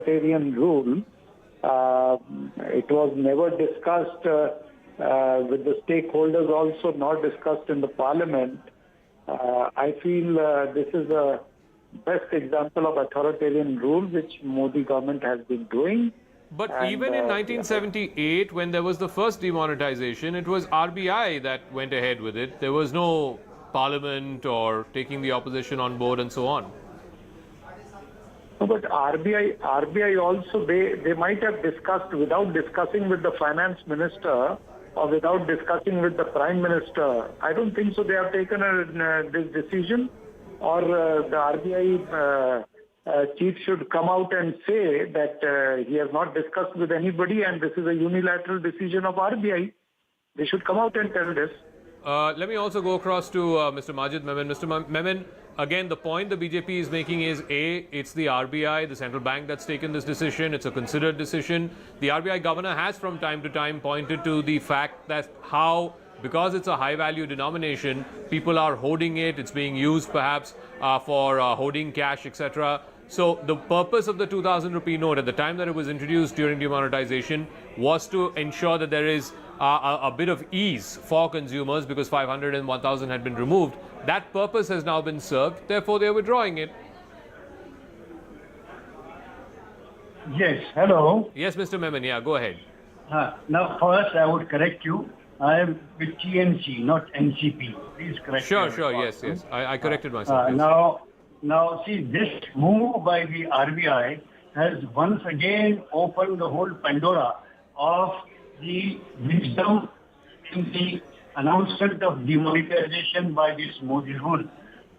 authoritarian rule. It was never discussed with the stakeholders, also not discussed in the parliament. I feel this is a best example of authoritarian rule which Modi government has been doing. But even in 1978, when there was the first demonetization, it was RBI that went ahead with it. There was no parliament or taking the opposition on board and so on. But RBI also, they might have discussed without discussing with the finance minister or without discussing with the prime minister. I don't think so they have taken this decision, or the RBI chief should come out and say that he has not discussed with anybody and this is a unilateral decision of RBI. They should come out and tell this. Let me also go across to Mr. Majid Memon. Mr. Memon, again, the point the BJP is making is A, it's the RBI, the central bank, that's taken this decision. It's a considered decision. The RBI governor has from time to time pointed to the fact that how, because it's a high value denomination, people are hoarding it. It's being used perhaps for hoarding cash, etc. So the purpose of the 2,000 rupee note at the time that it was introduced during demonetization was to ensure that there is a bit of ease for consumers because 500 and 1,000 had been removed. That purpose has now been served. Therefore, they are withdrawing it. Yes. Hello. Yes, Mr. Memon. Yeah, go ahead. Now, first, I would correct you. I am with TNC, not NCP. Please correct me. Sure. Yes. I corrected myself. Yes. Now, see, this move by the RBI has once again opened the whole Pandora of the wisdom in the announcement of demonetization by this Modi rule.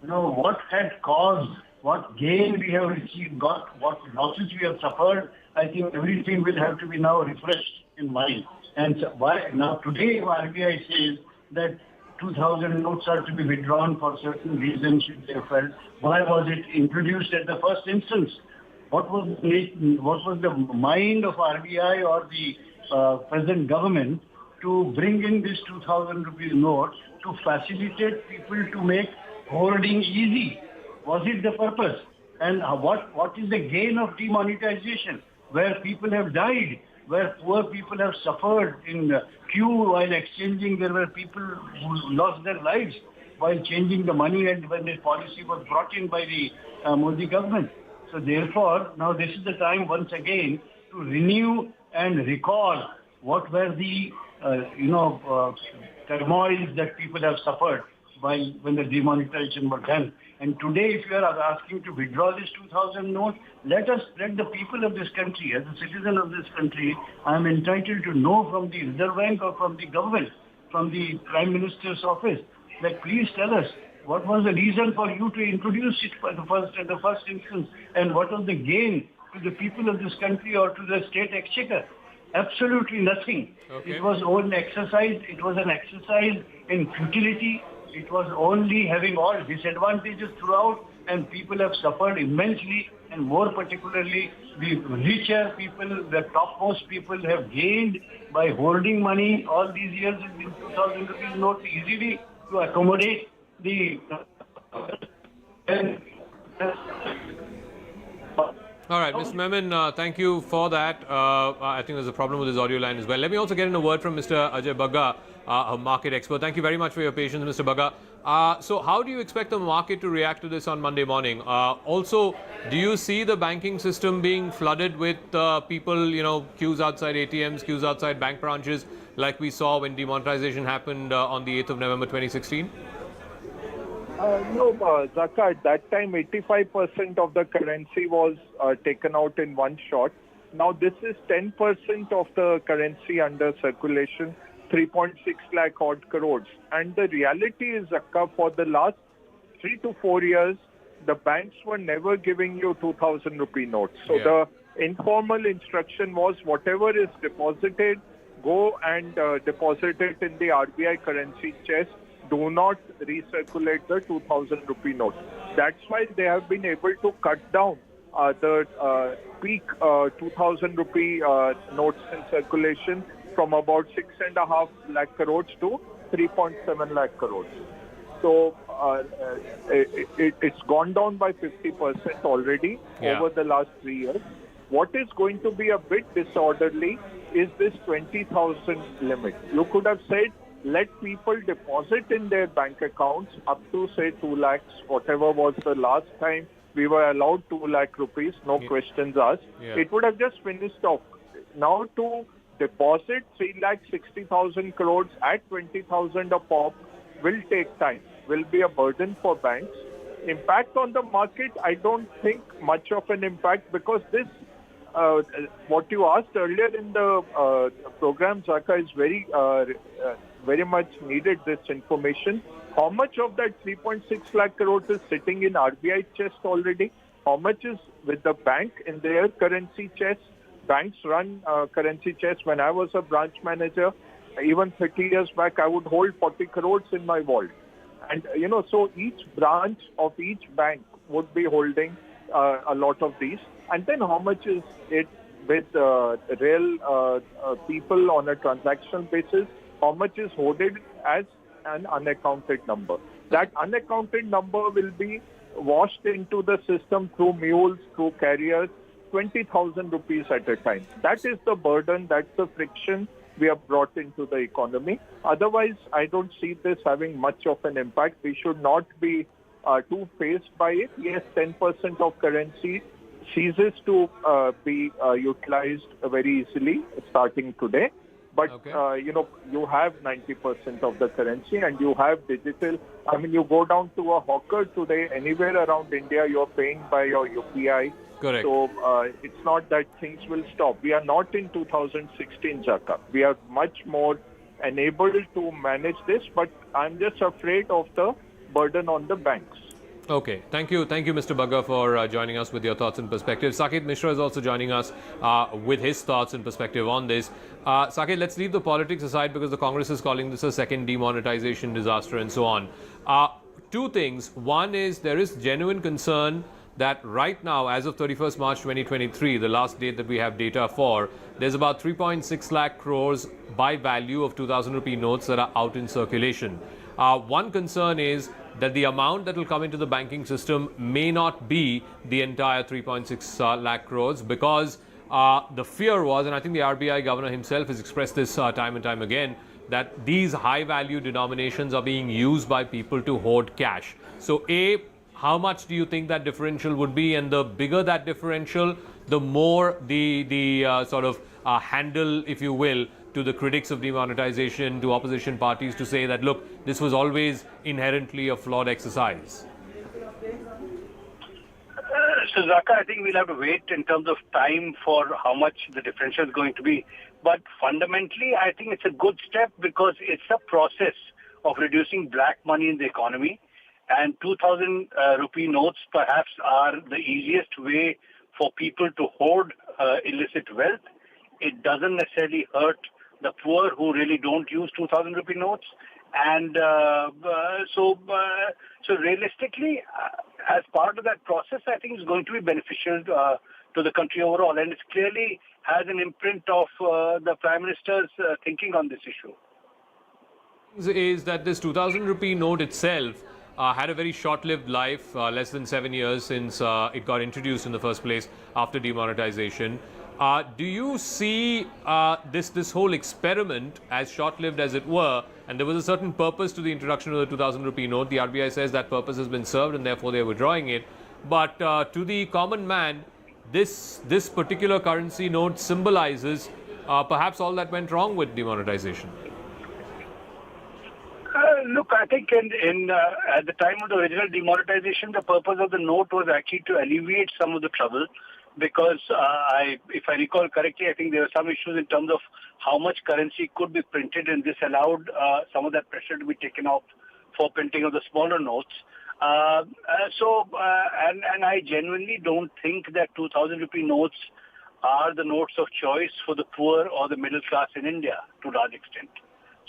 You know, what had caused, what gain we have got, what losses we have suffered, I think everything will have to be now refreshed in mind. And so why now today RBI says that 2,000 notes are to be withdrawn for certain reasons which they felt. Why was it introduced at the first instance? What was the mind of RBI or the present government to bring in this 2,000 rupees note to facilitate people to make hoarding easy? Was it the purpose? And what is the gain of demonetization? Where people have died, where poor people have suffered in queue while exchanging, there were people who lost their lives while changing the money and when this policy was brought in by the Modi government. So therefore, now this is the time once again to renew and recall what were the, turmoils that people have suffered when the demonetization was done. And today, if you are asking to withdraw this 2,000 note, let the people of this country, as a citizen of this country, I am entitled to know from the Reserve Bank or from the government, from the Prime Minister's office, that please tell us what was the reason for you to introduce it at the first instance, and what was the gain to the people of this country or to the state exchequer? Absolutely nothing. Okay. It was an exercise in futility. It was only having all disadvantages throughout, and people have suffered immensely, and more particularly the richer people, the topmost people have gained by holding money all these years in 2,000 rupees note easily to accommodate the... All right, Mr. Memon, thank you for that. I think there's a problem with his audio line as well. Let me also get in a word from Mr. Ajay Bagga, a market expert. Thank you very much for your patience, Mr. Bagga. So how do you expect the market to react to this on Monday morning? Also, do you see the banking system being flooded with people, queues outside ATMs, queues outside bank branches, like we saw when demonetization happened on the 8th of November 2016? No, Zaka, at that time 85% of the currency was taken out in one shot. Now this is 10% of the currency under circulation, 3.6 lakh odd crores. And the reality is, Zaka, for the last 3 to 4 years, the banks were never giving you 2,000 rupee notes. So the informal instruction was whatever is deposited, go and deposit it in the RBI currency chest. Do not recirculate the 2,000 rupee note. That's why they have been able to cut down the peak 2,000 rupee notes in circulation from about 6.5 lakh crores to 3.7 lakh crores. So it's gone down by 50% already over the last 3 years. What is going to be a bit disorderly is this 20,000 limit. You could have said, let people deposit in their bank accounts up to, say, 2 lakhs, whatever was the last time we were allowed 2 lakh rupees, no questions asked. Yeah. It would have just finished off. Now to deposit 3,60,000 crores at 20,000 a pop will take time, will be a burden for banks. Impact on the market, I don't think much of an impact, because this, what you asked earlier in the program, Zaka, is very much needed, this information. How much of that 3.6 lakh crores is sitting in RBI chest already? How much is with the bank in their currency chest? Banks run currency chests. When I was a branch manager, even 30 years back, I would hold 40 crores in my vault. And, so each branch of each bank would be holding a lot of these. And then how much is it with real people on a transactional basis? How much is hoarded as an unaccounted number? That unaccounted number will be washed into the system through mules, through carriers, 20,000 rupees at a time. That is the burden, that's the friction we have brought into the economy. Otherwise, I don't see this having much of an impact. We should not be too phased by it. Yes, 10% of currency ceases to be utilized very easily starting today. But, you have 90% of the currency and you have digital. I mean, you go down to a hawker today, anywhere around India, you're paying by your UPI. Correct. So it's not that things will stop. We are not in 2016, Jaka. We are much more enabled to manage this, but I'm just afraid of the burden on the banks. Okay, thank you, Mr. Bagga, for joining us with your thoughts and perspectives. Saket Mishra is also joining us with his thoughts and perspective on this. Saket, let's leave the politics aside, because the Congress is calling this a second demonetization disaster and so on. Two things. One is there is genuine concern that right now, as of 31st March 2023, the last date that we have data for, there's about 3.6 lakh crores by value of 2,000 rupee notes that are out in circulation. One concern is that the amount that will come into the banking system may not be the entire 3.6 lakh crores, because the fear was, and I think the RBI governor himself has expressed this time and time again, that these high value denominations are being used by people to hoard cash. So how much do you think that differential would be? And the bigger that differential, the more the sort of handle, if you will, to the critics of demonetization, to opposition parties, to say that, look, this was always inherently a flawed exercise? So, Zaka, I think we'll have to wait in terms of time for how much the differential is going to be. But fundamentally, I think it's a good step, because it's a process of reducing black money in the economy. And 2,000 rupee notes perhaps are the easiest way for people to hoard illicit wealth. It doesn't necessarily hurt the poor who really don't use 2,000 rupee notes. And so realistically, as part of that process, I think it's going to be beneficial to the country overall. And it clearly has an imprint of the Prime Minister's thinking on this issue. Is that this 2,000 rupee note itself had a very short-lived life, less than 7 years since it got introduced in the first place after demonetization. Do you see this whole experiment as short-lived as it were, and there was a certain purpose to the introduction of the 2,000 rupee note? The RBI says that purpose has been served and therefore they are withdrawing it. But to the common man, this particular currency note symbolizes perhaps all that went wrong with demonetization. Look, I think at the time of the original demonetization, the purpose of the note was actually to alleviate some of the trouble, because if I recall correctly, I think there were some issues in terms of how much currency could be printed, and this allowed some of that pressure to be taken off for printing of the smaller notes. And I genuinely don't think that 2,000 rupee notes are the notes of choice for the poor or the middle class in India to a large extent.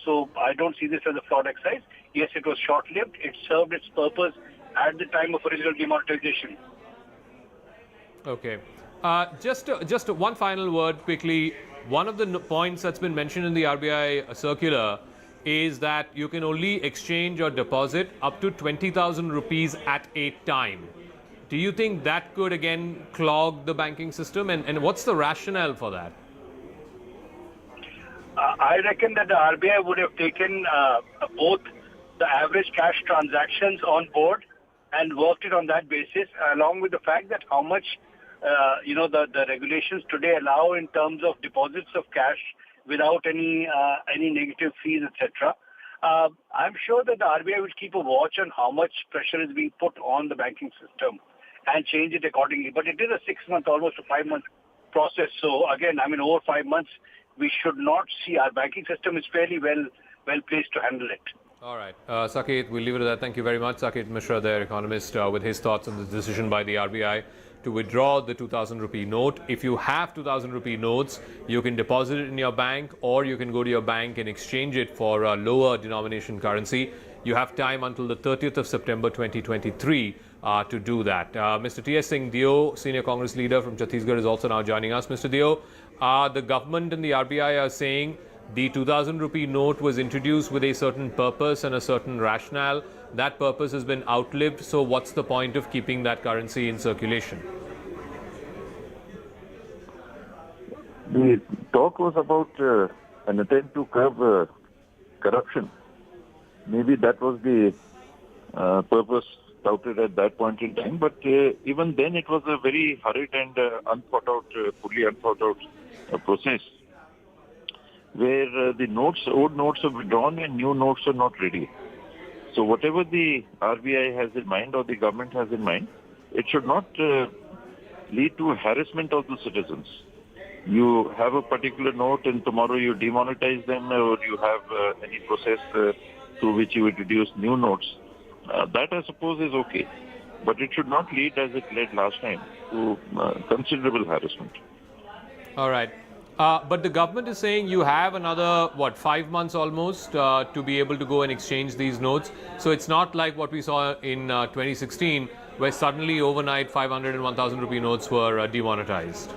So I don't see this as a flawed exercise. Yes, it was short-lived. It served its purpose at the time of original demonetization. Okay. Just one final word quickly. One of the points that's been mentioned in the RBI circular is that you can only exchange or deposit up to 20,000 rupees at a time. Do you think that could again clog the banking system? And what's the rationale for that? I reckon that the RBI would have taken both the average cash transactions on board and worked it on that basis, along with the fact that how much, the regulations today allow in terms of deposits of cash without any negative fees, etc. I'm sure that the RBI will keep a watch on how much pressure is being put on the banking system and change it accordingly. But it is a 6-month, almost a 5-month process. So again, over 5 months, we should not see our banking system is fairly well placed to handle it. All right. Saket, we'll leave it at that. Thank you very much. Saket Mishra, their economist, with his thoughts on the decision by the RBI to withdraw the 2,000 rupee note. If you have 2,000 rupee notes, you can deposit it in your bank, or you can go to your bank and exchange it for a lower denomination currency. You have time until the 30th of September 2023 to do that. Mr. T.S. Singh Dio, senior Congress leader from Chhattisgarh, is also now joining us. Mr. Dio, the government and the RBI are saying the 2,000 rupee note was introduced with a certain purpose and a certain rationale. That purpose has been outlived. So what's the point of keeping that currency in circulation? The talk was about an attempt to curb corruption. Maybe that was the purpose touted at that point in time. But even then, it was a very hurried and fully unthought out process, where the old notes are withdrawn and new notes are not ready. So whatever the RBI has in mind or the government has in mind, it should not lead to harassment of the citizens. You have a particular note and tomorrow you demonetize them, or you have any process through which you introduce new notes. That I suppose is okay. But it should not lead, as it led last time, to considerable harassment. All right. But the government is saying you have another, 5 months almost to be able to go and exchange these notes. So it's not like what we saw in 2016, where suddenly overnight 500 and 1,000 rupee notes were demonetized.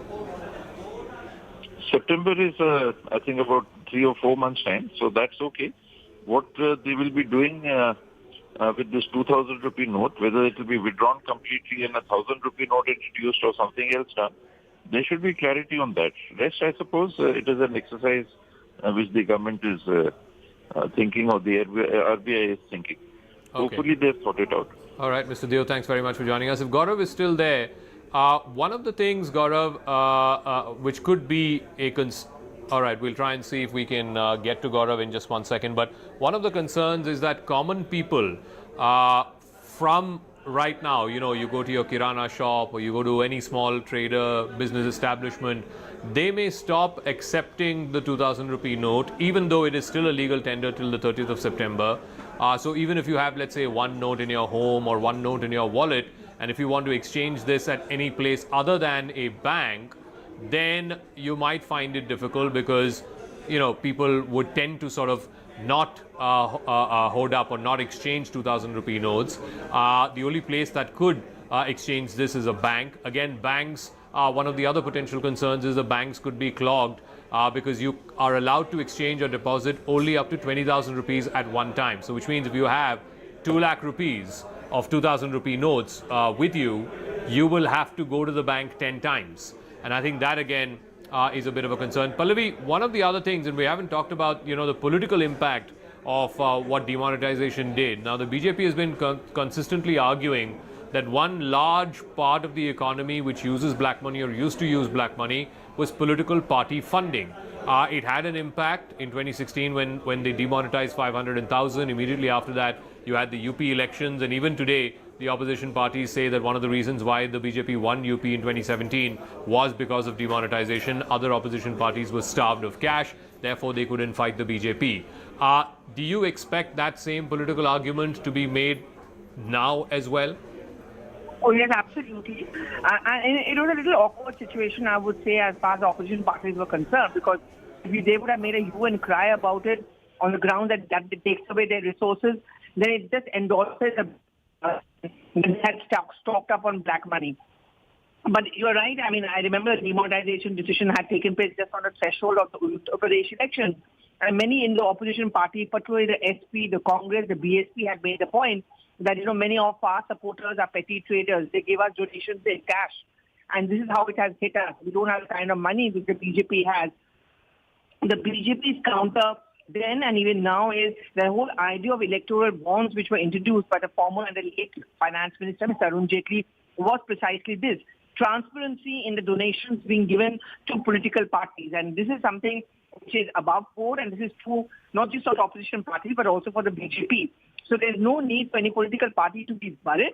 September is, I think, about 3 or 4 months' time, so that's okay. What they will be doing with this 2,000 rupee note, whether it will be withdrawn completely and a 1,000 rupee note introduced or something else done, there should be clarity on that. Rest, I suppose, it is an exercise which the government is thinking, or the RBI is thinking. Okay. Hopefully they've thought it out. All right, Mr. Dio, thanks very much for joining us. If Gaurav is still there, one of the things, Gaurav, which could be a all right, we'll try and see if we can get to Gaurav in just 1 second. But one of the concerns is that common people from right now, you go to your Kirana shop or you go to any small trader, business establishment, they may stop accepting the 2,000 rupee note, even though it is still a legal tender till the 30th of September. So even if you have, let's say, one note in your home or one note in your wallet, and if you want to exchange this at any place other than a bank, then you might find it difficult because, people would tend to sort of not hold up or not exchange 2,000 rupee notes. The only place that could exchange this is a bank. Again, banks, one of the other potential concerns is the banks could be clogged because you are allowed to exchange or deposit only up to 20,000 rupees at one time. So which means if you have 2 lakh rupees of 2,000 rupee notes with you, you will have to go to the bank 10 times. And I think that again is a bit of a concern. Pallavi, one of the other things, and we haven't talked about, the political impact of what demonetization did. Now, the BJP has been consistently arguing that one large part of the economy which uses black money or used to use black money was political party funding. It had an impact in 2016 when they demonetized 500 and 1,000. Immediately after that, you had the UP elections, and even today, the opposition parties say that one of the reasons why the BJP won UP in 2017 was because of demonetization. Other opposition parties were starved of cash, therefore they couldn't fight the BJP. Do you expect that same political argument to be made now as well? Oh, yes, absolutely. And it was a little awkward situation, I would say, as far as the opposition parties were concerned, because they would have made a hue and cry about it on the ground that it takes away their resources. Then it just endorses had stocked up on black money. But you're right. I mean, I remember the demonetization decision had taken place just on the threshold of the Uttar Pradesh election. And many in the opposition party, particularly the SP, the Congress, the BSP, had made the point that, many of our supporters are petty traders. They give us donations in cash. And this is how it has hit us. We don't have the kind of money which the BJP has. The BJP's counter then and even now is the whole idea of electoral bonds which were introduced by the former and the late finance minister, Mr. Arun Jaitley, was precisely this. Transparency in the donations being given to political parties. And this is something which is above board, and this is true not just for the opposition parties but also for the BJP. So there's no need for any political party to be worried.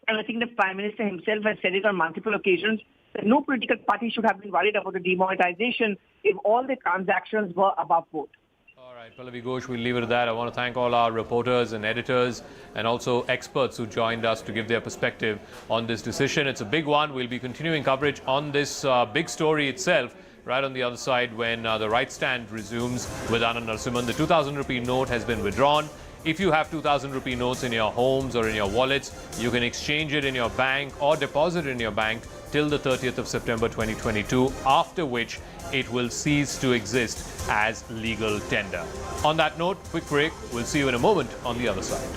And I think the Prime Minister himself has said it on multiple occasions that no political party should have been worried about the demonetization if all the transactions were above board. All right, Pallavi Ghosh, we'll leave it at that. I want to thank all our reporters and editors and also experts who joined us to give their perspective on this decision. It's a big one. We'll be continuing coverage on this big story itself right on the other side when the right stand resumes with Anand Narasimhan. The 2,000 rupee note has been withdrawn. If you have 2,000 rupee notes in your homes or in your wallets, you can exchange it in your bank or deposit it in your bank till the 30th of September 2022, after which it will cease to exist as legal tender. On that note, quick break. We'll see you in a moment on the other side.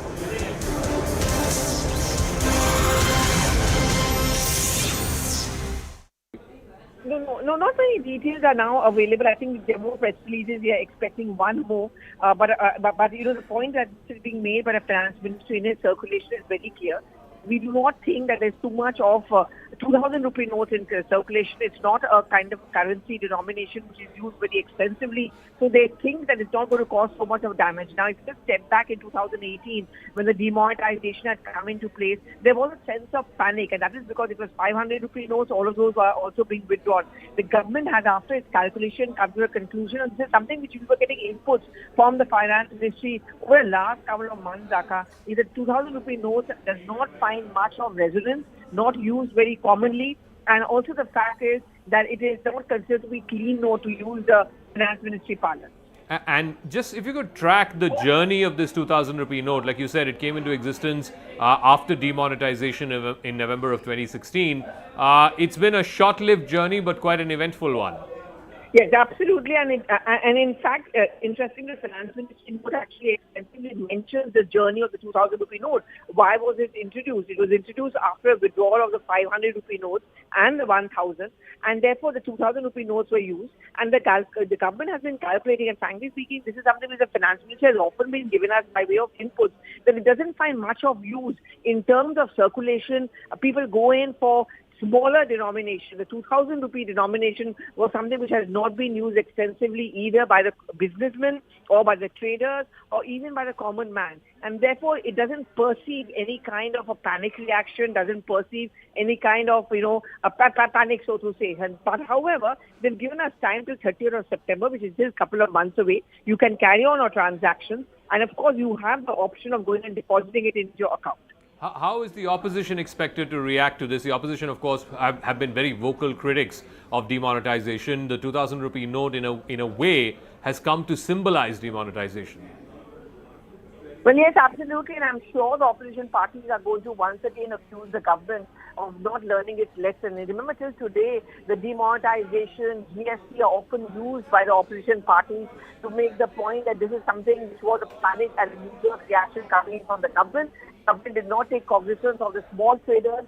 No, not many details are now available. I think there are more press releases. We are expecting one more. But the point that is being made by the finance ministry in its circulation is very clear. We do not think that there's too much of 2,000 rupee notes in circulation. It's not a kind of currency denomination which is used very extensively. So they think that it's not going to cause so much of damage. Now, if you just step back in 2018, when the demonetization had come into place, there was a sense of panic. And that is because it was 500 rupee notes. All of those were also being withdrawn. The government has, after its calculation, come to a conclusion. And this is something which we were getting inputs from the finance ministry over the last couple of months, Zaka, is that 2,000 rupee notes does not find much of resonance, not used very commonly, and also the fact is that it is not considered to be clean note to use the finance ministry parlance. And just if you could track the journey of this 2,000 rupee note, like you said, it came into existence after demonetization in November of 2016. It's been a short-lived journey, but quite an eventful one. Yes, absolutely. And in fact, interestingly, the finance ministry note actually extensively mentions the journey of the 2,000 rupee note. Why was it introduced? It was introduced after a withdrawal of the 500 rupee notes and the 1,000, and therefore the 2,000 rupee notes were used. And the government has been calculating, and frankly speaking, this is something which the finance ministry has often been given us by way of inputs, that it doesn't find much of use in terms of circulation. People go in for smaller denomination. The 2,000 rupee denomination was something which has not been used extensively either by the businessmen or by the traders or even by the common man. And therefore, it doesn't perceive any kind of a panic reaction, doesn't perceive any kind of, a panic, so to say. But however, they've given us time till 30th of September, which is still a couple of months away. You can carry on your transactions. And of course, you have the option of going and depositing it into your account. How is the opposition expected to react to this? The opposition, of course, have been very vocal critics of demonetization. The 2,000 rupee note, in a way, has come to symbolize demonetization. Well, yes, absolutely. And I'm sure the opposition parties are going to once again accuse the government of not learning its lesson. And remember, till today, the demonetization, GST are often used by the opposition parties to make the point that this is something which was a panic and a knee-jerk reaction coming from the government. The government did not take cognizance of the small traders.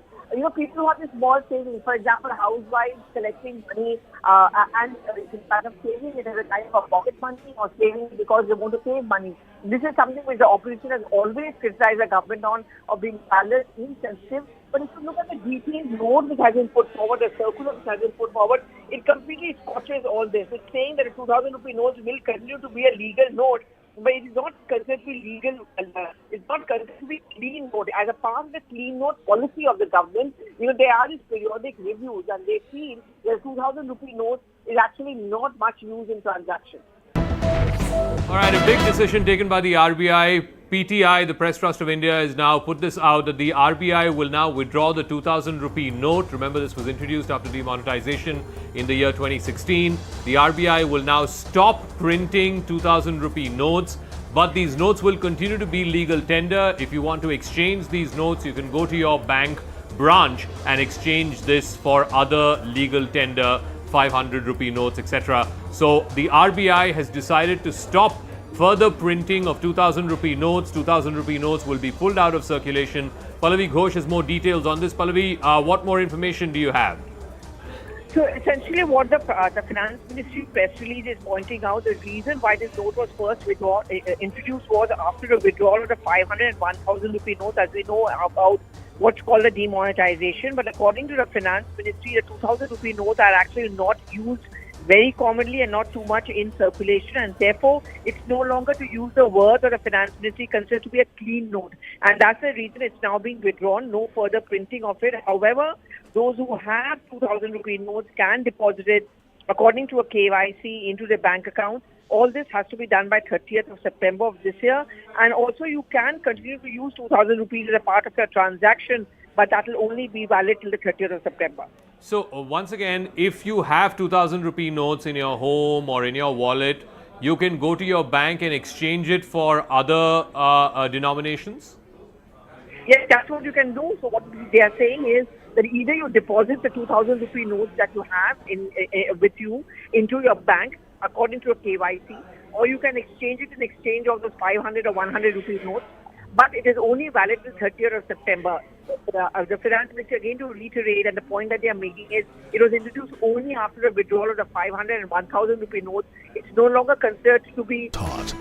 People who have the small savings, for example, housewives collecting money and instead of saving it as a kind of pocket money or saving it because they want to save money. This is something which the opposition has always criticized the government on, of being balanced, insensitive. But if you look at the detailed note which has been put forward, the circular which has been put forward, it completely squashes all this. It's saying that a 2,000 rupee note will continue to be a legal note, but it is not considered to be legal. It's not considered to be clean note. As a part of the clean note policy of the government, there are these periodic reviews, and they feel that 2,000 rupee note is actually not much used in transactions. All right, a big decision taken by the RBI. PTI, the Press Trust of India, has now put this out that the RBI will now withdraw the 2,000 rupee note. Remember, this was introduced after demonetization in the year 2016. The RBI will now stop printing 2,000 rupee notes, but these notes will continue to be legal tender. If you want to exchange these notes, you can go to your bank branch and exchange this for other legal tender 500 rupee notes, etc. So the RBI has decided to stop further printing of 2000 rupee notes. 2000 rupee notes will be pulled out of circulation. Pallavi Ghosh has more details on this. Pallavi, what more information do you have? So essentially what the Finance Ministry press release is pointing out, the reason why this note was first introduced was after a withdrawal of the 500 and 1000 rupee notes, as we know about what's called the demonetization. But according to the Finance Ministry, the 2000 rupee notes are actually not used very commonly and not too much in circulation, and therefore it's no longer, to use the word of the Finance Ministry, considered to be a clean note, and that's the reason it's now being withdrawn. No further printing of it. However, those who have 2000 rupee notes can deposit it according to a KYC into their bank account. All this has to be done by 30th of September of this year, and also you can continue to use 2000 rupees as a part of your transaction, but that will only be valid till the 30th of September. So once again, if you have 2000 rupee notes in your home or in your wallet, you can go to your bank and exchange it for other denominations? Yes, that's what you can do. So what they are saying is that either you deposit the 2000 rupee notes that you have with you into your bank according to a KYC, or you can exchange it in exchange of those 500 or 100 rupees notes. But it is only valid till 30th of September. The Finance Ministry, again to reiterate, and the point that they are making is it was introduced only after a withdrawal of the 500 and 1000 rupee notes. It's no longer considered to be Thought.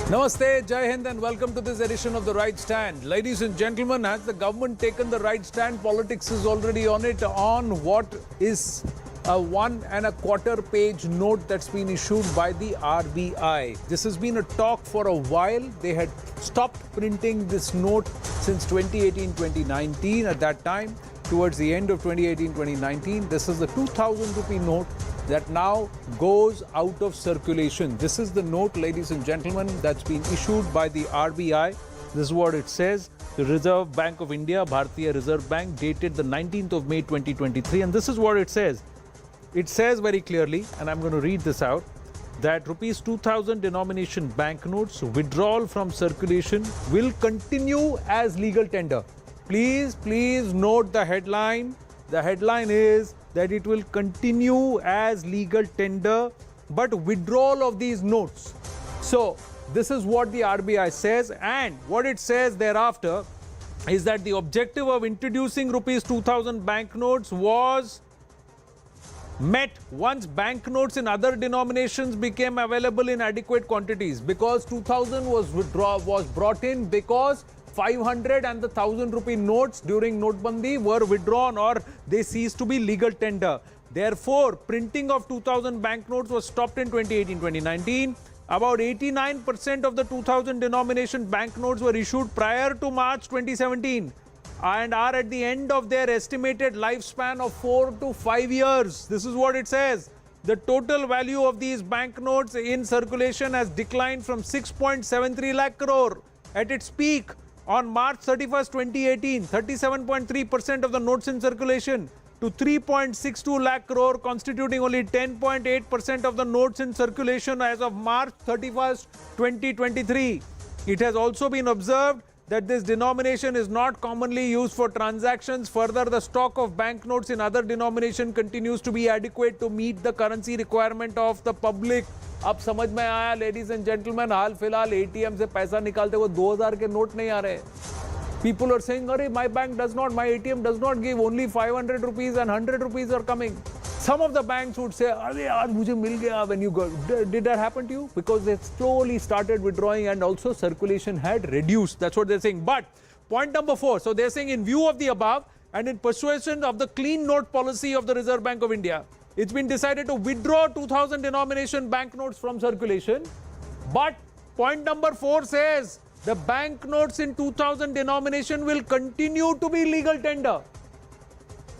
Namaste, Jai Hind, and welcome to this edition of The Right Stand. Ladies and gentlemen, has the government taken the right stand? Politics is already on it, on what is a 1 1/4 page note that's been issued by the RBI. This has been a talk for a while. They had stopped printing this note since 2018-2019. At that time, towards the end of 2018-2019, this is the 2000 rupee note that now goes out of circulation. This is the note, ladies and gentlemen, that's been issued by the RBI. This is what it says. The Reserve Bank of India, Bharatiya Reserve Bank, dated the 19th of May 2023. And this is what it says. It says very clearly, and I'm going to read this out, that rupees 2000 denomination banknotes withdrawal from circulation will continue as legal tender. Please note the headline. The headline is that it will continue as legal tender, but withdrawal of these notes. So this is what the RBI says, and what it says thereafter is that the objective of introducing rupees 2000 banknotes was met once banknotes in other denominations became available in adequate quantities, because 2000 was brought in because 500 and the 1000 rupee notes during Notbandi were withdrawn, or they ceased to be legal tender. Therefore, printing of 2000 banknotes was stopped in 2018-2019. About 89% of the 2000 denomination banknotes were issued prior to March 2017 and are at the end of their estimated lifespan of 4 to 5 years. This is what it says. The total value of these banknotes in circulation has declined from 6.73 lakh crore at its peak on March 31st, 2018, 37.3% of the notes in circulation, to 3.62 lakh crore, constituting only 10.8% of the notes in circulation as of March 31st, 2023. It has also been observed that this denomination is not commonly used for transactions. Further, the stock of banknotes in other denomination continues to be adequate to meet the currency requirement of the public. अब समझ में आया ladies and gentleman, हाल फिलहाल ATM से पैसा निकालते हुए 2000 के नोट नहीं आ रहे. People are saying, "Arey, my bank does not, my ATM does not give, only 500 rupees and 100 rupees are coming." Some of the banks would say, "Arey, aaj mujhe mil gaya when you go." Did that happen to you? Because they slowly started withdrawing and also circulation had reduced. That's what they're saying. But point number 4. So they're saying, in view of the above and in persuasion of the clean note policy of the Reserve Bank of India, it's been decided to withdraw 2000 denomination banknotes from circulation. But point number 4 says the banknotes in 2000 denomination will continue to be legal tender.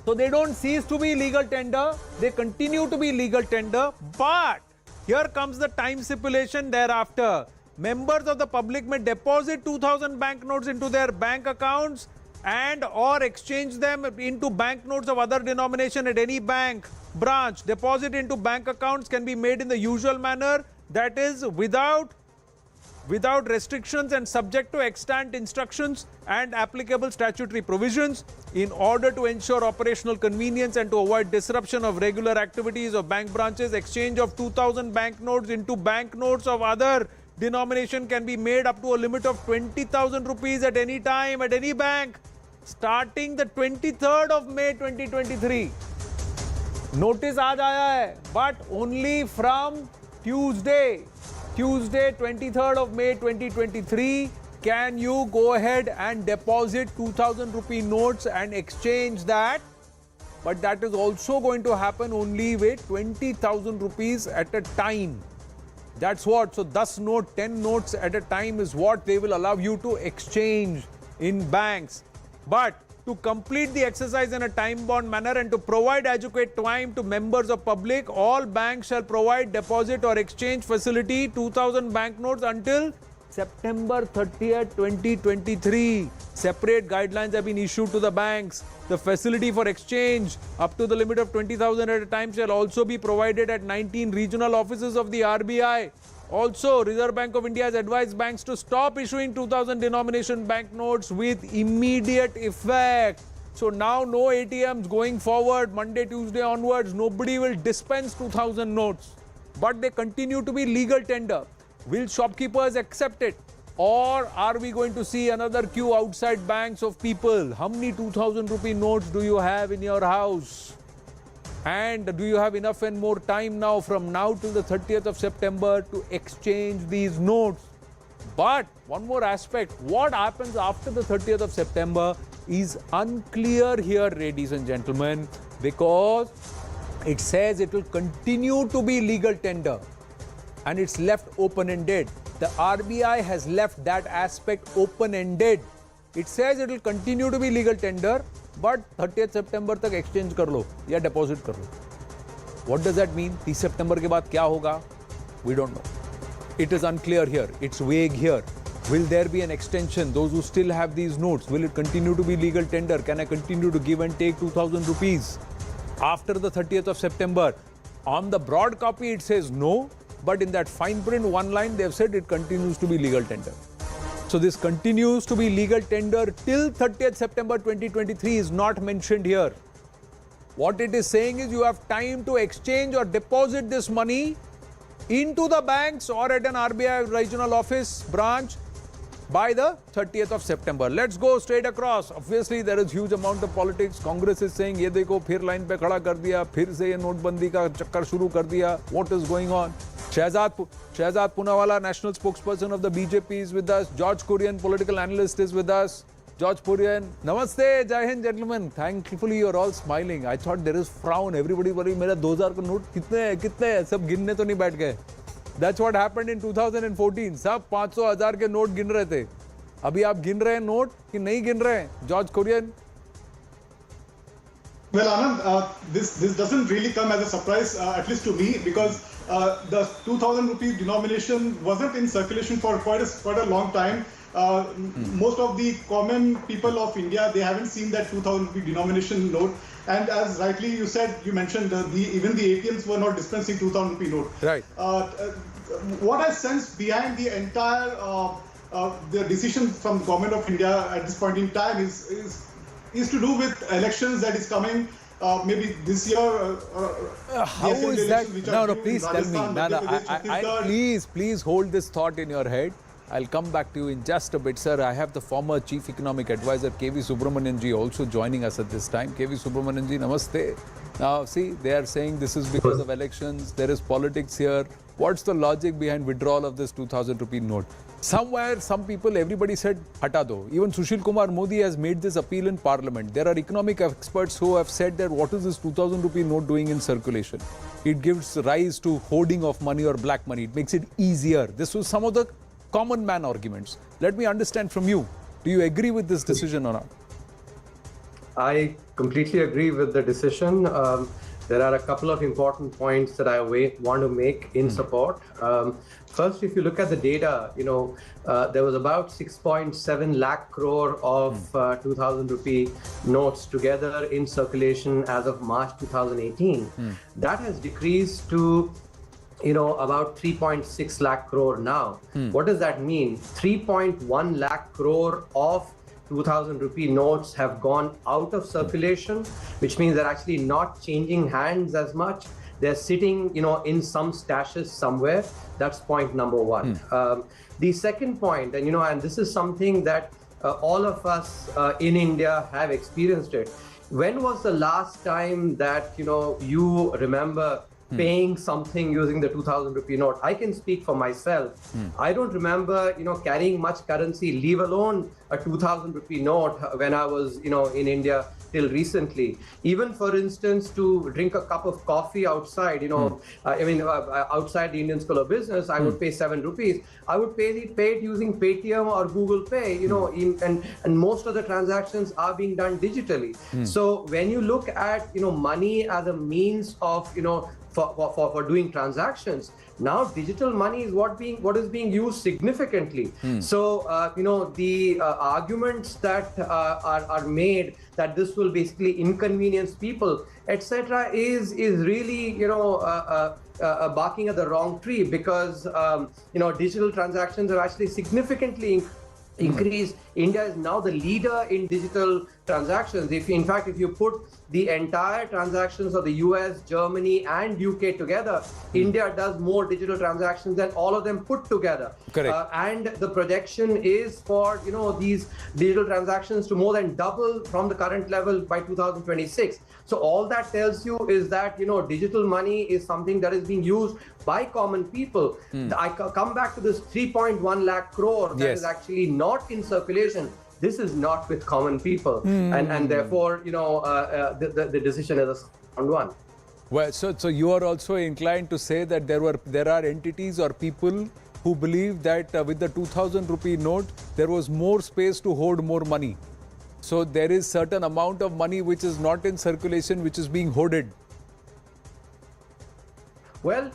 So they don't cease to be legal tender, they continue to be legal tender. But here comes the time stipulation thereafter. Members of the public may deposit 2000 banknotes into their bank accounts and or exchange them into banknotes of other denomination at any bank branch. Deposit into bank accounts can be made in the usual manner. that is without restrictions and subject to extant instructions and applicable statutory provisions in order to ensure operational convenience and to avoid disruption of regular activities of bank branches. Exchange of 2,000 banknotes into banknotes of other denomination can be made up to a limit of 20,000 rupees at any time at any bank starting the 23rd of May 2023. Notice aaj aaya hai, but only from Tuesday 23rd of May 2023 can you go ahead and deposit 2,000 rupee notes and exchange that, but that is also going to happen only with 20,000 rupees at a time. That's what, so 10 notes at a time is what they will allow you to exchange in banks. But to complete the exercise in a time-bound manner and to provide adequate time to members of public, all banks shall provide deposit or exchange facility 2,000 banknotes until September 30th, 2023. Separate guidelines have been issued to the banks. The facility for exchange up to the limit of 20,000 at a time shall also be provided at 19 regional offices of the RBI. Also, Reserve Bank of India has advised banks to stop issuing 2,000 denomination banknotes with immediate effect. So now no ATMs going forward, Monday, Tuesday onwards, nobody will dispense 2,000 notes. But they continue to be legal tender. Will shopkeepers accept it? Or are we going to see another queue outside banks of people? How many 2,000 rupee notes do you have in your house? And do you have enough and more time now from now till the 30th of September to exchange these notes? But one more aspect, what happens after the 30th of September is unclear here, ladies and gentlemen, because it says it will continue to be legal tender and it's left open-ended. The RBI has left that aspect open-ended. It says it will continue to be legal tender, but 30th September तक exchange कर लो या deposit कर लो. What does that mean? 30 September के बाद क्या होगा? We don't know. It is unclear here. It's vague here. Will there be an extension? Those who still have these notes, will it continue to be legal tender? Can I continue to give and take 2,000 rupees after the 30th of September? On the broad copy, it says no, but in that fine print one line, they have said it continues to be legal tender. So this continues to be legal tender till 30th September 2023 is not mentioned here. What it is saying is you have time to exchange or deposit this money into the banks or at an RBI regional office branch by the 30th of September. Let's go straight across. Obviously, there is huge amount of politics. Congress is saying, ये देखो फिर line पे खड़ा कर दिया, फिर से ये नोटबंदी का चक्कर शुरू कर दिया. What is going on? Shehzad Poonawala, national spokesperson of the BJP, is with us. George Kurian, political analyst, is with us. George Kurian, Namaste, Jai Hind, gentlemen. Thankfully, you're all smiling. I thought there is frown. Everybody worried, मेरा 2000 का note कितने हैं? सब गिनने तो नहीं बैठ गए. That's what happened in 2014. सब 500 1000 के नोट गिन रहे थे. अभी आप गिन रहे हैं नोट कि नहीं गिन रहे हैं? George Kurian. Well, Anand, this doesn't really come as a surprise, at least to me, because the 2,000 rupees denomination wasn't in circulation for quite a long time. Most of the common people of India, they haven't seen that 2,000 rupee denomination note. And as rightly you mentioned, even the ATMs were not dispensing 2,000 rupee note. Right. What I sense behind the entire the decision from the government of India at this point in time is to do with elections that is coming. Maybe this year. How is that? No, please tell me. Please hold this thought in your head. I'll come back to you in just a bit, sir. I have the former Chief Economic Advisor, K.V. Subramanian ji, also joining us at this time. K.V. Subramanian ji, namaste. Now, see, they are saying this is because of elections. There is politics here. What's the logic behind withdrawal of this 2,000 rupee note? Somewhere, some people, everybody said, hata do. Even Sushil Kumar Modi has made this appeal in Parliament. There are economic experts who have said that what is this 2,000 rupee note doing in circulation? It gives rise to hoarding of money or black money. It makes it easier. This was some of the common man arguments. Let me understand from you. Do you agree with this decision or not? I completely agree with the decision. There are a couple of important points that I want to make in support. First, if you look at the data, there was about 6.7 lakh crore of 2,000 rupee notes together in circulation as of March 2018. That has decreased to about 3.6 lakh crore now. What does that mean? 3.1 lakh crore of 2000 rupee notes have gone out of circulation, which means they're actually not changing hands as much. They're sitting, in some stashes somewhere. That's point number one. The second point, and this is something that all of us in India have experienced it. When was the last time that, you remember paying something using the 2000 rupee note? I can speak for myself. I don't remember, carrying much currency, leave alone a 2000 rupee note when I was, in India till recently. Even for instance, to drink a cup of coffee outside, outside the Indian School of Business, I would pay 7 rupees. I would pay it using Paytm or Google Pay, and most of the transactions are being done digitally. So when you look at, money as a means of, for doing transactions, now digital money is what is being used significantly. So the arguments that are made that this will basically inconvenience people, etc., is really barking at the wrong tree, because digital transactions have actually significantly increased. India is now the leader in digital transactions. If you put the entire transactions of the US, Germany and UK together, India does more digital transactions than all of them put together. Correct. And the projection is for these digital transactions to more than double from the current level by 2026. So all that tells you is that digital money is something that is being used by common people. I come back to this 3.1 lakh crore that is actually not in circulation. This is not with common people, and therefore, the decision is a sound one. Well, so you are also inclined to say that there are entities or people who believe that with the 2000 rupee note, there was more space to hold more money. So there is certain amount of money which is not in circulation, which is being hoarded. Well,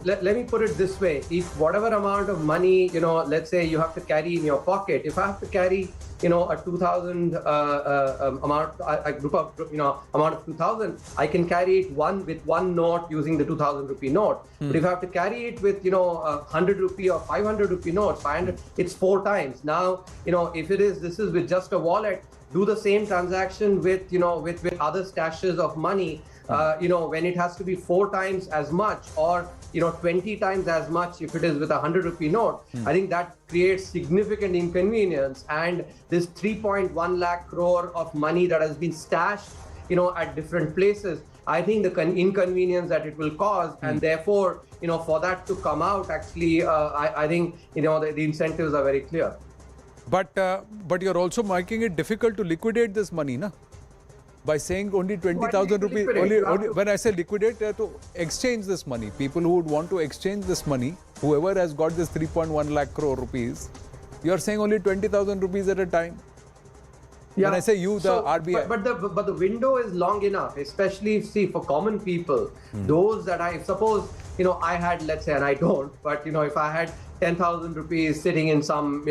let me put it this way. If whatever amount of money, let's say you have to carry in your pocket, if I have to carry, a 2000 amount of 2000, I can carry it with one note using the 2000 rupee note. But if I have to carry it with, 100 rupee or 500 rupee notes, 500, it's 4 times. Now, if this is with just a wallet, do the same transaction with other stashes of money. When it has to be 4 times as much or 20 times as much if it is with a 100 rupee note, I think that creates significant inconvenience. And this 3.1 lakh crore of money that has been stashed at different places, I think the inconvenience that it will cause, and therefore for that to come out, actually I think the incentives are very clear. But you're also making it difficult to liquidate this money, na? By saying only 20,000 rupees. Only when I say liquidate, to exchange this money. People who would want to exchange this money, whoever has got this 3.1 lakh crore rupees, you're saying only 20,000 rupees at a time. Yeah. When I say you, the RBI. But the window is long enough, especially for common people, those that suppose I had, let's say, and I don't, but if I had 10,000 rupees sitting in some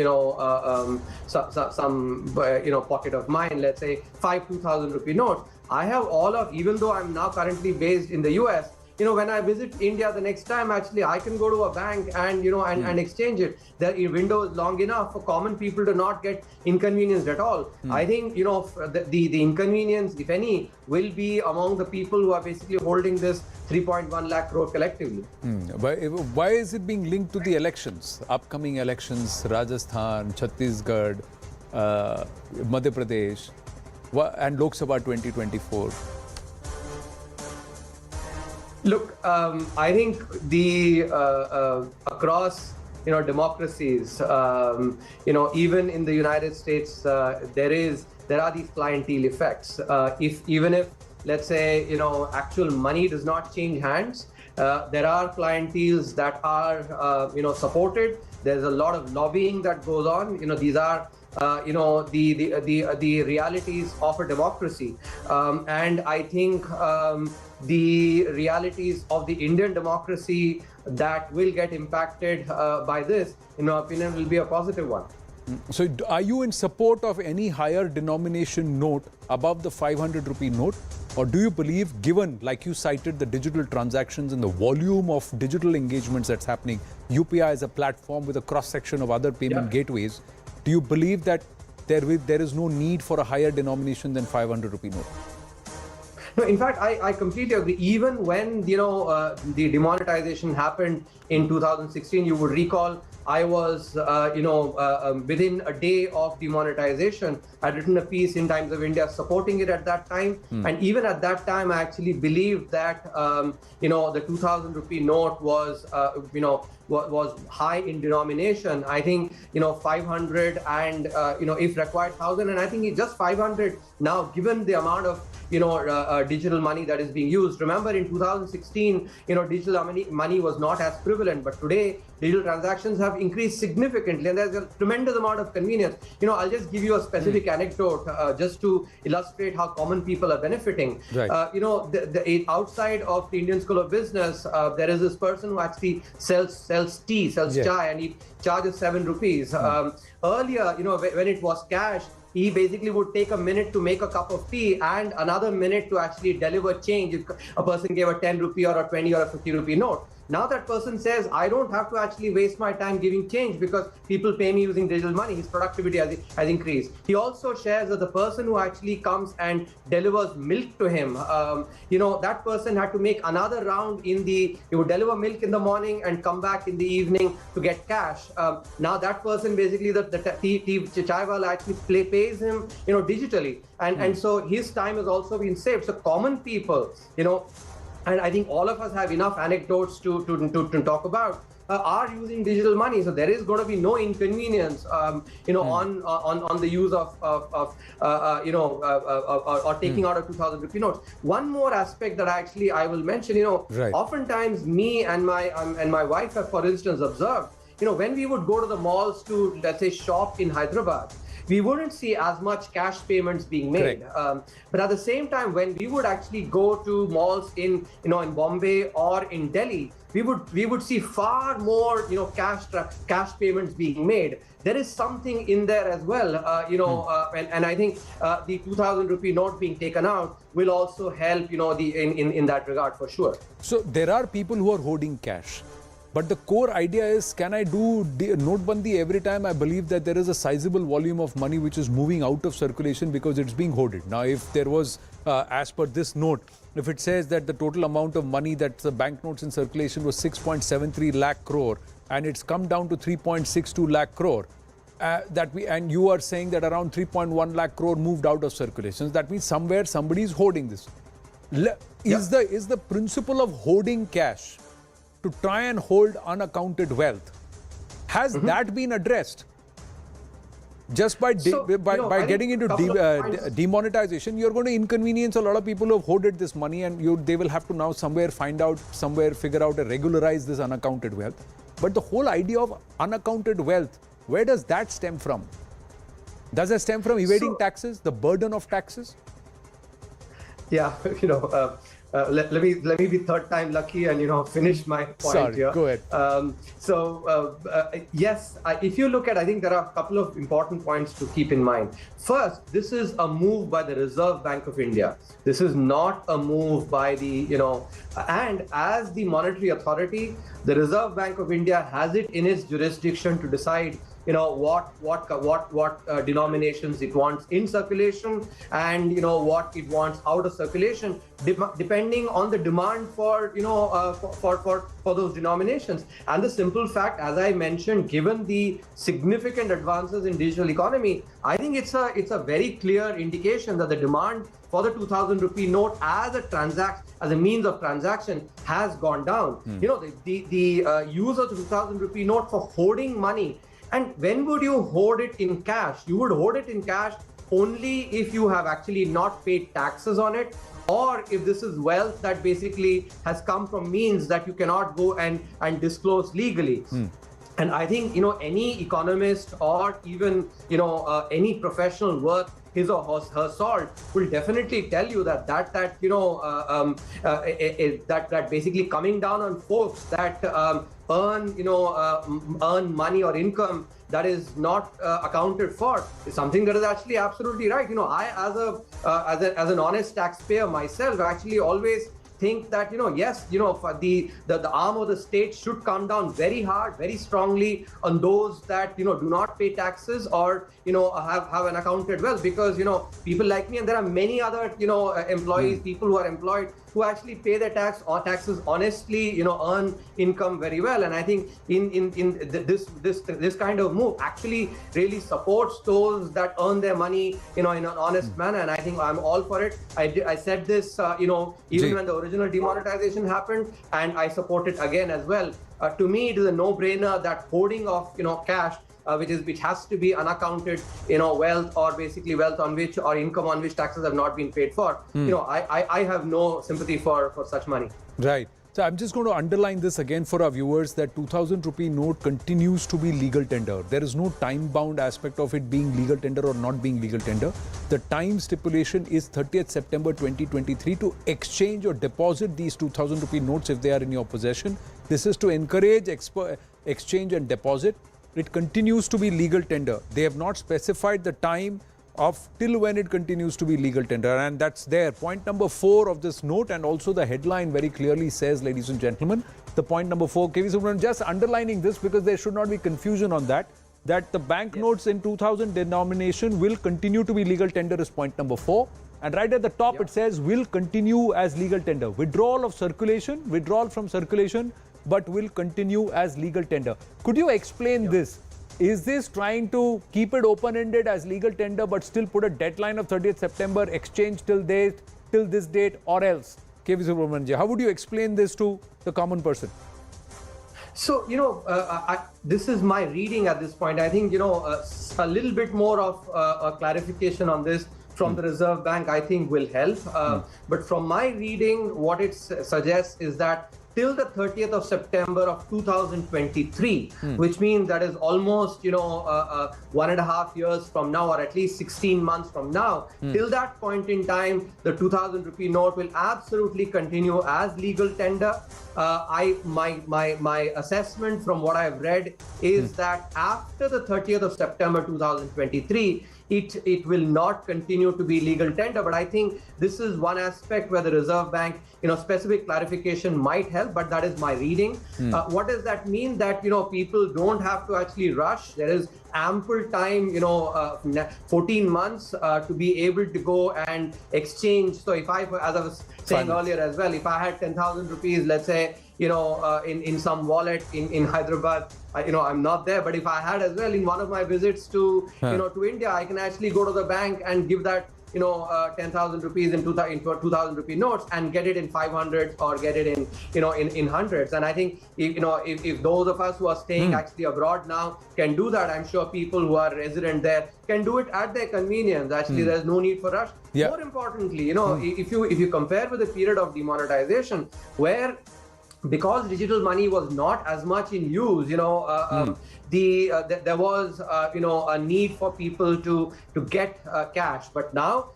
pocket of mine, let's say 2,000 rupee notes, I have even though I'm now currently based in the US, when I visit India the next time, actually I can go to a bank and and exchange it. The window is long enough for common people to not get inconvenienced at all. I think the inconvenience, if any, will be among the people who are basically holding this 3.1 lakh crore collectively. Why is it being linked to the elections, upcoming elections, Rajasthan, Chhattisgarh, Madhya Pradesh, and Lok Sabha 2024? Look, I think across democracies, even in the United States, there are these clientele effects. Even if let's say actual money does not change hands, there are clienteles that are supported. There's a lot of lobbying that goes on. These are the realities of a democracy, and I think the realities of the Indian democracy that will get impacted by this, in my opinion, will be a positive one. So are you in support of any higher denomination note above the 500 rupee note? Or do you believe, given, like you cited, the digital transactions and the volume of digital engagements that's happening, UPI is a platform with a cross-section of other payment gateways, do you believe that there is no need for a higher denomination than 500 rupee note? No, in fact, I completely agree. Even when, the demonetization happened in 2016, you would recall I was, within a day of demonetization, I'd written a piece in Times of India supporting it at that time. And even at that time, I actually believed that, the 2,000 rupee note was, was high in denomination. I think, 500 and, if required, 1,000. And I think it's just 500 now, given the amount of, digital money that is being used. Remember, in 2016, digital money was not as prevalent, but today digital transactions have increased significantly, and there's a tremendous amount of convenience. I'll just give you a specific anecdote just to illustrate how common people are benefiting. Right. Outside of the Indian School of Business, there is this person who actually sells chai, and he charges 7 rupees. Earlier, when it was cash, he basically would take a minute to make a cup of tea and another minute to actually deliver change if a person gave a 10 rupee or a 20 or a 50 rupee note. Now that person says, I don't have to actually waste my time giving change because people pay me using digital money. His productivity has increased. He also shares that the person who actually comes and delivers milk to him, that person had to make another round he would deliver milk in the morning and come back in the evening to get cash. Now that person basically, the chaiwala actually pays him, digitally. And so his time has also been saved. So common people, and I think all of us have enough anecdotes to talk about, are using digital money. So there is going to be no inconvenience, on the use of taking out a 2,000 rupee note. One more aspect that I will mention, Right. Oftentimes me and my wife have, for instance, observed, when we would go to the malls to, let's say, shop in Hyderabad, we wouldn't see as much cash payments being made. But at the same time, when we would actually go to malls in Bombay or in Delhi, we would see far more, cash payments being made. There is something in there as well, and I think the 2,000 rupee note being taken out will also help, in that regard for sure. So there are people who are hoarding cash. But the core idea is, can I do notebandi every time I believe that there is a sizable volume of money which is moving out of circulation because it's being hoarded? Now, if there was, as per this note, if it says that the total amount of money that the banknotes in circulation was 6.73 lakh crore and it's come down to 3.62 lakh crore, and you are saying that around 3.1 lakh crore moved out of circulation. That means somewhere somebody is hoarding this. Is the principle of hoarding cash to try and hold unaccounted wealth, has that been addressed? Just by getting into demonetization, you're going to inconvenience a lot of people who have hoarded this money, and they will have to now figure out and regularize this unaccounted wealth. But the whole idea of unaccounted wealth, where does that stem from? Does it stem from evading taxes, the burden of taxes? Yeah, let me be third time lucky and finish my point here. Go ahead. Yes, if you look at, I think there are a couple of important points to keep in mind. First, this is a move by the Reserve Bank of India. This is not a move by the and as the monetary authority, the Reserve Bank of India has it in its jurisdiction to decide what denominations it wants in circulation and what it wants out of circulation, depending on the demand for for those denominations. And the simple fact, as I mentioned, given the significant advances in digital economy, I think it's a very clear indication that the demand for the 2,000 rupee note as a means of transaction has gone down. The use of the 2,000 rupee note for hoarding money. And when would you hoard it in cash? You would hoard it in cash only if you have actually not paid taxes on it, or if this is wealth that basically has come from means that you cannot go and disclose legally. And I think, any economist or even, any professional worth his or her salt will definitely tell you that basically coming down on folks that earn money or income that is not accounted for is something that is actually absolutely right. I as an honest taxpayer myself actually always think that yes, for the arm of the state should come down very hard, very strongly on those that do not pay taxes or have an accounted wealth, because people like me, and there are many other employees, people who are employed, who actually pay their taxes honestly, earn income very well. And I think in this kind of move actually really supports those that earn their money in an honest manner, and I think I'm all for it. I said this even when the original demonetization happened, and I support it again as well. To me, it is a no-brainer that hoarding of cash, which has to be unaccounted wealth, or basically wealth on which or income on which taxes have not been paid for. I have no sympathy for such money. Right. So I'm just going to underline this again for our viewers, that 2000 rupee note continues to be legal tender. There is no time-bound aspect of it being legal tender or not being legal tender. The time stipulation is 30th September 2023 to exchange or deposit these 2000 rupee notes if they are in your possession. This is to encourage exchange and deposit. It continues to be legal tender. They have not specified the time of till when it continues to be legal tender, and that's there. Point number 4 of this note, and also the headline very clearly says, ladies and gentlemen, the point number 4, KV Subramanian, just underlining this because there should not be confusion on that the banknotes in 2000 denomination will continue to be legal tender is point number 4. And right at the top it says will continue as legal tender. Withdrawal from circulation, but will continue as legal tender. Could you explain this? Is this trying to keep it open-ended as legal tender, but still put a deadline of 30th September, exchange till this date, or else? KV Subramanian, how would you explain this to the common person? So, this is my reading at this point. I think, a little bit more of a clarification on this from the Reserve Bank, I think, will help. But from my reading, what it suggests is that till the 30th of September of 2023, which means that is almost, 1.5 years from now, or at least 16 months from now, till that point in time, the 2000 rupee note will absolutely continue as legal tender. My assessment from what I've read is that after the 30th of September 2023, it will not continue to be legal tender. But I think this is one aspect where the Reserve Bank, specific clarification might help, but that is my reading. What does that mean? That, people don't have to actually rush. There is ample time, 14 months to be able to go and exchange. So if as I was saying earlier as well, if I had 10,000 rupees, let's say, in some wallet in Hyderabad, I'm not there, but if I had as well in one of my visits to, to India, I can actually go to the bank and give that, 10,000 rupees in 2,000 rupee notes and get it in 500 or get it in hundreds. And I think, if those of us who are staying actually abroad now can do that, I'm sure people who are resident there can do it at their convenience. Actually, there's no need for rush. Yeah. More importantly, if you compare with the period of demonetization, where because digital money was not as much in use, there was a need for people to get cash. But now,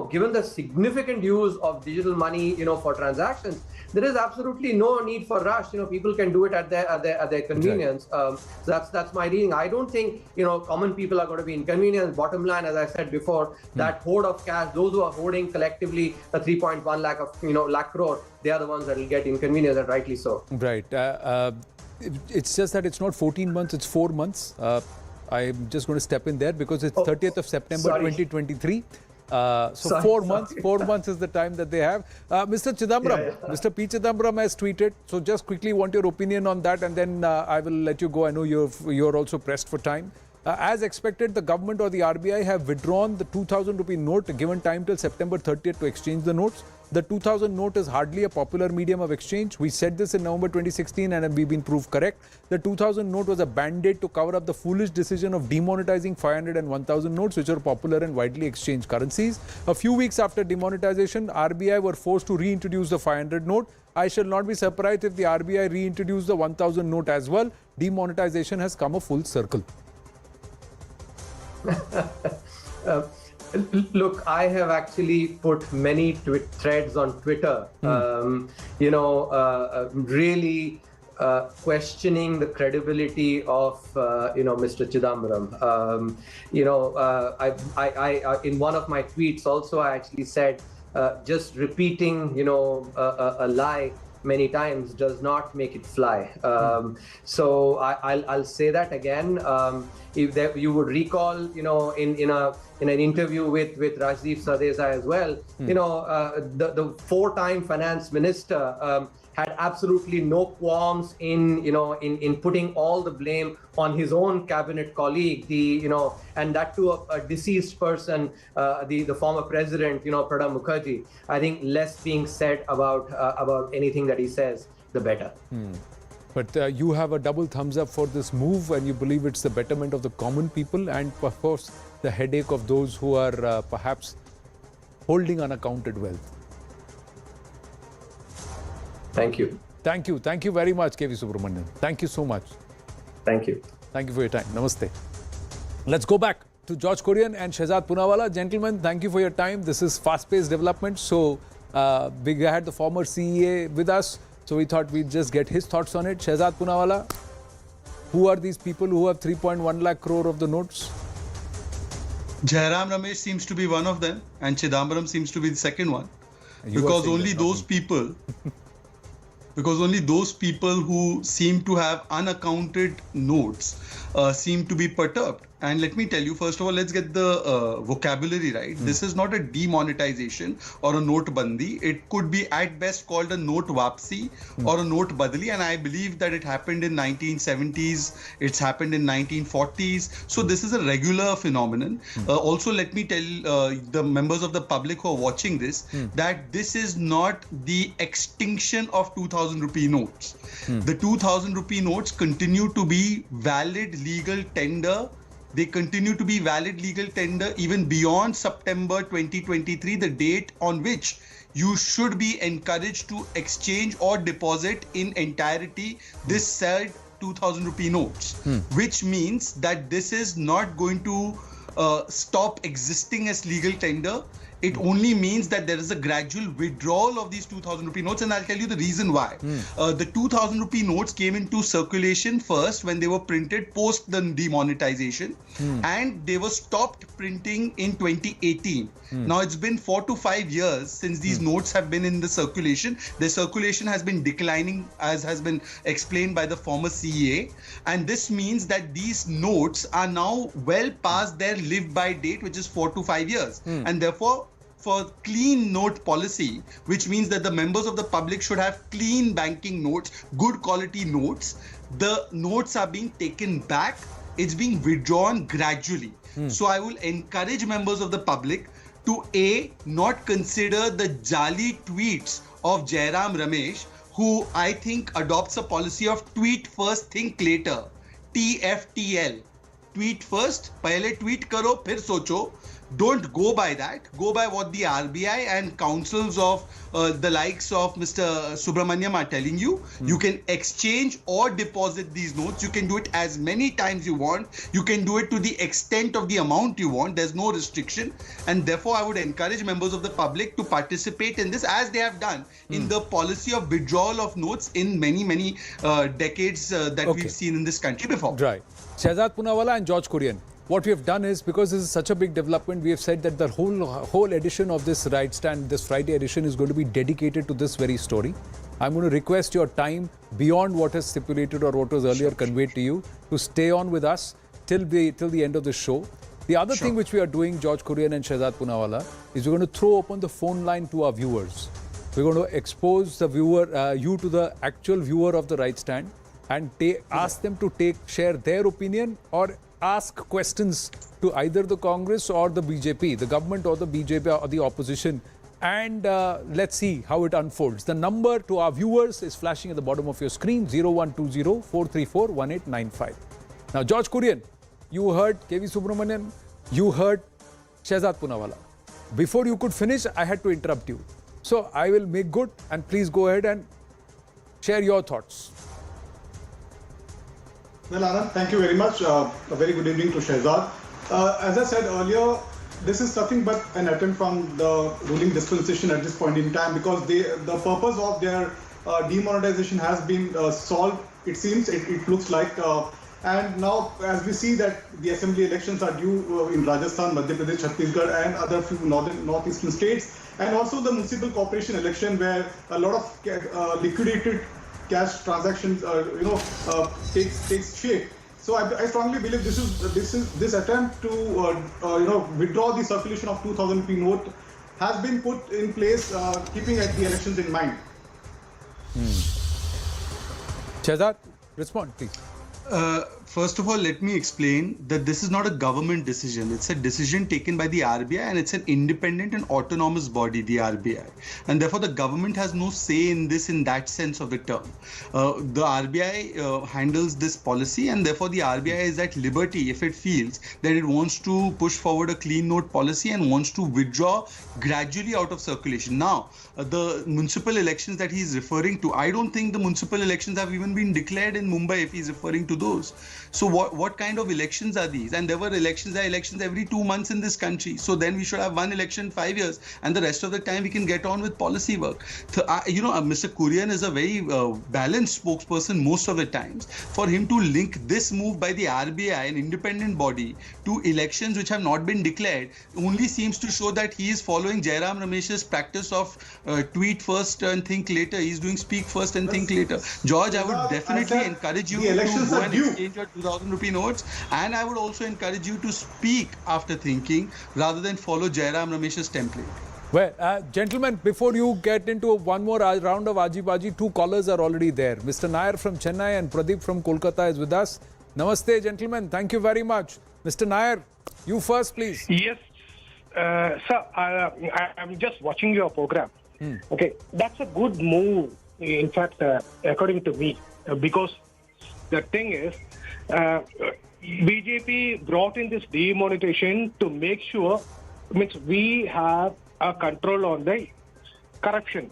given the significant use of digital money, for transactions, there is absolutely no need for rush. People can do it at their convenience. So that's my reading. I don't think common people are going to be inconvenienced. Bottom line, as I said before, that hoard of cash, those who are hoarding collectively the 3.1 lakh crore, they are the ones that will get inconvenienced, and rightly so. Right. It's just that it's not 14 months; it's 4 months. I'm just going to step in there because it's 30th of September 2023. So 4 months. 4 months is the time that they have. Mr. Chidambaram, Mr. P. Chidambaram has tweeted. So just quickly want your opinion on that, and then I will let you go. I know you're also pressed for time. As expected, the government or the RBI have withdrawn the 2000 rupee note, given time till September 30th to exchange the notes. The 2000 note is hardly a popular medium of exchange. We said this in November 2016 and we've been proved correct. The 2000 note was a band-aid to cover up the foolish decision of demonetizing 500 and 1000 notes, which are popular and widely exchanged currencies. A few weeks after demonetization, RBI were forced to reintroduce the 500 note. I shall not be surprised if the RBI reintroduce the 1000 note as well. Demonetization has come a full circle. Look, I have actually put many threads on Twitter, really questioning the credibility of, Mr. Chidambaram. I in one of my tweets also, I actually said, just repeating, a lie many times does not make it fly. So I'll say that again. If you would recall, in an interview with Rajdeep Sardesai as well, the four-time finance minister had absolutely no qualms in putting all the blame on his own cabinet colleague, and that to a deceased person, the former president, Pranab Mukherjee. I think less being said about anything that he says, the better. But you have a double thumbs up for this move, and you believe it's the betterment of the common people and, of course, the headache of those who are perhaps holding unaccounted wealth. Thank you. Thank you. Thank you very much, K.V. Subramanian. Thank you so much. Thank you. Thank you for your time. Namaste. Let's go back to George Kurian and Shehzad Poonawalla. Gentlemen, thank you for your time. This is fast-paced development. So we had the former CEA with us. So we thought we'd just get his thoughts on it. Shehzad Poonawalla, who are these people who have 3.1 lakh crore of the notes? Jairam Ramesh seems to be one of them, and Chidambaram seems to be the second one. Because only those people who seem to have unaccounted notes seem to be perturbed. And let me tell you, first of all, let's get the vocabulary right. This is not a demonetization or a note bandi. It could be at best called a note wapsi or a note badli. And I believe that it happened in 1970s. It's happened in 1940s. So this is a regular phenomenon. Also, let me tell the members of the public who are watching this that this is not the extinction of 2000 rupee notes. The 2000 rupee notes continue to be valid legal tender. They continue to be valid legal tender even beyond September 2023, the date on which you should be encouraged to exchange or deposit in entirety this said 2000 rupee notes, which means that this is not going to stop existing as legal tender. It only means that there is a gradual withdrawal of these 2000 rupee notes, and I'll tell you the reason why. The 2000 rupee notes came into circulation first when they were printed post the demonetization, and they were stopped printing in 2018. Now it's been 4 to 5 years since these notes have been in the circulation. The circulation has been declining, as has been explained by the former CEA, and this means that these notes are now well past their live-by date, which is 4 to 5 years, and therefore for clean note policy, which means that the members of the public should have clean banking notes, good quality notes. The notes are being taken back. It's being withdrawn gradually. So I will encourage members of the public to not consider the jali tweets of Jairam Ramesh, who I think adopts a policy of tweet first, think later. TFTL. Tweet first, pehle tweet karo, phir socho. Don't go by that. Go by what the RBI and councils of the likes of Mr. Subramaniam are telling you. You can exchange or deposit these notes. You can do it as many times you want. You can do it to the extent of the amount you want. There's no restriction. And therefore, I would encourage members of the public to participate in this, as they have done in the policy of withdrawal of notes in many decades that we've seen in this country before. Right. Shehzad Poonawalla and George Kurian. What we have done is, because this is such a big development, we have said that the whole edition of this Right Stand, this Friday edition, is going to be dedicated to this very story. I'm going to request your time beyond what is stipulated or what was earlier conveyed to you to stay on with us till the end of the show. The other thing which we are doing, George Kurian and Shehzad Poonawalla, is we're going to throw open the phone line to our viewers. We're going to expose the viewer, you to the actual viewer of the Right Stand, and ask them to share their opinion or ask questions to either the Congress or the BJP, the government or the BJP or the opposition, and let's see how it unfolds. The number to our viewers is flashing at the bottom of your screen, 0120-434-1895. Now, George Kurian, you heard K.V. Subramanian, you heard Shehzad Poonawalla. Before you could finish, I had to interrupt you. So I will make good, and please go ahead and Share your thoughts. Well, Anand, thank you very much. A very good evening to Shehzad. As I said earlier, this is nothing but an attempt from the ruling dispensation at this point in time, because the purpose of their demonetization has been solved. It seems, it looks like. And now, as we see that the assembly elections are due in Rajasthan, Madhya Pradesh, Chhattisgarh, and other few northeastern states, and also the municipal corporation election, where a lot of liquidated cash transactions, takes shape. So I strongly believe this attempt to withdraw the circulation of 2,000 rupee note has been put in place, keeping at the elections in mind. Shehzad, respond, please. First of all, let me explain that this is not a government decision. It's a decision taken by the RBI, and it's an independent and autonomous body, the RBI. And therefore, the government has no say in this in that sense of the term. The RBI handles this policy, and therefore the RBI is at liberty if it feels that it wants to push forward a clean note policy and wants to withdraw gradually out of circulation. Now, the municipal elections that he's referring to, I don't think the municipal elections have even been declared in Mumbai if he's referring to those. So what kind of elections are these? And there were elections every 2 months in this country. So then we should have one election 5 years, and the rest of the time we can get on with policy work. So, Mr. Kurian is a very balanced spokesperson most of the times. For him to link this move by the RBI, an independent body, to elections which have not been declared only seems to show that he is following Jairam Ramesh's practice of tweet first and think later. He's doing speak first and think later. George, I would definitely encourage you to go and exchange your 2,000 rupee notes, and I would also encourage you to speak after thinking rather than follow Jairam Ramesh's template. Well, gentlemen, before you get into one more round of Aji-Baji, two callers are already there. Mr. Nair from Chennai and Pradeep from Kolkata is with us. Namaste, gentlemen. Thank you very much. Mr. Nair, you first, please. Yes, sir, I'm just watching your program. Okay, that's a good move, in fact, according to me, because the thing is, BJP brought in this demonetization to make sure, means we have a control on the corruption.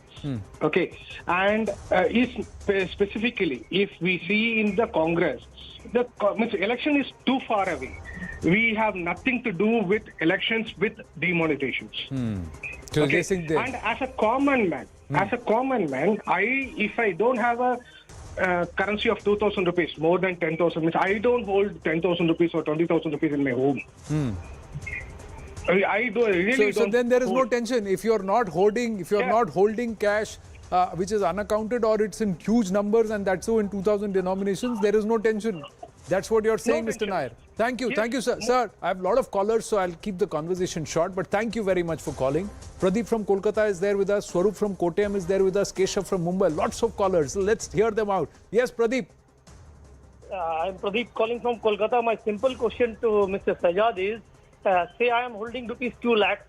Okay, and specifically, if we see in the Congress, the election is too far away. We have nothing to do with elections with demonetizations. Okay? And as a common man, if I don't have a currency of 2,000 rupees, more than 10,000, means I don't hold 10,000 rupees or 20,000 rupees in my home. I really so then there is no tension if you're not holding cash which is unaccounted, or it's in huge numbers, and that's so in 2,000 denominations. There is no tension. That's what you're saying, Mr. Nair. Thank you. Thank you, sir. Sir, I have a lot of callers, so I'll keep the conversation short, but thank you very much for calling. Pradeep from Kolkata is there with us. Swarup from Kottayam is there with us. Keshav from Mumbai. Lots of callers. Let's hear them out. Yes, Pradeep. I'm Pradeep calling from Kolkata. My simple question to Mr. Sajad is, say I am holding rupees 2 lakhs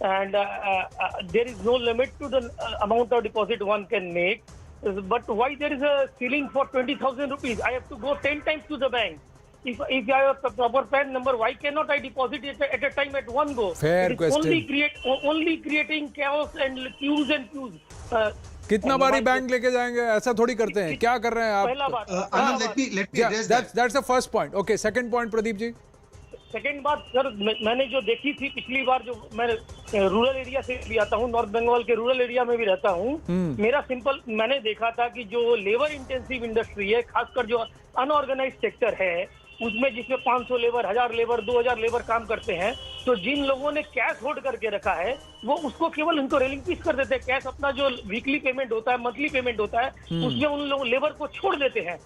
and there is no limit to the amount of deposit one can make. But why there is a ceiling for 20,000 rupees? I have to go 10 times to the bank. If I have a proper PAN number, why cannot I deposit it at a time at one go? Fair question. Only creating chaos and queues and queues. कितना बारी bank लेके जाएंगे? ऐसा थोड़ी करते हैं. क्या कर रहे हैं आप? पहला बात. Let me address that. That's the first point. Okay, second point, Pradeep ji. Second बात सर, मैंने जो देखी थी पिछली बार, जो मैं रूरल एरिया से भी आता हूँ, नॉर्थ बंगाल के रूरल एरिया में भी रहता हूँ, मेरा सिंपल मैंने देखा था कि जो लेबर इंटेंसिव इंडस्ट्री है, खासकर जो अनऑर्गेनाइज सेक्टर है, उसमें जिसमें 500 लेबर, 1000 लेबर, 2000 लेबर काम करते हैं, तो जिन लोगों ने कैश होल्ड करके रखा है वो उसको केवल उनको रिलिंक्विश कर देते हैं. कैश अपना जो वीकली पेमेंट होता है, मंथली पेमेंट होता है, उसमें उन लोगों लेबर को छोड़ देते हैं.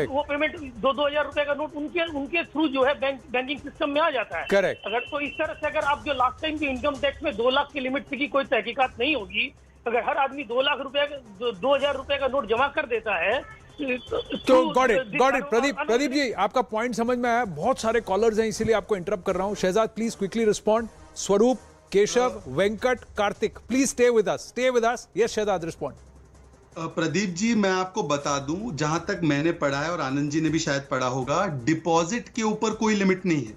वो पेमेंट 2-2000 रुपए का नोट उनके थ्रू जो है बैंकिंग सिस्टम में आ जाता है. अगर तो इस तरह से अगर आप जो लास्ट टाइम की इनकम टैक्स में 2 लाख की लिमिट की कोई तहकीकात नहीं होगी, अगर हर आदमी 2 लाख रुपए 2000 रुपए का नोट जमा कर देता है, तो गॉट इट प्रदीप जी, आपका पॉइंट समझ में आया. बहुत सारे कॉलर्स हैं, इसीलिए आपको इंटरप्ट कर रहा हूं. Shahzad, please quickly respond. Swaroop, Keshav, Venkat, Karthik, please stay with us. Yes Shahzad, respond. Pradeep ji, मैं आपको बता दूं, जहां तक मैंने पढ़ा है और आनंद जी ने भी शायद पढ़ा होगा, डिपॉजिट के ऊपर कोई लिमिट नहीं है.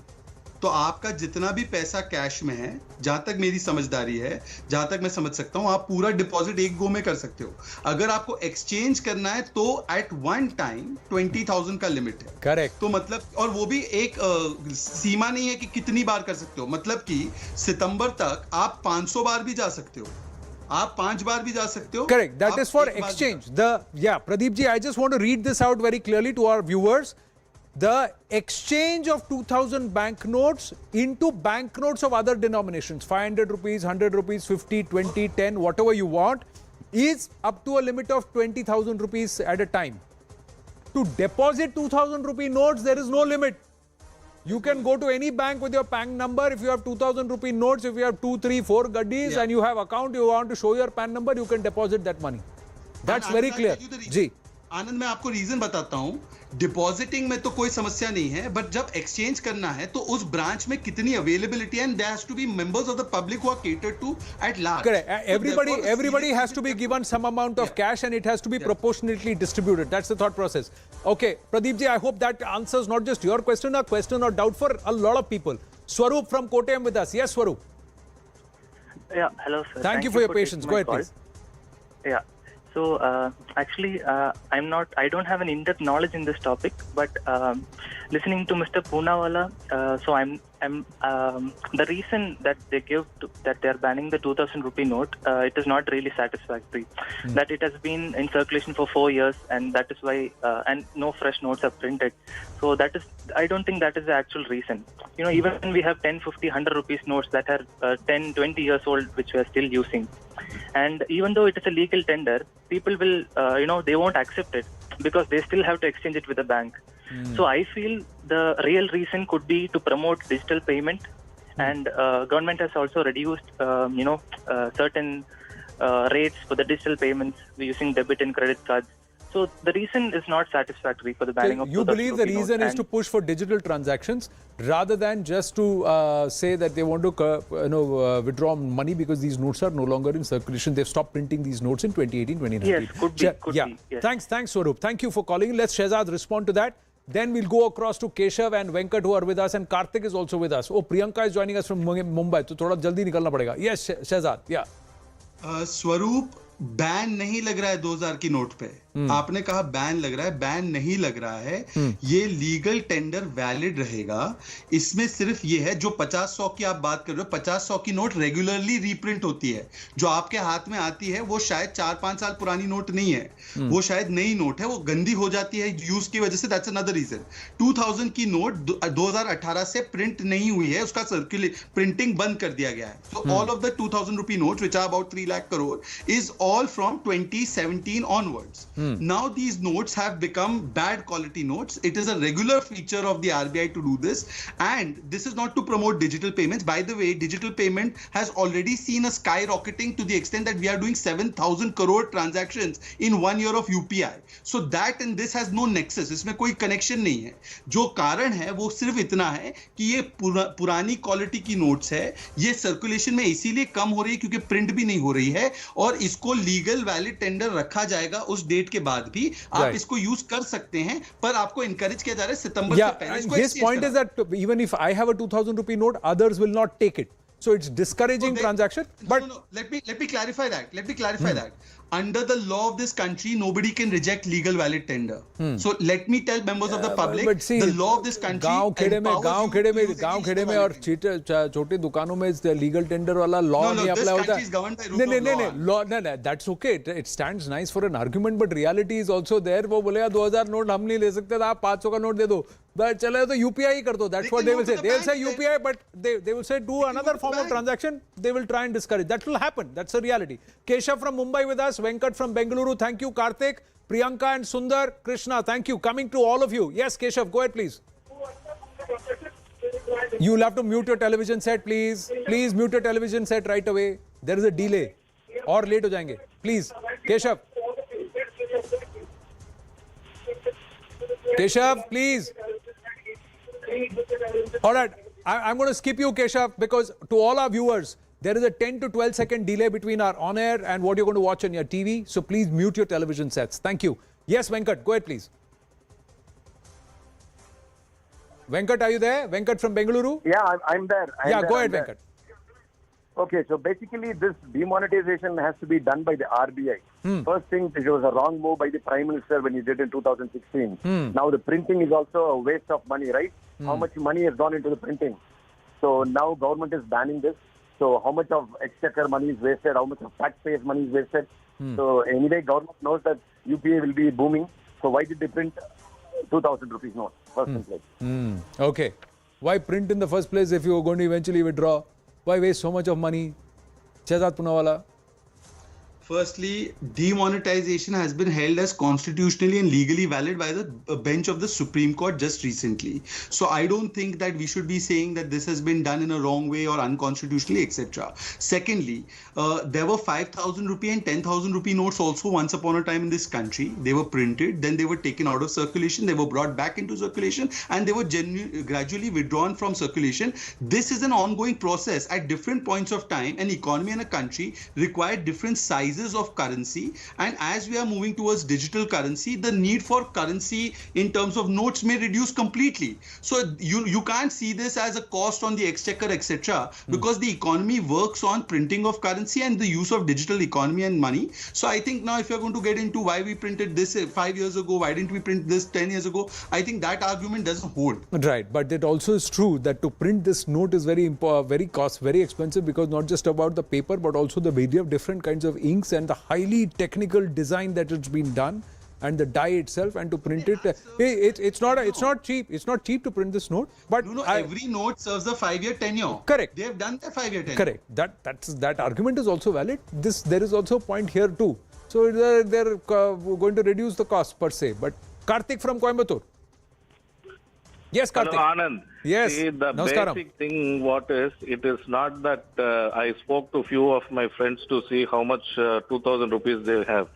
तो आपका जितना भी पैसा कैश में है, जहां तक मेरी समझदारी है, जहां तक मैं समझ सकता हूं, आप पूरा डिपॉजिट एक गो में कर सकते हो। अगर आपको एक्सचेंज करना है तो एट वन टाइम 20,000 का लिमिट है। करेक्ट। तो मतलब, और वो भी एक सीमा नहीं है कि कितनी बार कर सकते हो, मतलब कि सितंबर तक आप 500 बार भी जा सकते हो, आप 5 बार भी जा सकते हो। Correct. That is for exchange. Pradeep ji, I just want to read this out very clearly to our viewers. The exchange of 2,000 banknotes into banknotes of other denominations, 500 rupees, 100 rupees, 50, 20, 10, whatever you want, is up to a limit of 20,000 rupees at a time. To deposit 2,000 rupee notes, there is no limit. You can go to any bank with your PAN number. If you have 2,000 rupee notes, if you have 2, 3, 4 gaddis and you have account, you want to show your PAN number, you can deposit that money. That's very clear. जी आनंद, मैं आपको reason बताता हूं। Depositing में तो कोई समस्या नहीं है, बट जब एक्सचेंज करना है तो उस ब्रांच में कितनी अवेलेबिलिटी है, and there has to be members of the public who are catered to at large. Correct. Everybody has to be given some amount of cash and it has to be proportionately distributed. That's the thought process. Okay, Pradeep ji, I hope that answers not just your question, a question or doubt for a lot of people. Swaroop from Kottayam with us. Yes, Swaroop. Yeah, hello sir. Thank you for your patience. Go ahead, please. Yeah. So actually, I don't have an in-depth knowledge in this topic, but listening to Mr. Poonawalla, so I'm the reason that they give that they are banning the 2,000 rupee note, it is not really satisfactory. That it has been in circulation for 4 years, and that is why, and no fresh notes are printed. So that is, I don't think that is the actual reason. You know, even when we have 10, 50, 100 rupees notes that are 10, 20 years old, which we are still using. And even though it is a legal tender, people will, they won't accept it because they still have to exchange it with the bank. So I feel the real reason could be to promote digital payment, and government has also reduced, certain rates for the digital payments using debit and credit cards. So the reason is not satisfactory for the banning of. You believe the reason is to push for digital transactions rather than just to say that they want to withdraw money because these notes are no longer in circulation. They've stopped printing these notes in 2018, 2019. Yes, could be. Yes. Thanks, Swaroop. Thank you for calling. Let's Shehzad respond to that. Then we'll go across to Keshav and Venkat who are with us, and Karthik is also with us. Oh, Priyanka is joining us from Mumbai. So thoda jaldi nikalna padega. Yes, Shehzad. Yeah. स्वरूप, ban नहीं लग रहा है 2000 की note पे। आपने कहा ban लग रहा है, बैन नहीं लग रहा है। ये लीगल टेंडर वैलिड रहेगा। इसमें सिर्फ ये है, जो 50-100 की आप बात कर रहे हो, 50-100 की नोट रेगुलरली रीप्रिंट होती है। जो आपके हाथ में आती है वो शायद 4-5 साल पुरानी नोट नहीं है, वो शायद नई नोट है, वो गंदी हो जाती है यूज की वजह से। That's another reason. 2000 की नोट 2018 से प्रिंट नहीं हुई है, उसका प्रिंटिंग बंद कर दिया गया है। So all of the 2000 rupee note which are about 3 lakh crore is all from 2017 onwards. Now these notes have become bad quality notes. It is a regular feature of the RBI to do this, and this is not to promote digital payments. By the way, digital payment has already seen a skyrocketing to the extent that we are doing 7,000 crore transactions in 1 year of UPI. So that and this has no nexus. इसमें कोई connection नहीं है। जो कारण है वो सिर्फ इतना है कि ये पुरानी क्वालिटी की नोट्स है, ये सर्कुलेशन में इसीलिए कम हो रही है क्योंकि प्रिंट भी नहीं हो रही है, और इसको लीगल वैलिड टेंडर रखा जाएगा उस डेट के बाद भी। आप इसको यूज कर सकते हैं, पर आपको एनकरेज किया जा रहा है सितंबर से पहले। His point is that even if I have a 2,000 rupee note, others will not take it. So it's discouraging transaction. But no. Let me clarify that. Under the law of this country, nobody can reject legal valid tender. So let me tell members of the public, but see, the law of this country गांव खेड़े में और छोटी दुकानों में legal tender वाला law नहीं apply होता है। नहीं, that's okay. It stands nice for an argument, but reality is also there. वो बोलेगा 2000 नोट हम नहीं ले सकते, आप 500 का नोट दे दो, चले तो UPI ही कर दो। That's what they will say. They will say UPI, but they will say do another form of transaction. They will try and discourage. That will happen. That's the reality. Keshav from Mumbai with us, Venkat from Bengaluru. Thank you, Karthik, Priyanka and Sundar, Krishna. Thank you. Coming to all of you. Yes, Keshav, go ahead, please. You'll have to mute your television set, please. Please mute your television set right away. There is a delay. और late हो जाएंगे. Please, Keshav. Keshav, please. All right, I'm going to skip you, Keshav, because to all our viewers, there is a 10 to 12 second delay between our on air and what you're going to watch on your TV. So please mute your television sets. Thank you. Yes, Venkat, go ahead, please. Venkat, are you there? Venkat from Bengaluru? Yeah, I'm there. Go ahead, Venkat. Okay, so basically this demonetization has to be done by the RBI. First thing, it was a wrong move by the Prime Minister when he did in 2016. Now the printing is also a waste of money, right? How much money has gone into the printing? So now government is banning this. So how much of exchequer money is wasted? How much of taxpayers' money is wasted? So anyway, government knows that UPA will be booming. So why did they print 2,000 rupees notes first in place? Okay. Why print in the first place if you are going to eventually withdraw? Why waste so much of money? Shehzad Poonawala. Firstly, demonetization has been held as constitutionally and legally valid by the bench of the Supreme Court just recently. So I don't think that we should be saying that this has been done in a wrong way or unconstitutionally, etc. Secondly, there were 5,000 rupee and 10,000 rupee notes also once upon a time in this country. They were printed, then they were taken out of circulation, they were brought back into circulation, and they were gradually withdrawn from circulation. This is an ongoing process. At different points of time, an economy and a country require different sizes of currency, and as we are moving towards digital currency, the need for currency in terms of notes may reduce completely. So you can't see this as a cost on the exchequer, etc., because the economy works on printing of currency and the use of digital economy and money. So I think now if you're going to get into why we printed this 5 years ago, why didn't we print this 10 years ago, I think that argument doesn't hold. Right, but it also is true that to print this note is very expensive, because not just about the paper but also the variety of different kinds of inks and the highly technical design that it's been done, and the die itself, and to print it, it's not cheap. It's not cheap to print this note. But every note serves a 5-year tenure. Correct. They have done the 5-year tenure. Correct. That argument is also valid. There is also a point here too. So they're going to reduce the cost per se. But Karthik from Coimbatore. Yes, Karthik. Hello, Anand. Yes. See, the Namaskaram. basic thing it is not that I spoke to few of my friends to see how much 2,000 rupees they have.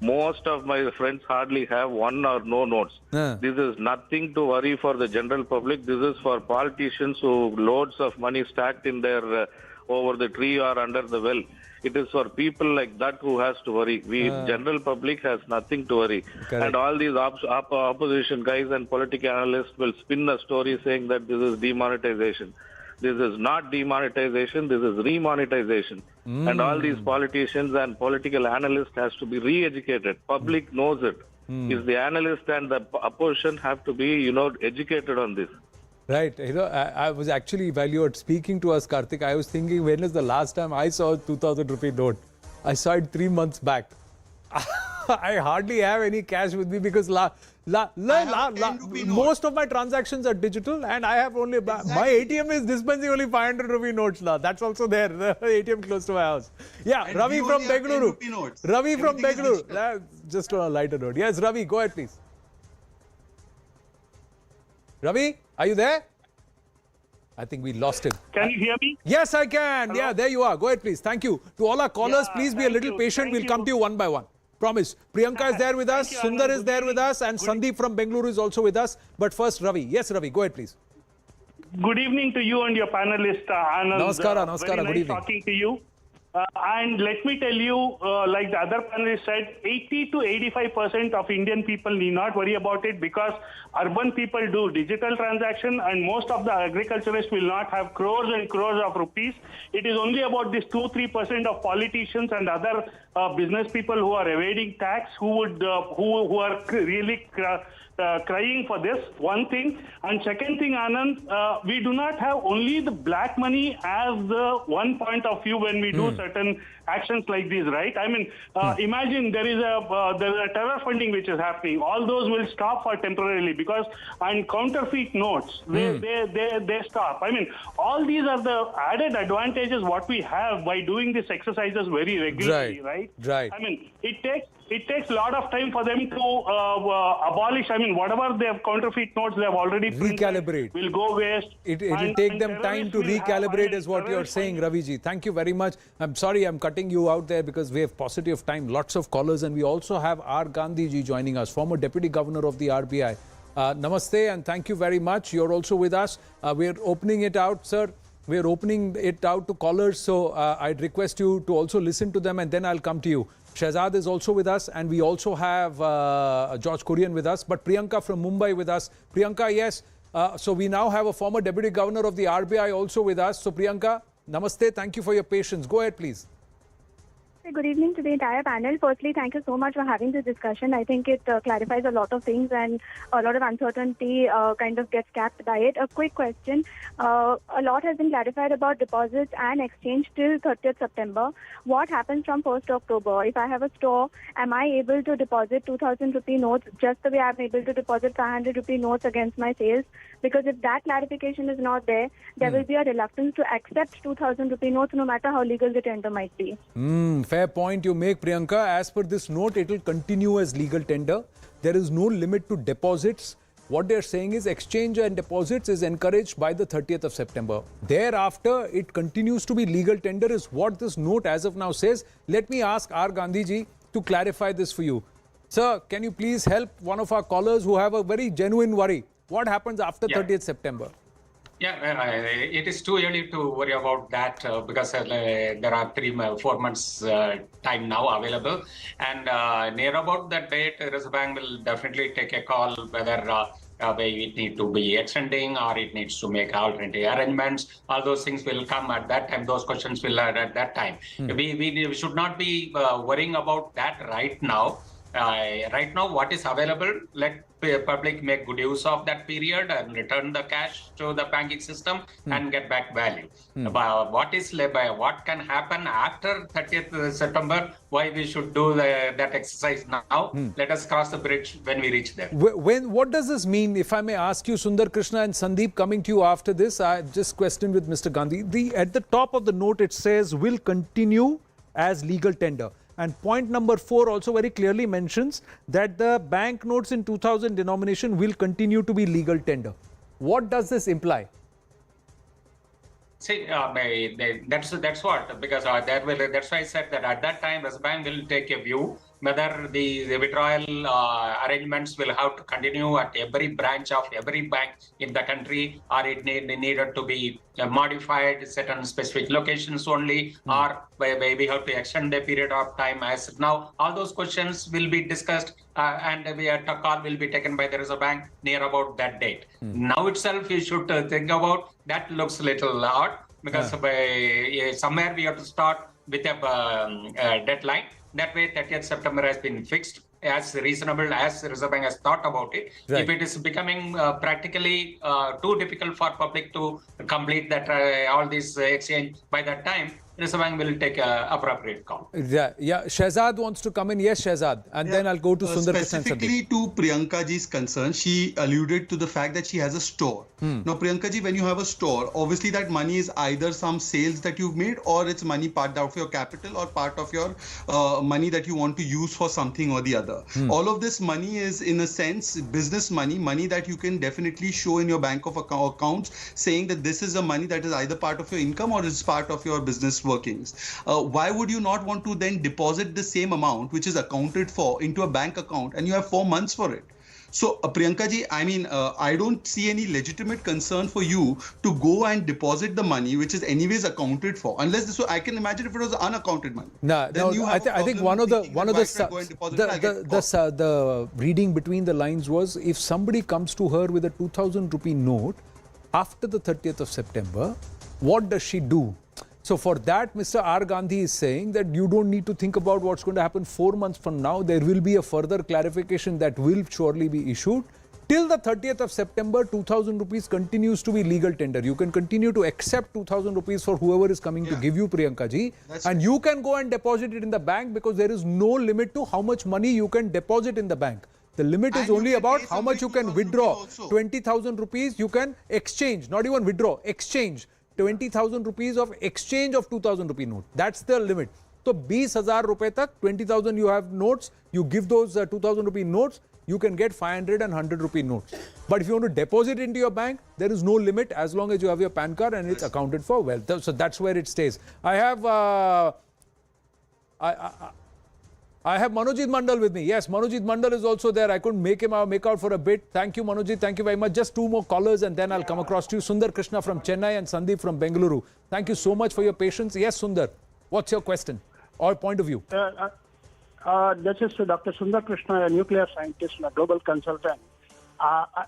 Most of my friends hardly have one or no notes. This is nothing to worry for the general public. This is for politicians who loads of money stacked in their over the tree or under the well. It is for people like that who has to worry. General public has nothing to worry. Correct. And all these opposition guys and political analysts will spin a story saying that this is demonetization. This is not demonetization, this is remonetization. And all these politicians and political analysts has to be re-educated. Public knows it. Is the analyst and the opposition have to be, educated on this. Right. I was actually, while you were speaking to us, Karthik, I was thinking, when is the last time I saw a 2,000 rupee note? I saw it 3 months back. I hardly have any cash with me because most of my transactions are digital, and I have only, my ATM is dispensing only 500 rupee notes now. That's also there, the ATM close to my house. Yeah, and Ravi from Bengaluru. Ravi from Bengaluru. Just on a lighter note. Yes, Ravi, go ahead, please. Ravi, are you there? I think we lost him. Can you hear me? Yes, I can. Hello? Yeah, there you are. Go ahead, please. Thank you. To all our callers, please be a little patient. We'll come to you one by one. Promise. Priyanka is there with us. Sundar is there with us. And Sandeep from Bengaluru is also with us. But first, Ravi. Yes, Ravi. Go ahead, please. Good evening to you and your panelist, Anand. Namaskara. Very nice Good evening. talking to you. And let me tell you, like the other panelists said, 80 to 85% of Indian people need not worry about it, because urban people do digital transaction, and most of the agriculturists will not have crores and crores of rupees. It is only about this 2-3% of politicians and other business people who are evading tax, who are really crying for this, one thing. And second thing, Anand, we do not have only the black money as the one point of view when we do certain actions like these, right? I mean, imagine there is a terror funding which is happening. All those will stop for temporarily, because and counterfeit notes, they stop. I mean, all these are the added advantages what we have by doing these exercises very regularly, right? Right. I mean, it takes a lot of time for them to abolish. I mean, whatever they have counterfeit notes they have already printed Recalibrate. will go waste. It will take them time to recalibrate, is what you are saying, Raviji. Thank you very much. I'm sorry I'm cutting you out there because we have paucity of time, lots of callers, and we also have R. Gandhi ji joining us, former Deputy Governor of the RBI. Namaste and thank you very much. You're also with us. We're opening it out, sir. We're opening it out to callers, so I'd request you to also listen to them, and then I'll come to you. Shehzad is also with us, and we also have George Kurian with us, but Priyanka from Mumbai with us. Priyanka, yes, So we now have a former Deputy Governor of the RBI also with us. So Priyanka, namaste. Thank you for your patience. Go ahead, please. Good evening to the entire panel. Firstly, thank you so much for having this discussion. I think it clarifies a lot of things and a lot of uncertainty kind of gets capped by it. A quick question. A lot has been clarified about deposits and exchange till 30th September. What happens from 1st October? If I have a store, am I able to deposit 2,000 rupee notes just the way I'm able to deposit 500 rupee notes against my sales? Because if that clarification is not there, there will be a reluctance to accept 2,000 rupee notes no matter how legal the tender might be. Fair point you make, Priyanka. As per this note, it will continue as legal tender. There is no limit to deposits. What they're saying is exchange and deposits is encouraged by the 30th of September. Thereafter, it continues to be legal tender is what this note as of now says. Let me ask R. Gandhiji to clarify this for you. Sir, can you please help one of our callers who have a very genuine worry? What happens after 30th September? Yeah, it is too early to worry about that because there are 4 months time now available. And near about that date, Reserve Bank will definitely take a call whether it needs to be extending or it needs to make alternative arrangements. All those things will come at that time. Those questions will at that time. We should not be worrying about that right now. Right now, what is available, let the public make good use of that period and return the cash to the banking system and get back value. What can happen after 30th September, why we should do that exercise now? Let us cross the bridge when we reach there. What does this mean? If I may ask you, Sundar Krishna and Sandeep, coming to you after this, I just questioned with Mr. Gandhi. At the top of the note, it says, will continue as legal tender. And point number 4 also very clearly mentions that the banknotes in 2000 denomination will continue to be legal tender. What does this imply? See, that's what, because that's why I said that at that time, Reserve Bank will take a view whether the withdrawal arrangements will have to continue at every branch of every bank in the country, or it needed to be modified certain specific locations only, or we have to extend the period of time as now. All those questions will be discussed and a call will be taken by the Reserve Bank near about that date. Now itself, you should think about that. Looks a little odd because somewhere we have to start with a deadline. That way, 30th September has been fixed as reasonable as the Reserve Bank has thought about it. Right. If it is becoming practically too difficult for public to complete that all this exchange by that time, Reserve Bank will take an appropriate call. Yeah. Shehzad wants to come in. Yes, Shehzad. And then I'll go to Sundar Krishna. Specifically to Priyanka ji's concern, she alluded to the fact that she has a store. Now, Priyanka ji, when you have a store, obviously that money is either some sales that you've made or it's money part of your capital or part of your money that you want to use for something or the other. All of this money is, in a sense, business money that you can definitely show in your bank of accounts, saying that this is the money that is either part of your income or is part of your business workings. Why would you not want to then deposit the same amount which is accounted for into a bank account and you have 4 months for it? So, Priyanka ji, I mean, I don't see any legitimate concern for you to go and deposit the money which is anyways accounted for, unless this. I can imagine if it was unaccounted money. I think one of the reading between the lines was, if somebody comes to her with a 2,000 rupee note after the 30th of September, what does she do? So for that, Mr. R. Gandhi is saying that you don't need to think about what's going to happen 4 months from now. There will be a further clarification that will surely be issued. Till the 30th of September, 2,000 rupees continues to be legal tender. You can continue to accept 2,000 rupees for whoever is coming to give you, Priyanka ji. And you can go and deposit it in the bank because there is no limit to how much money you can deposit in the bank. The limit is only about how much you can withdraw. 20,000 rupees you can exchange, not even withdraw, exchange. 20,000 rupees of exchange of 2,000 rupee note. That's the limit. So 20,000 rupees tak, 20,000 you have notes, you give those 2,000 rupee notes, you can get 500 and 100 rupee notes. But if you want to deposit into your bank, there is no limit as long as you have your PAN card and it's accounted for well. So that's where it stays. I have Manojit Mandal with me. Yes, Manojit Mandal is also there. I couldn't make out for a bit. Thank you, Manojit. Thank you very much. Just 2 more callers and then I'll come across to you. Sundar Krishna from Chennai and Sandeep from Bengaluru. Thank you so much for your patience. Yes, Sundar. What's your question or point of view? This is Dr. Sundar Krishna, a nuclear scientist and a global consultant.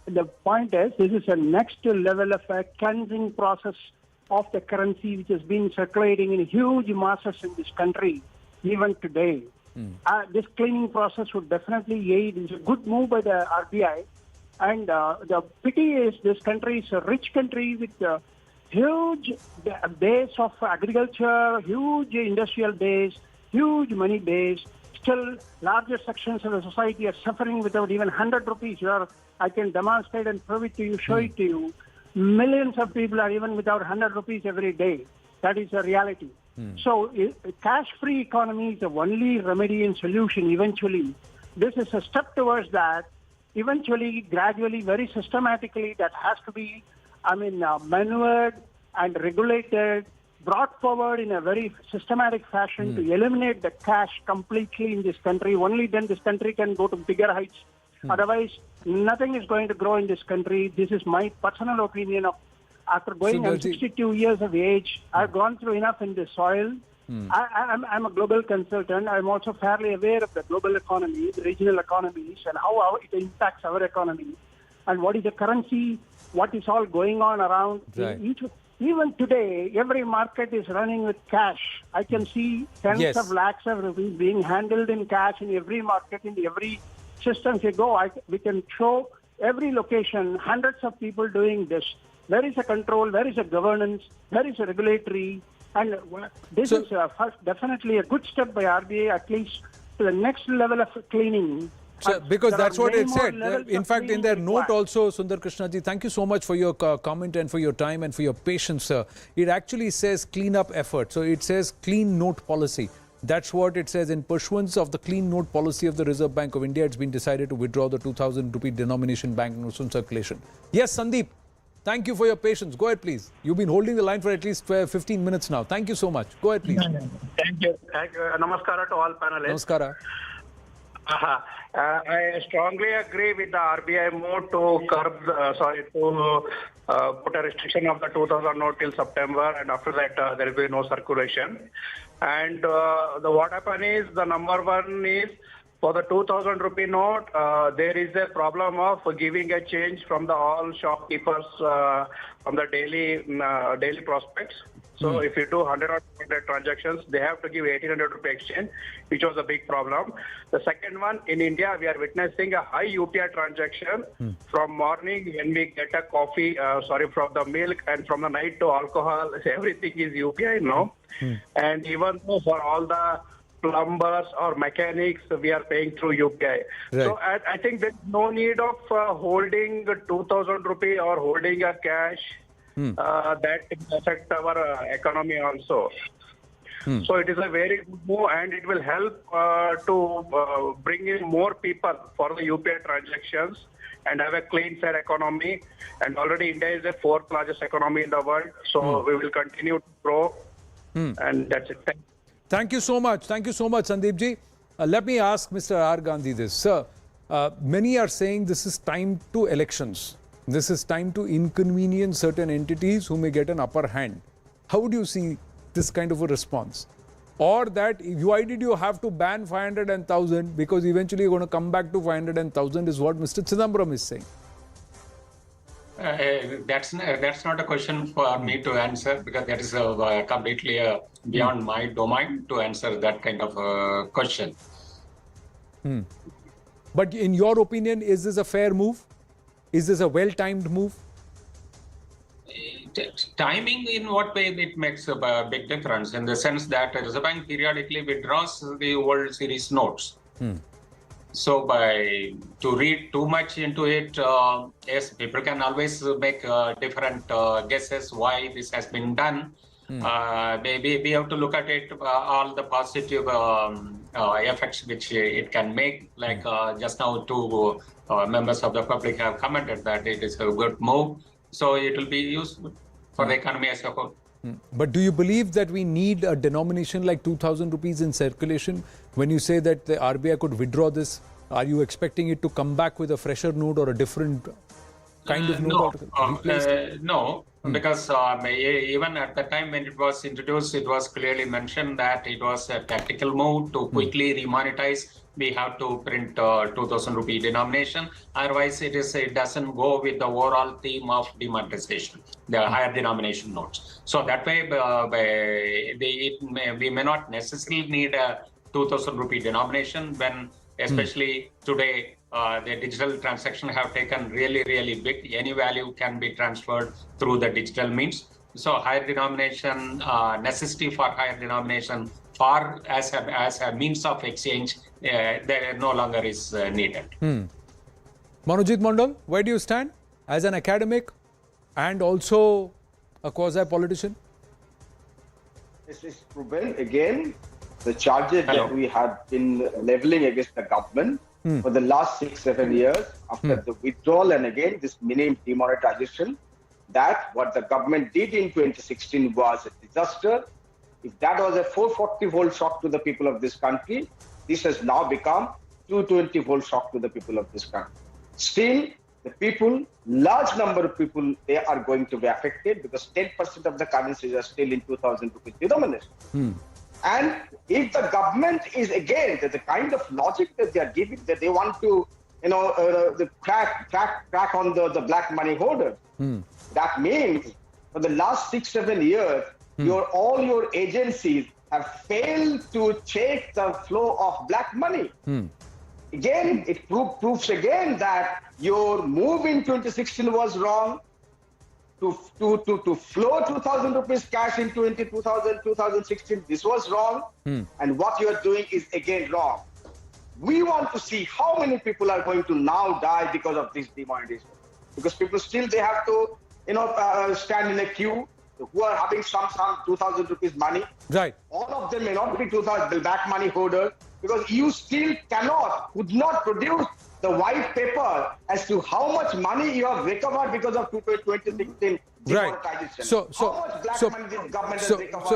the point is, this is a next level of a cleansing process of the currency which has been circulating in huge masses in this country, even today. This cleaning process would definitely aid. It's a good move by the RBI. And the pity is this country is a rich country with a huge base of agriculture, huge industrial base, huge money base. Still, larger sections of the society are suffering without even 100 rupees. I can demonstrate and prove it to you, show it to you. Millions of people are even without 100 rupees every day. That is a reality. So, cash-free economy is the only remedy and solution eventually. This is a step towards that. Eventually, gradually, very systematically, that has to be, maneuvered and regulated, brought forward in a very systematic fashion to eliminate the cash completely in this country. Only then this country can go to bigger heights. Otherwise, nothing is going to grow in this country. This is my personal opinion. After going on 62 years of age, I've gone through enough in this soil. I'm a global consultant. I'm also fairly aware of the global economy, the regional economies, and how it impacts our economy. And what is the currency, what is all going on around. Even today, every market is running with cash. I can see tens of lakhs of rupees being handled in cash in every market, in every system you go. We can show every location, hundreds of people doing this. There is a control, there is a governance, there is a regulatory, and this is definitely a good step by RBI, at least to the next level of cleaning. So, because that's what it said. In fact, in their note also, Sundar Krishnaji, thank you so much for your comment and for your time and for your patience, sir. It actually says clean up effort. So it says clean note policy. That's what it says. In pursuance of the clean note policy of the Reserve Bank of India, it's been decided to withdraw the 2,000 rupee denomination banknotes from circulation. Yes, Sandeep, thank you for your patience. Go ahead, please. You've been holding the line for at least 15 minutes now. Thank you so much. Go ahead, please. Thank you. Namaskara to all panelists. Namaskara. I strongly agree with the RBI move to put a restriction of the 2,000 note till September, and after that there will be no circulation. And what happened is, the number one is, for the 2,000 rupee note, there is a problem of giving a change from the all shopkeepers from the daily prospects. So if you do 100 or 200 transactions, they have to give 1,800 rupee exchange, which was a big problem. The second one, in India, we are witnessing a high UPI transaction from morning when we get a coffee, from the milk, and from the night to alcohol, everything is UPI now. And even though for all the plumbers or mechanics, we are paying through UPI. Right. So I think there's no need of holding 2,000 rupee or holding a cash. That affect our economy also. So it is a very good move, and it will help to bring in more people for the UPI transactions and have a clean, fair economy. And already India is the fourth largest economy in the world. So we will continue to grow. And that's it. Thank you so much. Thank you so much, Sandeep ji. Let me ask Mr. R. Gandhi this. Sir, many are saying this is time to elections. This is time to inconvenience certain entities who may get an upper hand. How would you see this kind of a response? Or that, why did you have to ban 500 and 1,000? Because eventually you're going to come back to 500 and 1,000 is what Mr. Chidambaram is saying. That's not a question for me to answer, because that is completely beyond my domain to answer that kind of question. But in your opinion, is this a fair move? Is this a well-timed move? Timing, in what way it makes a big difference, in the sense that the Reserve Bank periodically withdraws the World Series notes. So to read too much into it, yes, people can always make different guesses why this has been done. Maybe we have to look at it, all the positive effects which it can make. Like just now, two members of the public have commented that it is a good move. So it will be useful for the economy as a whole. But do you believe that we need a denomination like 2,000 rupees in circulation? When you say that the RBI could withdraw this, are you expecting it to come back with a fresher note or a different kind of note? No, because even at the time when it was introduced, it was clearly mentioned that it was a tactical move to quickly remonetize we have to print 2000 rupee denomination. Otherwise, it doesn't go with the overall theme of demonetization, the higher denomination notes. So that way, we may not necessarily need a 2000 rupee denomination when, especially today, the digital transaction have taken really big. Any value can be transferred through the digital means. So higher denomination, necessity for higher denomination for as a means of exchange, there no longer is needed. Manojit Mondal, where do you stand as an academic and also a quasi-politician? Mr. Ruben, again, the charges that we have been leveling against the government for the last 6-7 years after the withdrawal and again this mini demonetization, that what the government did in 2016 was a disaster. If that was a 440-volt shock to the people of this country, this has now become 220-volt shock to the people of this country. Still, the people, large number of people, they are going to be affected because 10% of the currencies are still in 2000 rupees denomination. And if the government is again the kind of logic that they are giving, that they want to, the crack on the black money holders, that means for the last 6-7 years, all your agencies have failed to check the flow of black money. Again, it proves again that your move in 2016 was wrong. To flow 2000 rupees cash into 2016, this was wrong. And what you are doing is again wrong. We want to see how many people are going to now die because of this demonetization. Because people still, they have to, stand in a queue who are having some 2000 rupees money. Right. All of them may not be 2000 black money holders because you still could not produce the white paper as to how much money you have recovered because of 2016 demonetization. So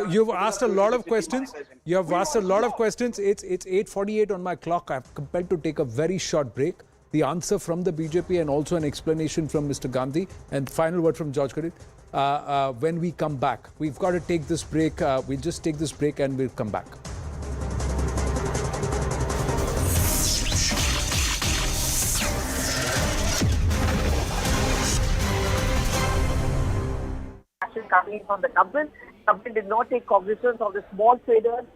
you've asked a lot of questions. You have asked a lot of questions. It's 8:48 on my clock. I'm compelled to take a very short break. The answer from the BJP and also an explanation from Mr. Gandhi and final word from George Karit. When we come back, we've got to take this break. We'll just take this break and we'll come back. Coming from the government did not take cognizance of the small traders.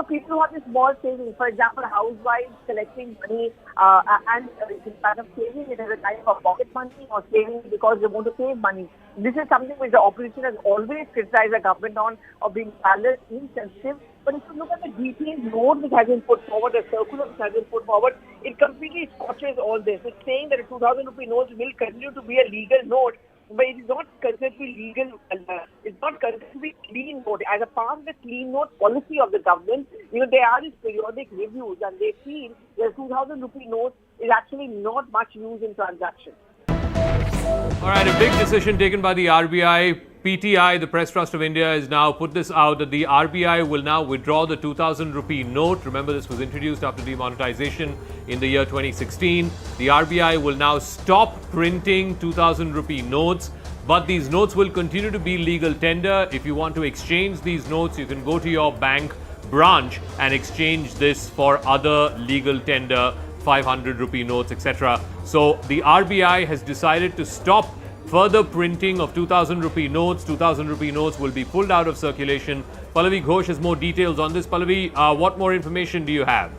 People who have the small savings, for example, housewives collecting money and instead of saving it as a kind of pocket money or saving because they want to save money. This is something which the opposition has always criticized the government on, of being balanced, insensitive. But if you look at the detailed note which has been put forward, the circular which has been put forward, it completely scotches all this. It's saying that a 2000 rupee note will continue to be a legal note, but it is not considered to be legal. It's not considered to be clean note. As a part of the clean note policy of the government, there are these periodic reviews, and they feel that 2000 rupee note is actually not much used in transactions. All right, a big decision taken by the RBI. PTI, the Press Trust of India, has now put this out that the RBI will now withdraw the 2000 rupee note. Remember, this was introduced after demonetization in the year 2016. The RBI will now stop printing 2000 rupee notes, but these notes will continue to be legal tender. If you want to exchange these notes, you can go to your bank branch and exchange this for other legal tender 500 rupee notes, etc. So the RBI has decided to stop further printing of 2000 rupee notes. 2000 rupee notes will be pulled out of circulation. Pallavi Ghosh has more details on this. Pallavi, what more information do you have?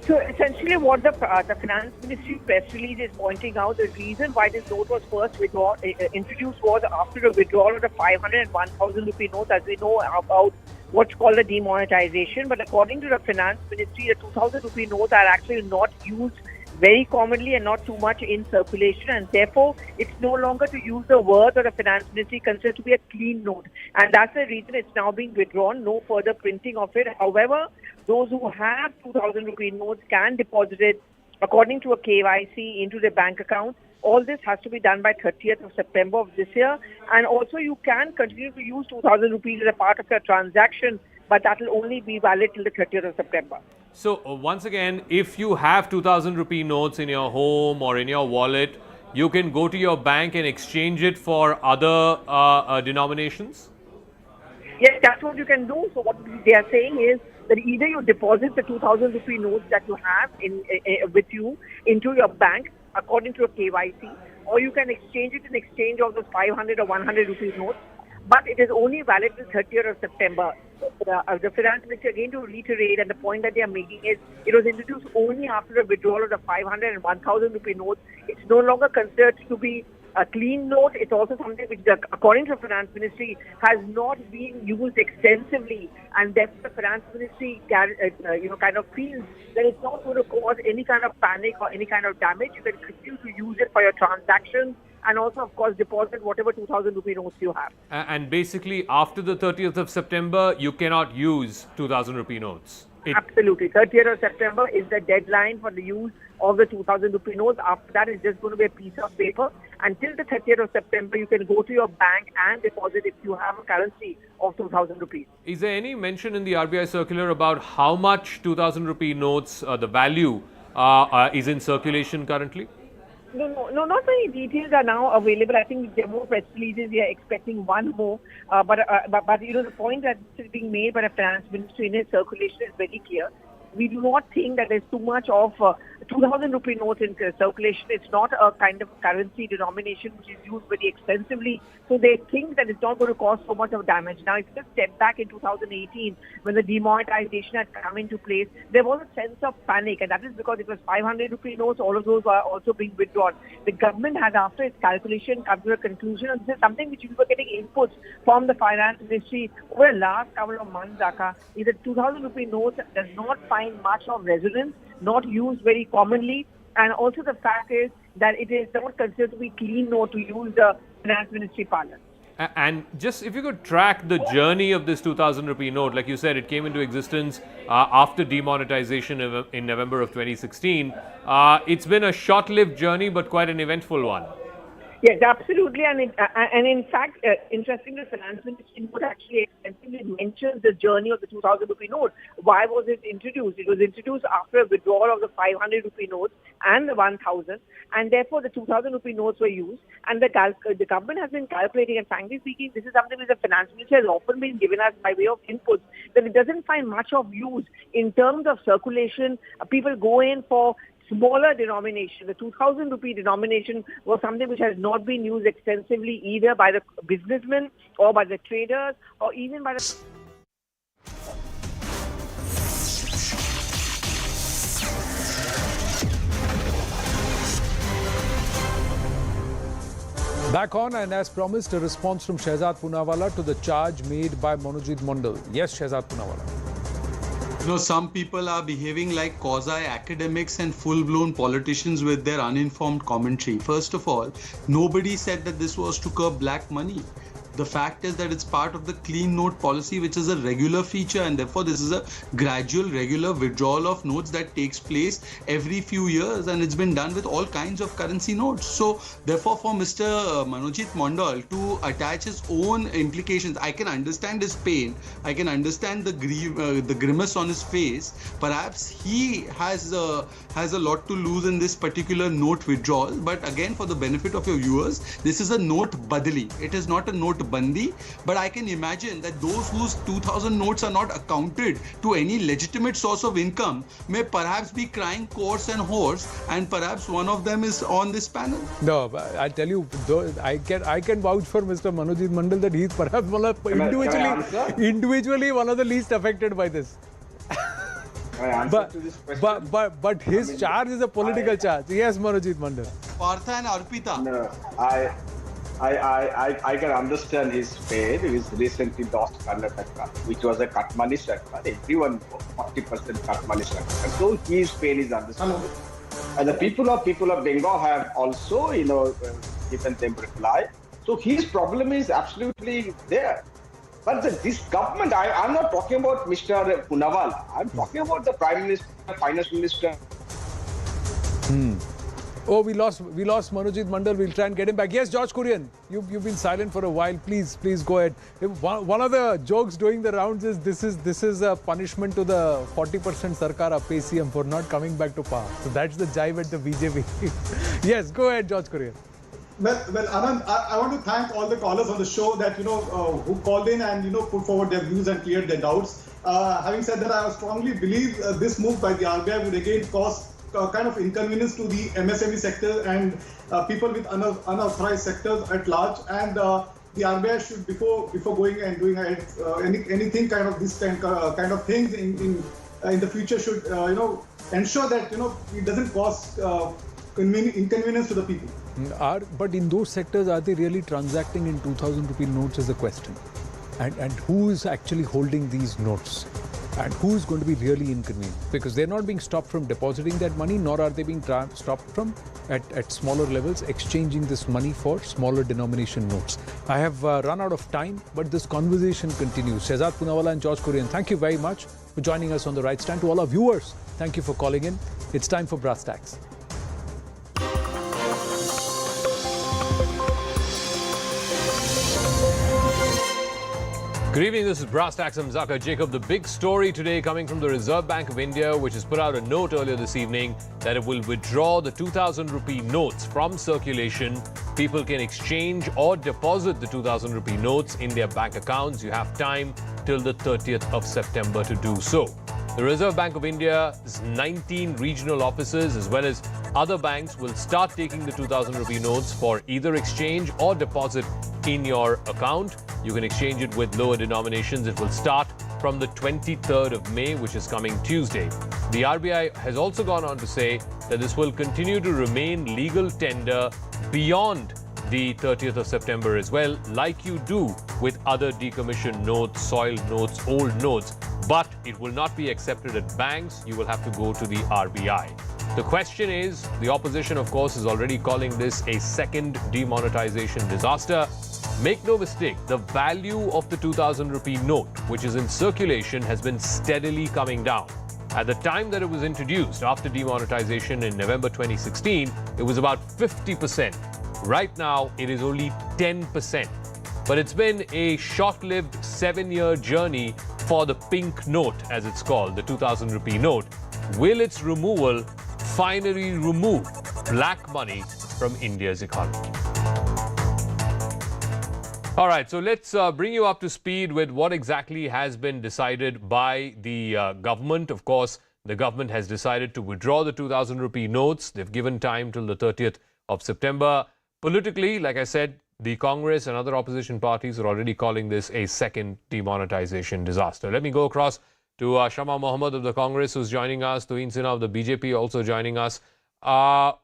So essentially what the Finance Ministry press release is pointing out, the reason why this note was first introduced was after the withdrawal of the 500 and 1000 rupee notes, as we know about what's called the demonetization. But according to the Finance Ministry, the 2000 rupee notes are actually not used very commonly and not too much in circulation, and therefore it's no longer, to use the word of the Finance Ministry, considered to be a clean note, and that's the reason it's now being withdrawn. No further printing of it. However, those who have 2000 rupee notes can deposit it according to a KYC into their bank account. All this has to be done by 30th of September of this year, and also you can continue to use 2000 rupees as a part of your transaction, but that will only be valid till the 30th of September. So once again, if you have 2000 rupee notes in your home or in your wallet, you can go to your bank and exchange it for other denominations? Yes, that's what you can do. So what they are saying is that either you deposit the 2,000 rupee notes that you have with you into your bank according to your KYC, or you can exchange it in exchange of those 500 or 100 rupees notes. But it is only valid till 30th of September. The finance minister, again to reiterate, and the point that they are making is it was introduced only after a withdrawal of the 500 and 1,000 rupee notes. It's no longer considered to be a clean note. It's also something which, according to the finance ministry, has not been used extensively, and therefore the finance ministry kind of feels that it's not going to cause any kind of panic or any kind of damage. You can continue to use it for your transactions, and also, of course, deposit whatever 2,000 rupee notes you have. And basically, after the 30th of September, you cannot use 2,000 rupee notes. Absolutely. 30th of September is the deadline for the use of the 2,000 rupee notes. After that, it's just going to be a piece of paper. Until the 30th of September, you can go to your bank and deposit if you have a currency of 2,000 rupees. Is there any mention in the RBI circular about how much 2,000 rupee notes, the value, is in circulation currently? No, not many details are now available. I think there are more press releases. We are expecting one more. But the point that is being made by the finance ministry in its circulation is very clear. We do not think that there's too much of 2,000 rupee notes in circulation. It's not a kind of currency denomination which is used very extensively. So they think that it's not going to cause so much of damage. Now, if you just step back in 2018, when the demonetization had come into place, there was a sense of panic, and that is because it was 500 rupee notes. All of those were also being withdrawn. The government has, after its calculation, come to a conclusion, and this is something which we were getting inputs from the finance ministry over the last couple of months, Zaka, is that 2,000 rupee notes does not find much of resonance, not used very commonly, and also the fact is that it is not considered to be clean note, to use the finance ministry parlance. And just if you could track the journey of this 2,000 rupee note, like you said, it came into existence after demonetization in November of 2016. It's been a short-lived journey, but quite an eventful one. Yes, absolutely. And in fact, interestingly, the finance ministry note actually extensively mentions the journey of the 2,000 rupee note. Why was it introduced? It was introduced after a withdrawal of the 500 rupee notes and the 1,000, and therefore the 2,000 rupee notes were used. And the government has been calculating, and frankly speaking, this is something which the finance ministry has often been given us by way of inputs, that it doesn't find much of use in terms of circulation. People go in for smaller denomination. The 2,000 rupee denomination was something which has not been used extensively either by the businessmen or by the traders or even by the... Back on, and as promised, a response from Shehzad Poonawalla to the charge made by Manojit Mandal. Yes, Shehzad Poonawalla. You know, some people are behaving like quasi-academics and full-blown politicians with their uninformed commentary. First of all, nobody said that this was to curb black money. The fact is that it's part of the clean note policy, which is a regular feature, and therefore this is a gradual, regular withdrawal of notes that takes place every few years, and it's been done with all kinds of currency notes. So therefore, for Mr. Manojit Mandal to attach his own implications, I can understand his pain, I can understand the grimace on his face. Perhaps he has a lot to lose in this particular note withdrawal, but again, for the benefit of your viewers, this is a note badali. It is not a note bandi, but I can imagine that those whose 2,000 notes are not accounted to any legitimate source of income may perhaps be crying coarse and hoarse, and perhaps one of them is on this panel. No, I tell you, I can vouch for Mr. Manojit Mandal that he's perhaps individually one of the least affected by this. But his charge is a political charge. Yes, Manojit Mandal. Partha and Arpita. No, I can understand his pain. He was recently lost Karnataka, which was a cut money sector. Everyone 40% cut money sector. So his pain is understandable. And the people of Bengal have also, given them reply. So his problem is absolutely there. But this government, I'm not talking about Mr. Poonawalla. I'm talking about the Prime Minister, Finance Minister. Oh, we lost Manojit Mandal. We'll try and get him back. Yes, George Kurian, you've been silent for a while. Please go ahead. One of the jokes doing the rounds is this is a punishment to the 40% Sarkar pay CM for not coming back to power. So that's the jive at the BJP. Yes, go ahead, George Kurian. Well, Anand, I want to thank all the callers on the show that who called in and put forward their views and cleared their doubts. Having said that, I strongly believe this move by the RBI would again cause kind of inconvenience to the MSME sector and people with unauthorized sectors at large. And the RBI should, before going and doing anything kind of this kind of things in the future, should ensure that it doesn't cause inconvenience to the people. But in those sectors, are they really transacting in 2,000 rupee notes is the question. And who is actually holding these notes? And who is going to be really inconvenienced? Because they're not being stopped from depositing that money, nor are they being stopped from, at smaller levels, exchanging this money for smaller denomination notes. I have run out of time, but this conversation continues. Shehzad Poonawalla and George Kurian, thank you very much for joining us on The Right Stand. To all our viewers, thank you for calling in. It's time for Brass Tacks. Good evening, this is Brass Tacks. I'm Zakir Jacob. The big story today coming from the Reserve Bank of India, which has put out a note earlier this evening that it will withdraw the 2,000 rupee notes from circulation. People can exchange or deposit the 2,000 rupee notes in their bank accounts. You have time till the 30th of September to do so. The Reserve Bank of India's 19 regional offices as well as other banks will start taking the 2,000 rupee notes for either exchange or deposit in your account. You can exchange it with lower denominations. It will start from the 23rd of May, which is coming Tuesday. The RBI has also gone on to say that this will continue to remain legal tender beyond the 30th of September as well, like you do with other decommissioned notes, soiled notes, old notes. But it will not be accepted at banks. You will have to go to the RBI. The question is, the opposition, of course, is already calling this a second demonetization disaster. Make no mistake, the value of the 2,000 rupee note, which is in circulation, has been steadily coming down. At the time that it was introduced after demonetization in November 2016, it was about 50%. Right now, it is only 10%. But it's been a short-lived 7-year journey for the pink note, as it's called, the 2,000 rupee note. Will its removal finally remove black money from India's economy? All right, so let's bring you up to speed with what exactly has been decided by the government. Of course, the government has decided to withdraw the 2,000 rupee notes. They've given time till the 30th of September. Politically, like I said, the Congress and other opposition parties are already calling this a second demonetization disaster. Let me go across to Shama Mohammed of the Congress, who's joining us, Tuhin Sinha of the BJP also joining us. Shama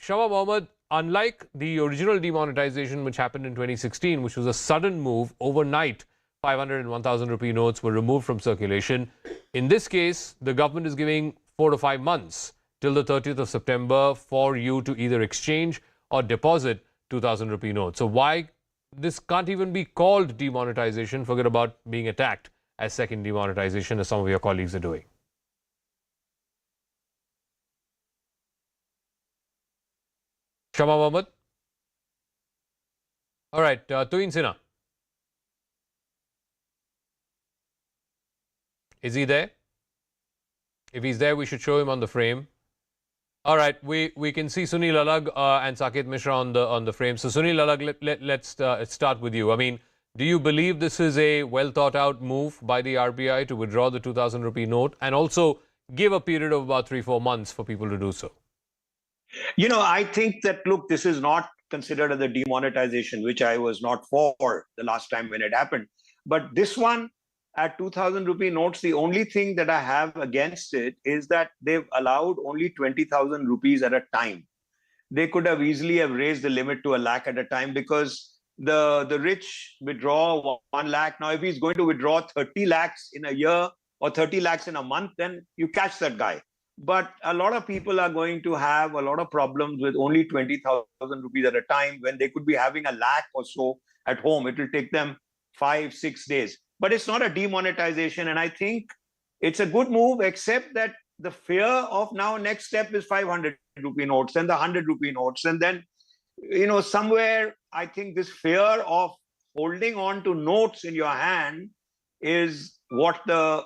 Mohammed, unlike the original demonetization which happened in 2016, which was a sudden move, overnight 500 and 1,000 rupee notes were removed from circulation. In this case, the government is giving 4 to 5 months till the 30th of September for you to either exchange or deposit 2,000 rupee notes. So why this can't even be called demonetization? Forget about being attacked as second demonetization, as some of your colleagues are doing. Shama Mohammed? All right, Tuhin Sinha. Is he there? If he's there, we should show him on the frame. All right, we can see Sunil Alag and Saket Mishra on the frame. So Sunil Alag, let's start with you. I mean, do you believe this is a well thought out move by the RBI to withdraw the 2,000 rupee note and also give a period of about 3-4 months for people to do so? You know, I think that, look, this is not considered as a demonetization, which I was not for the last time when it happened. But this one, at 2,000 rupee notes, the only thing that I have against it is that they've allowed only 20,000 rupees at a time. They could have easily have raised the limit to 1 lakh at a time, because the rich withdraw 1 lakh. Now, if he's going to withdraw 30 lakhs in a year or 30 lakhs in a month, then you catch that guy. But a lot of people are going to have a lot of problems with only 20,000 rupees at a time when they could be having 1 lakh or so at home. It will take them 5-6 days. But it's not a demonetization. And I think it's a good move, except that the fear of now next step is 500 rupee notes and the 100 rupee notes. And then, you know, somewhere I think this fear of holding on to notes in your hand is what the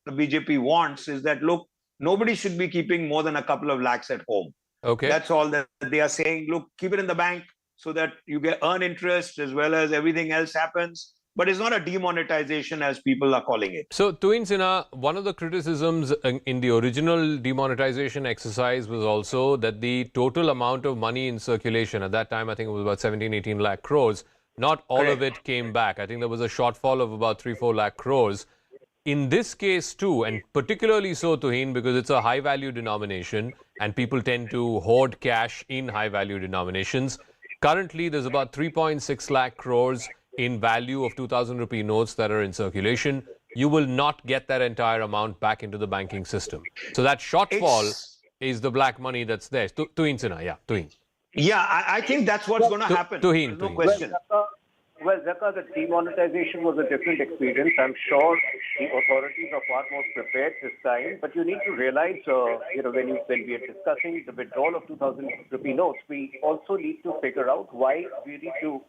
BJP wants, is that, look, nobody should be keeping more than a couple of lakhs at home. Okay. That's all that they are saying. Look, keep it in the bank so that you earn interest as well as everything else happens. but it's not a demonetization as people are calling it. So, Tuin Sinha, one of the criticisms in the original demonetization exercise was also that the total amount of money in circulation, at that time I think it was about 17-18 lakh crores, not all of it came back. I think there was a shortfall of about 3-4 lakh crores. In this case too, and particularly so, Tuhin, because it's a high-value denomination and people tend to hoard cash in high-value denominations, currently there's about 3.6 lakh crores in value of 2,000 rupee notes that are in circulation. You will not get that entire amount back into the banking system. So that shortfall is the black money that's there. Tuhin Sinha, yeah, Tuhin. Yeah, I think that's what's going to happen. Tuhin, no question. Well, Zaka, the demonetization was a different experience. I'm sure the authorities are far more prepared this time. But you need to realize, when we are discussing the withdrawal of 2,000 rupee notes, we also need to figure out why we need to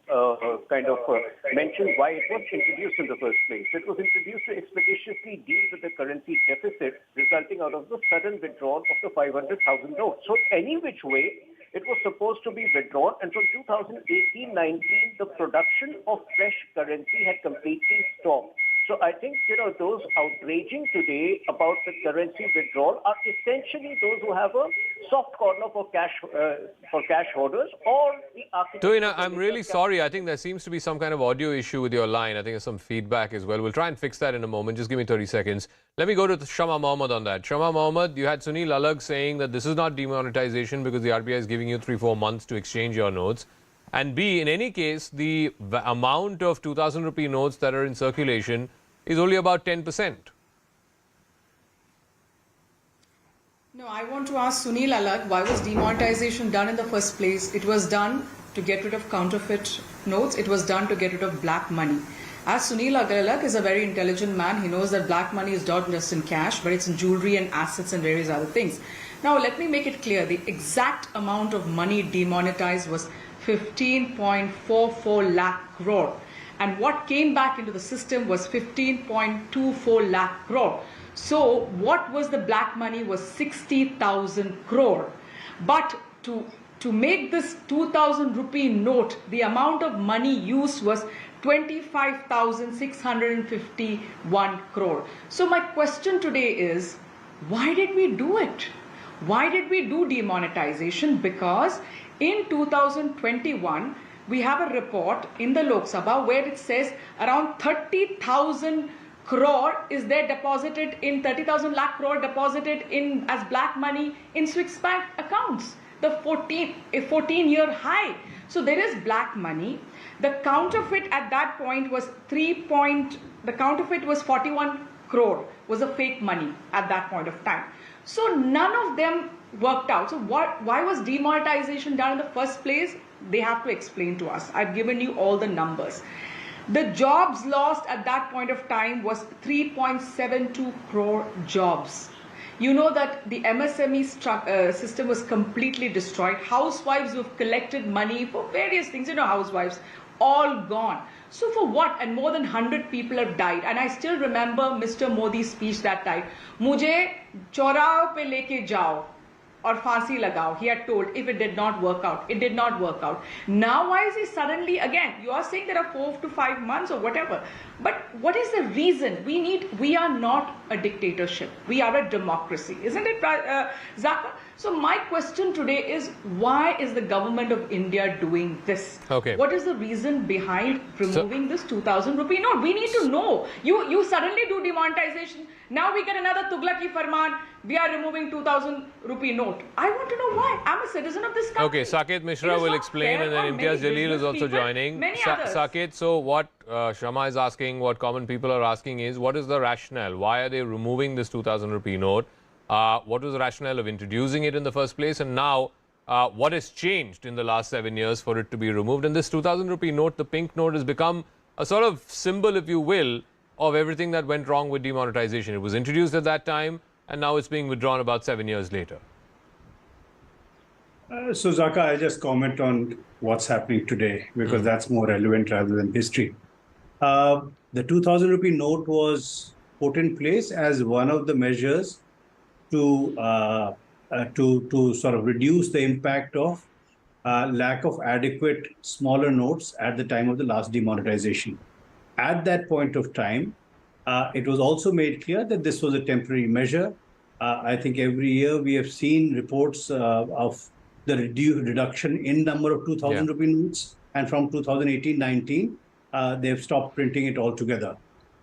mention why it was introduced in the first place. It was introduced to expeditiously deal with the currency deficit resulting out of the sudden withdrawal of the 500,000 notes. So any which way, it was supposed to be withdrawn, and from 2018-19, the production of fresh currency had completely stopped. So I think, those outraging today about the currency withdrawal are essentially those who have a soft corner for cash holders or the architects. Tuhin, I'm really sorry. I think there seems to be some kind of audio issue with your line. I think there's some feedback as well. We'll try and fix that in a moment. Just give me 30 seconds. Let me go to Shama Mohammed on that. Shama Mohammed, you had Sunil Alagh saying that this is not demonetization because the RBI is giving you 3-4 months to exchange your notes. And B, in any case, the amount of 2,000 rupee notes that are in circulation is only about 10%. No, I want to ask Sunil Alagh, why was demonetization done in the first place? It was done to get rid of counterfeit notes. It was done to get rid of black money. As Sunil Alagh is a very intelligent man, he knows that black money is not just in cash, but it's in jewelry and assets and various other things. Now, let me make it clear. The exact amount of money demonetized was 15.44 lakh crore. And what came back into the system was 15.24 lakh crore. So what was the black money was 60,000 crore. But to make this 2,000 rupee note, the amount of money used was 25,651 crore. So my question today is, why did we do it? Why did we do demonetization? Because in 2021, we have a report in the Lok Sabha where it says around 30,000 crore is there deposited in 30,000 lakh crore deposited in as black money in Swiss bank accounts. A 14-year high. So there is black money. The counterfeit at that point was the counterfeit was 41 crore was a fake money at that point of time. So none of them worked out. So why was demonetization done in the first place? They have to explain to us. I've given you all the numbers. The jobs lost at that point of time was 3.72 crore jobs. You know that the MSME system was completely destroyed. Housewives who have collected money for various things, housewives, all gone. So for what? And more than 100 people have died. And I still remember Mr. Modi's speech that time. Mujhe chaurao pe leke jao. Or फांसी लगाओ, he had told, if it did not work out. It did not work out. Now why is he suddenly, again, you are saying there are 4 to 5 months or whatever. But what is the reason? We are not a dictatorship. We are a democracy. Isn't it, Zaka? So my question today is, why is the government of India doing this? Okay. What is the reason behind removing this 2,000 rupee note? We need to know. You suddenly do demonetization. Now we get another Tughlaqi Farman. We are removing 2,000 rupee note. I want to know why. I'm a citizen of this country. Okay, Saket Mishra will explain, and then Imtiaz Jaleel is also joining. Saket, so what Shama is asking, what common people are asking is, what is the rationale? Why are they removing this 2,000 rupee note? What was the rationale of introducing it in the first place? And now, what has changed in the last 7 years for it to be removed? And this 2,000 rupee note, the pink note, has become a sort of symbol, if you will, of everything that went wrong with demonetization. It was introduced at that time, and now it's being withdrawn about 7 years later. So, Zaka, I'll just comment on what's happening today, because that's more relevant rather than history. The 2,000 rupee note was put in place as one of the measures to sort of reduce the impact of lack of adequate smaller notes at the time of the last demonetization. At that point of time, it was also made clear that this was a temporary measure. I think every year we have seen reports of the reduction in number of 2,000 rupee notes, and from 2018-19, they have stopped printing it altogether.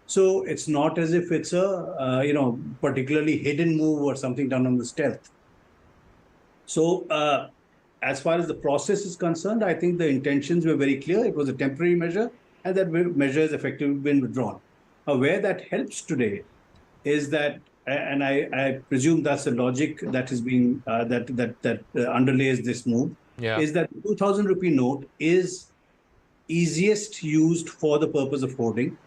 So it's not as if it's a particularly hidden move or something done on the stealth. So as far as the process is concerned, I think the intentions were very clear. It was a temporary measure, and that measure has effectively been withdrawn. Where that helps today is that, and I presume that's the logic that is being that underlays this move, is that the 2,000 rupee note is easiest used for the purpose of hoarding.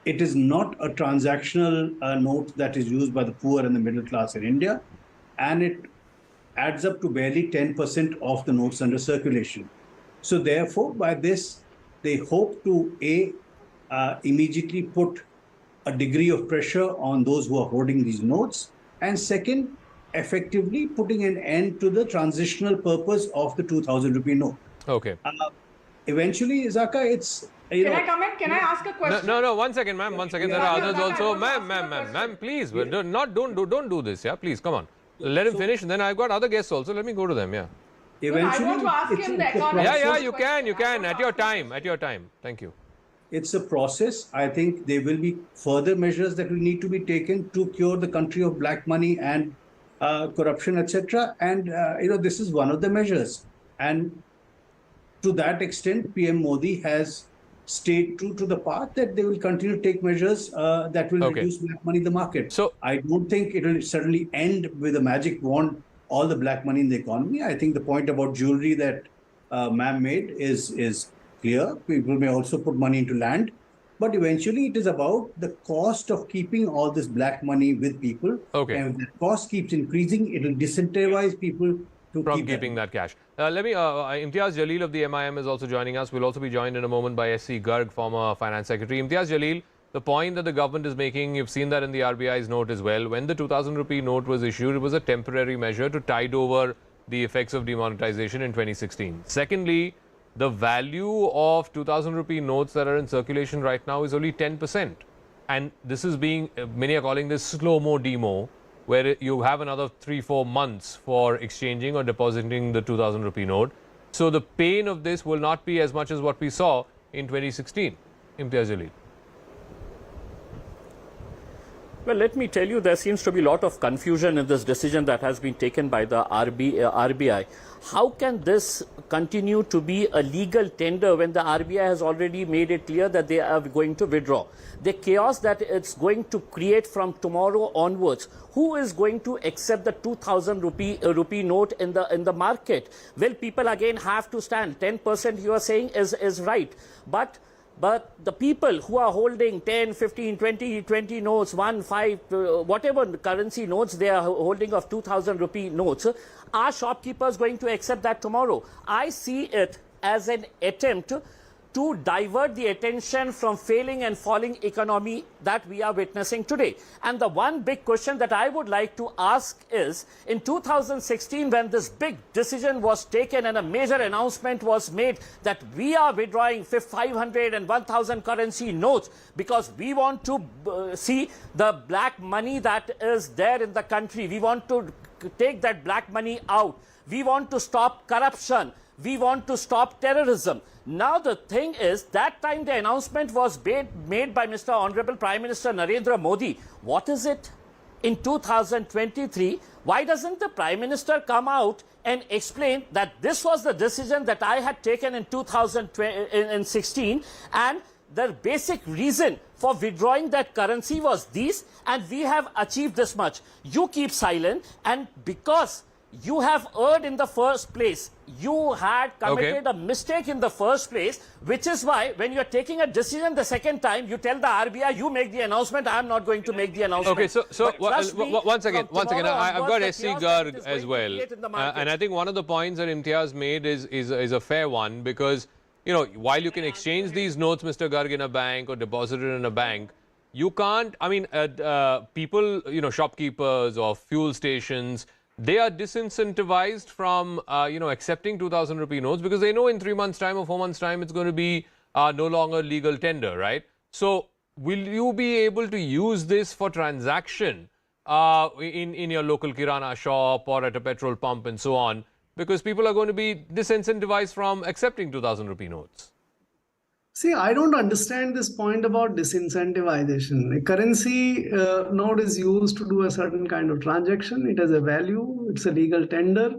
It is not a transactional note that is used by the poor and the middle class in India, and it adds up to barely 10% of the notes under circulation. So therefore, by this, they hope to immediately put a degree of pressure on those who are holding these notes, and second, effectively putting an end to the transitional purpose of the 2,000 rupee note. Okay. Eventually, Zaka, it's... Can I come in? Can I ask a question? No, 1 second, ma'am, 1 second. There are others also. Ma'am, please, don't do this, yeah? Please, come on. Let him finish, and then I've got other guests also. Let me go to them, yeah. Eventually, I want to ask him the economic... Yeah, you can. At your time. Thank you. It's a process. I think there will be further measures that will need to be taken to cure the country of black money and corruption, etc. And, this is one of the measures. And to that extent, PM Modi has stayed true to the path that they will continue to take measures that will reduce black money in the market. So I don't think it will suddenly end with a magic wand, all the black money in the economy. I think the point about jewelry that ma'am made is clear. People may also put money into land, but eventually it is about the cost of keeping all this black money with people. Okay. And if the cost keeps increasing, it will disincentivize people from keeping that cash. Imtiaz Jalil of the MIM is also joining us. We'll also be joined in a moment by SC Garg, former finance secretary. Imtiaz Jalil, the point that the government is making, you've seen that in the RBI's note as well. When the 2,000 rupee note was issued, it was a temporary measure to tide over the effects of demonetization in 2016. Secondly, the value of 2,000 rupee notes that are in circulation right now is only 10%. And this is being, many are calling this slow-mo demo, where you have another 3-4 months for exchanging or depositing the 2,000 rupee note. So the pain of this will not be as much as what we saw in 2016. Imtiaz Jalil. Well, let me tell you, there seems to be a lot of confusion in this decision that has been taken by the RBI. How can this continue to be a legal tender when the RBI has already made it clear that they are going to withdraw? The chaos that it's going to create from tomorrow onwards, who is going to accept the 2,000 rupee note in the market? Will people again have to stand? 10% you are saying is right. But the people who are holding 10, 15, 20 notes, 1, 5, whatever currency notes they are holding of 2,000 rupee notes, are shopkeepers going to accept that tomorrow? I see it as an attempt to divert the attention from failing and falling economy that we are witnessing today. And the one big question that I would like to ask is, in 2016, when this big decision was taken and a major announcement was made that we are withdrawing 500 and 1,000 currency notes because we want to see the black money that is there in the country. We want to take that black money out. We want to stop corruption. We want to stop terrorism. Now the thing is, that time the announcement was made by Mr. Honorable Prime Minister Narendra Modi. What is it? In 2023, why doesn't the Prime Minister come out and explain that this was the decision that I had taken in 2016 and the basic reason for withdrawing that currency was this, and we have achieved this much. You keep silent, and because you have erred in the first place, you had committed a mistake in the first place, which is why when you're taking a decision the second time, you tell the RBI, you make the announcement, I'm not going to make the announcement. Okay, so once again, I've got SC Garg as well. And I think one of the points that Imtiaz made is a fair one, because, while you can exchange these notes, Mr. Garg, in a bank or deposit it in a bank, you can't, people, shopkeepers or fuel stations, they are disincentivized from, accepting 2,000 rupee notes because they know in 3 months' time or 4 months' time it's going to be no longer legal tender, right? So will you be able to use this for transaction in your local kirana shop or at a petrol pump and so on? Because people are going to be disincentivized from accepting 2,000 rupee notes. See, I don't understand this point about disincentivization. A currency node is used to do a certain kind of transaction. It has a value. It's a legal tender.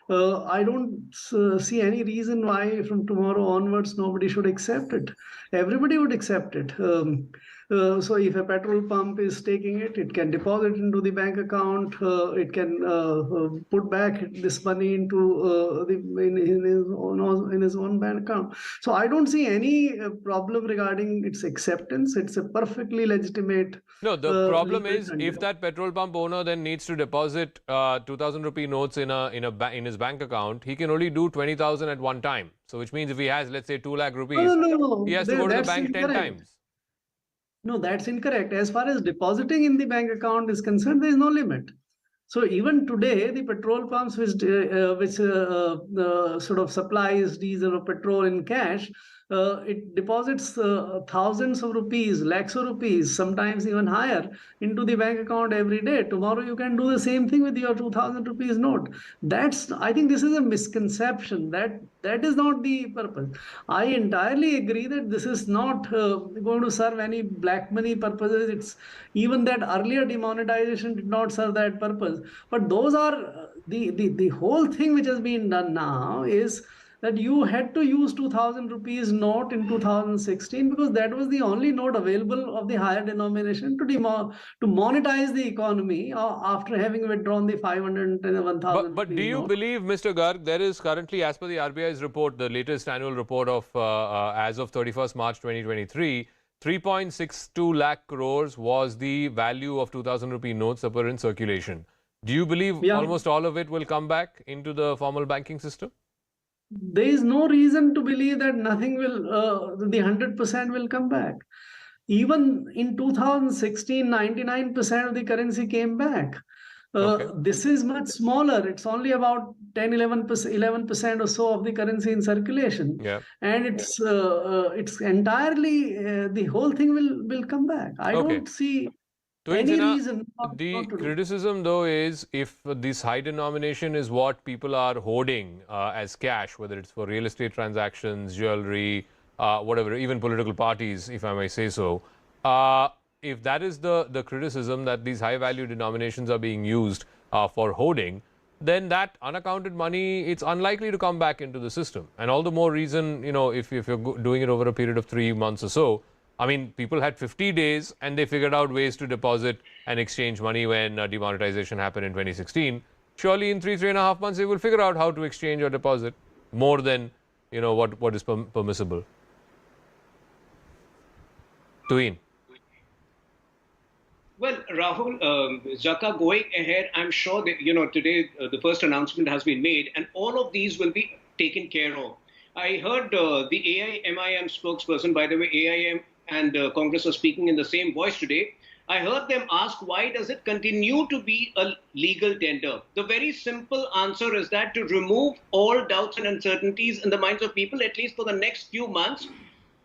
I don't see any reason why from tomorrow onwards nobody should accept it. Everybody would accept it. So if a petrol pump is taking it, it can deposit into the bank account. It can put back this money into in his own bank account. So I don't see any problem regarding its acceptance. It's a perfectly legitimate. No, the problem legal is tender. if that petrol pump owner then needs to deposit 2,000 rupee notes in his bank account, he can only do 20,000 at one time. So which means if he has, let's say, 2 lakh rupees, No. he has to go to the That's bank 10 incorrect. times. No, that's incorrect. As far as depositing in the bank account is concerned, there is no limit. So even today, the petrol pumps which sort of supplies diesel or petrol in cash, it deposits thousands of rupees, lakhs of rupees, sometimes even higher, into the bank account every day. Tomorrow you can do the same thing with your 2,000 rupees note. I think this is a misconception. That is not the purpose. I entirely agree that this is not going to serve any black money purposes. It's even that earlier demonetization did not serve that purpose. But those are the whole thing which has been done now is that you had to use 2,000 rupees note in 2016 because that was the only note available of the higher denomination to monetize the economy after having withdrawn the 500 and 1,000 But do rupees you note. believe, Mr. Garg, there is currently, as per the RBI's report, the latest annual report of as of 31st March 2023, 3.62 lakh crores was the value of 2,000 rupee notes that were in circulation. Do you believe almost all of it will come back into the formal banking system? There is no reason to believe that nothing will, the 100% will come back. Even in 2016, 99% of the currency came back. This is much smaller. It's only about 10, 11% or so of the currency in circulation. Yeah. And it's entirely, the whole thing will come back. I don't see any reason not the to do. criticism, though, is if this high denomination is what people are hoarding as cash, whether it's for real estate transactions, jewelry, whatever, even political parties, if I may say so. If that is the criticism that these high value denominations are being used for hoarding, then that unaccounted money, it's unlikely to come back into the system. And all the more reason, if you're doing it over a period of 3 months or so. I mean, people had 50 days and they figured out ways to deposit and exchange money when demonetization happened in 2016. Surely in 3.5 months, they will figure out how to exchange or deposit more than, what is permissible. Tuin. Well, Rahul, Zaka, going ahead, I'm sure that, today the first announcement has been made and all of these will be taken care of. I heard the AIMIM spokesperson, by the way, AIM and Congress are speaking in the same voice today. I heard them ask, why does it continue to be a legal tender? The very simple answer is that to remove all doubts and uncertainties in the minds of people, at least for the next few months,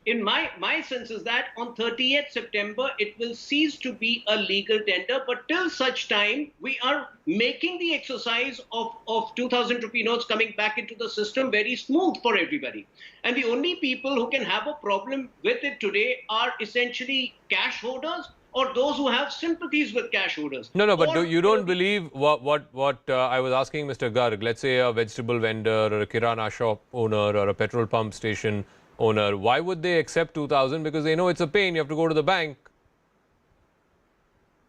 in my sense is that on 30th September, it will cease to be a legal tender. But till such time, we are making the exercise of 2,000 rupee notes coming back into the system very smooth for everybody. And the only people who can have a problem with it today are essentially cash holders or those who have sympathies with cash holders. No, but you don't believe what I was asking Mr. Garg. Let's say a vegetable vendor or a kirana shop owner or a petrol pump station owner, why would they accept 2,000? Because they know it's a pain. You have to go to the bank.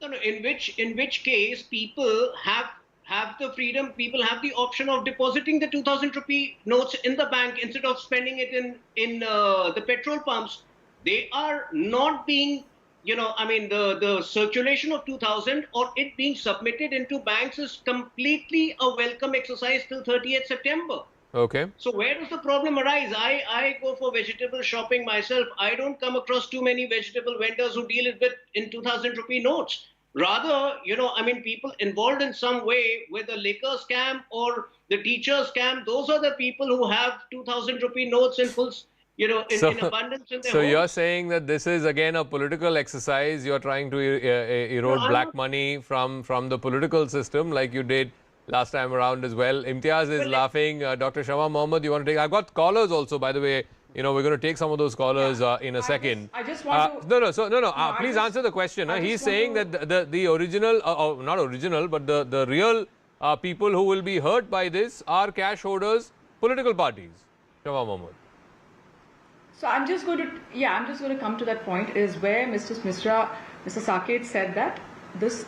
No, in which case people have the freedom. People have the option of depositing the 2,000 rupee notes in the bank instead of spending it in the petrol pumps. They are not being, the circulation of 2,000 or it being submitted into banks is completely a welcome exercise till 30th September. Okay. So where does the problem arise? I go for vegetable shopping myself. I don't come across too many vegetable vendors who deal it with in 2,000 rupee notes. Rather, people involved in some way with the liquor scam or the teacher scam, those are the people who have 2,000 rupee notes in you know, in abundance in their So homes. you're saying that this is again a political exercise. You're trying to erode No, black money from the political system, like you did last time around as well. Imtiaz is laughing. Dr. Shama Mohammed, you want to take? I've got callers also, by the way. You know, we're going to take some of those callers in a second. I just want to... No. Please answer the question. He's saying that the original, not original, but the real people who will be hurt by this are cash holders, political parties. Shama Mohammed. So I'm just going to come to that point is where Mr. Saket said that this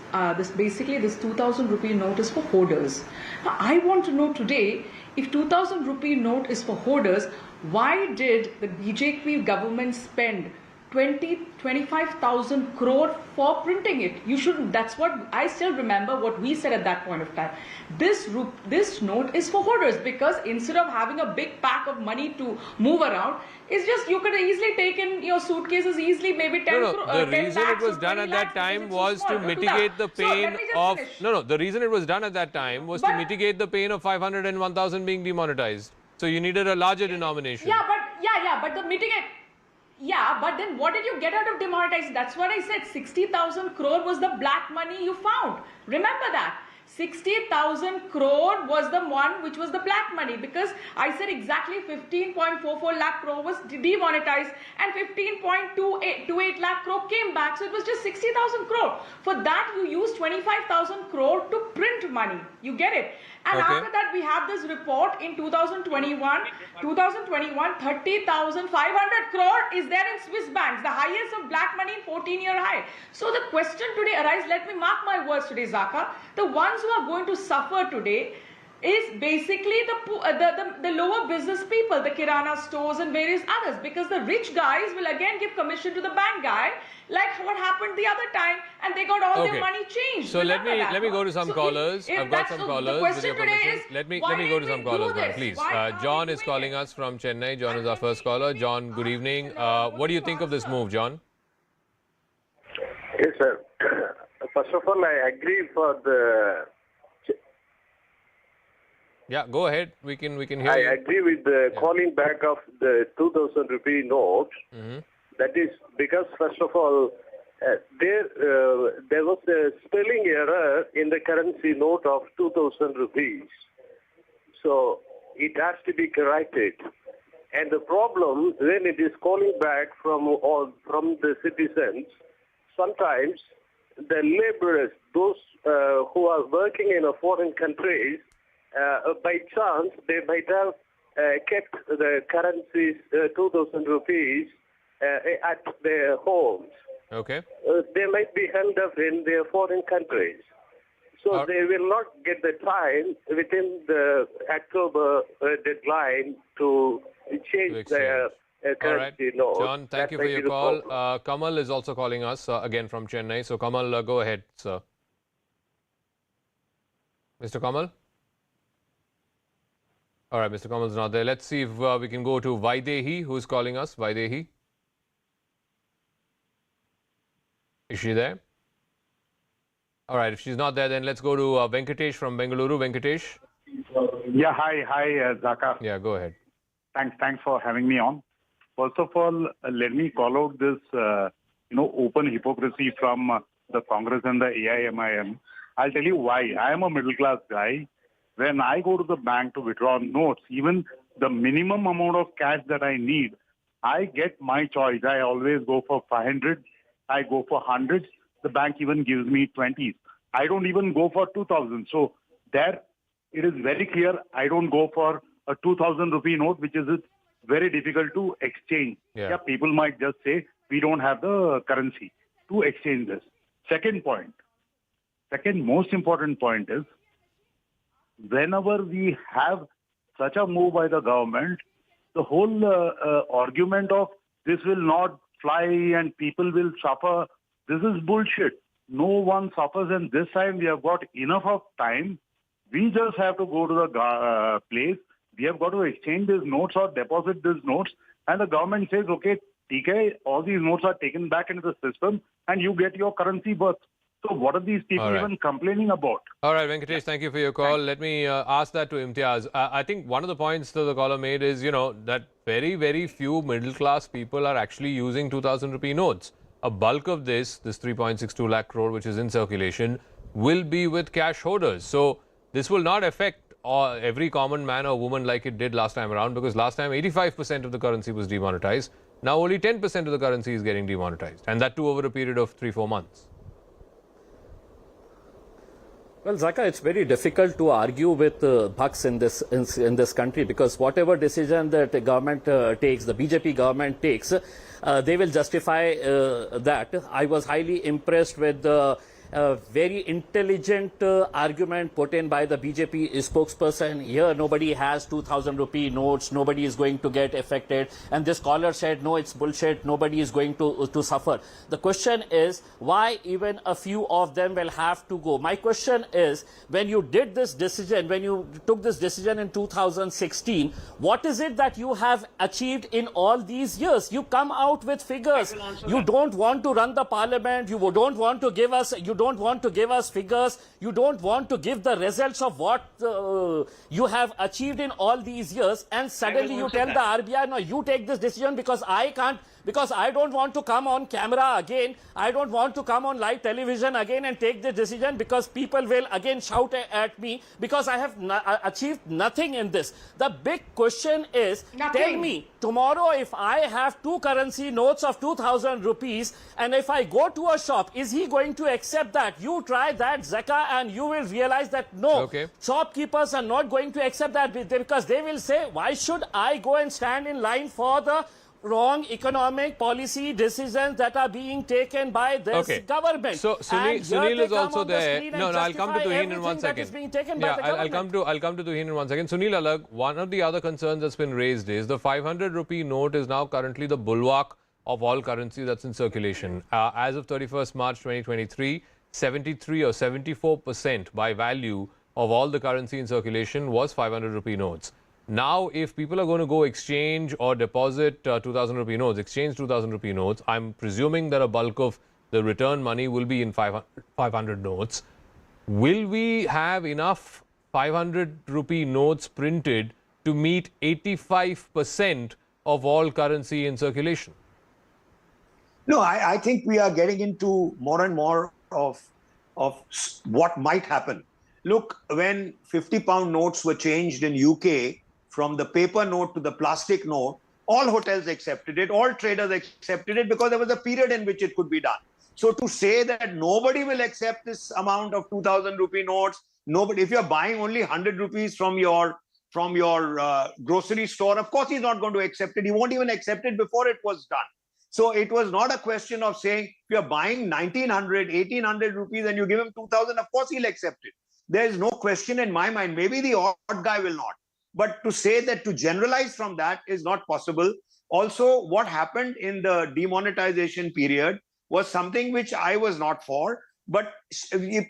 basically this 2,000 rupee note is for hoarders. Now I want to know today, if 2,000 rupee note is for hoarders, why did the BJP government spend 25,000 crore for printing it? You shouldn't. That's what I still remember what we said at that point of time. This note is for hoarders, because instead of having a big pack of money to move around, it's just you could have easily taken your suitcases easily, maybe 10 The reason it was done at that time was to mitigate the pain of... The reason it was done at that time was to mitigate the pain of 500 and 1,000 being demonetized. So you needed a larger denomination. But the mitigate... Yeah, but then what did you get out of demonetization? That's what I said. 60,000 crore was the black money you found. Remember that. 60,000 crore was the one which was the black money, because I said exactly 15.44 lakh crore was demonetized and 15.28 lakh crore came back. So it was just 60,000 crore. For that you used 25,000 crore to print money. You get it? And after that we have this report in 2021, 30,500 crore is there in Swiss banks, the highest of black money in 14-year high. So the question today arises, let me mark my words today, Zaka, the ones who are going to suffer today is basically the lower business people, the kirana stores and various others, because the rich guys will again give commission to the bank guy, like what happened the other time, and they got all their money changed. So let me go to some callers. I've got some callers. With your permission, let me go to some callers now, please. John is calling us from Chennai. John is our first caller. John, good evening. What do you think of this move, John? Yes, sir. First of all, I agree for the... Yeah, go ahead. We can hear I agree with the calling back of the 2,000 rupee note. That is because, first of all, there was a spelling error in the currency note of 2,000 rupees. So it has to be corrected. And the problem, when it is calling back from the citizens, sometimes the laborers, those who are working in a foreign countries, by chance, they might have kept the currencies, 2,000 rupees, at their homes. Okay. They might be held up in their foreign countries. So they will not get the time within the October deadline to change their currency note. John, thank you for your call. Kamal is also calling us again from Chennai. So Kamal, go ahead, sir. Mr. Kamal? All right, Mr. Kamal's not there. Let's see if we can go to Vaidehi, who's calling us. Vaidehi? Is she there? All right, if she's not there, then let's go to Venkatesh from Bengaluru. Venkatesh? Yeah, hi, Zaka. Yeah, go ahead. Thanks for having me on. First of all, let me call out this, open hypocrisy from the Congress and the AIMIM. I'll tell you why. I am a middle-class guy. When I go to the bank to withdraw notes, even the minimum amount of cash that I need, I get my choice. I always go for 500. I go for 100s. The bank even gives me 20s. I don't even go for 2,000. So there, it is very clear. I don't go for a 2,000 rupee note, which is very difficult to exchange. Yeah, people might just say, we don't have the currency to exchange this. Second most important point is, whenever we have such a move by the government, the whole argument of this will not fly and people will suffer, this is bullshit. No one suffers, and this time we have got enough of time. We just have to go to the place. We have got to exchange these notes or deposit these notes, and the government says, okay, TK, all these notes are taken back into the system and you get your currency worth. So what are these people even complaining about? All right, Venkatesh, thank you for your call. Let me ask that to Imtiaz. I think one of the points that the caller made is, that very, very few middle-class people are actually using 2,000 rupee notes. A bulk of this 3.62 lakh crore, which is in circulation, will be with cash holders. So this will not affect every common man or woman like it did last time around, because last time 85% of the currency was demonetized. Now only 10% of the currency is getting demonetized, and that too over a period of 3-4 months. Well, Zaka, it's very difficult to argue with bucks in this country, because whatever decision that the government takes, the BJP government takes, they will justify that. I was highly impressed with the very intelligent argument put in by the BJP spokesperson. Here, nobody has 2,000 rupee notes. Nobody is going to get affected. And this caller said, no, it's bullshit. Nobody is going to suffer. The question is, why even a few of them will have to go? My question is, when you did this decision, when you took this decision in 2016, what is it that you have achieved in all these years? You come out with figures. You don't want to run the parliament. You don't want to give us, figures. You don't want to give the results of what you have achieved in all these years. And suddenly you tell the RBI, no, you take this decision because I can't, because I don't want to come on camera again. I don't want to come on live television again and take this decision, because people will again shout at me because I have achieved nothing in this. The big question is, tell me, tomorrow if I have two currency notes of 2,000 rupees and if I go to a shop, is he going to accept that? You try that, Zaka, and you will realize that no, shopkeepers are not going to accept that, because they will say, why should I go and stand in line for the wrong economic policy decisions that are being taken by this government? So Sunil is also there. No, I'll come to Tuhin in 1 second. I'll come to Tuhin in 1 second. Sunil Alag, one of the other concerns that's been raised is the 500 rupee note is now currently the bulwark of all currency that's in circulation. As of 31st March 2023, 73 or 74% by value of all the currency in circulation was 500 rupee notes. Now, if people are going to go exchange or deposit 2,000 rupee notes, exchange 2,000 rupee notes, I'm presuming that a bulk of the return money will be in 500 notes. Will we have enough 500 rupee notes printed to meet 85% of all currency in circulation? No, I think we are getting into more and more of what might happen. Look, when 50-pound notes were changed in UK, from the paper note to the plastic note, all hotels accepted it, all traders accepted it, because there was a period in which it could be done. So to say that nobody will accept this amount of 2,000 rupee notes, nobody, if you're buying only 100 rupees from your grocery store, of course he's not going to accept it. He won't even accept it before it was done. So it was not a question of saying, if you're buying 1,900, 1,800 rupees and you give him 2,000, of course he'll accept it. There is no question in my mind. Maybe the odd guy will not. But to say that, to generalize from that is not possible. Also, what happened in the demonetization period was something which I was not for. But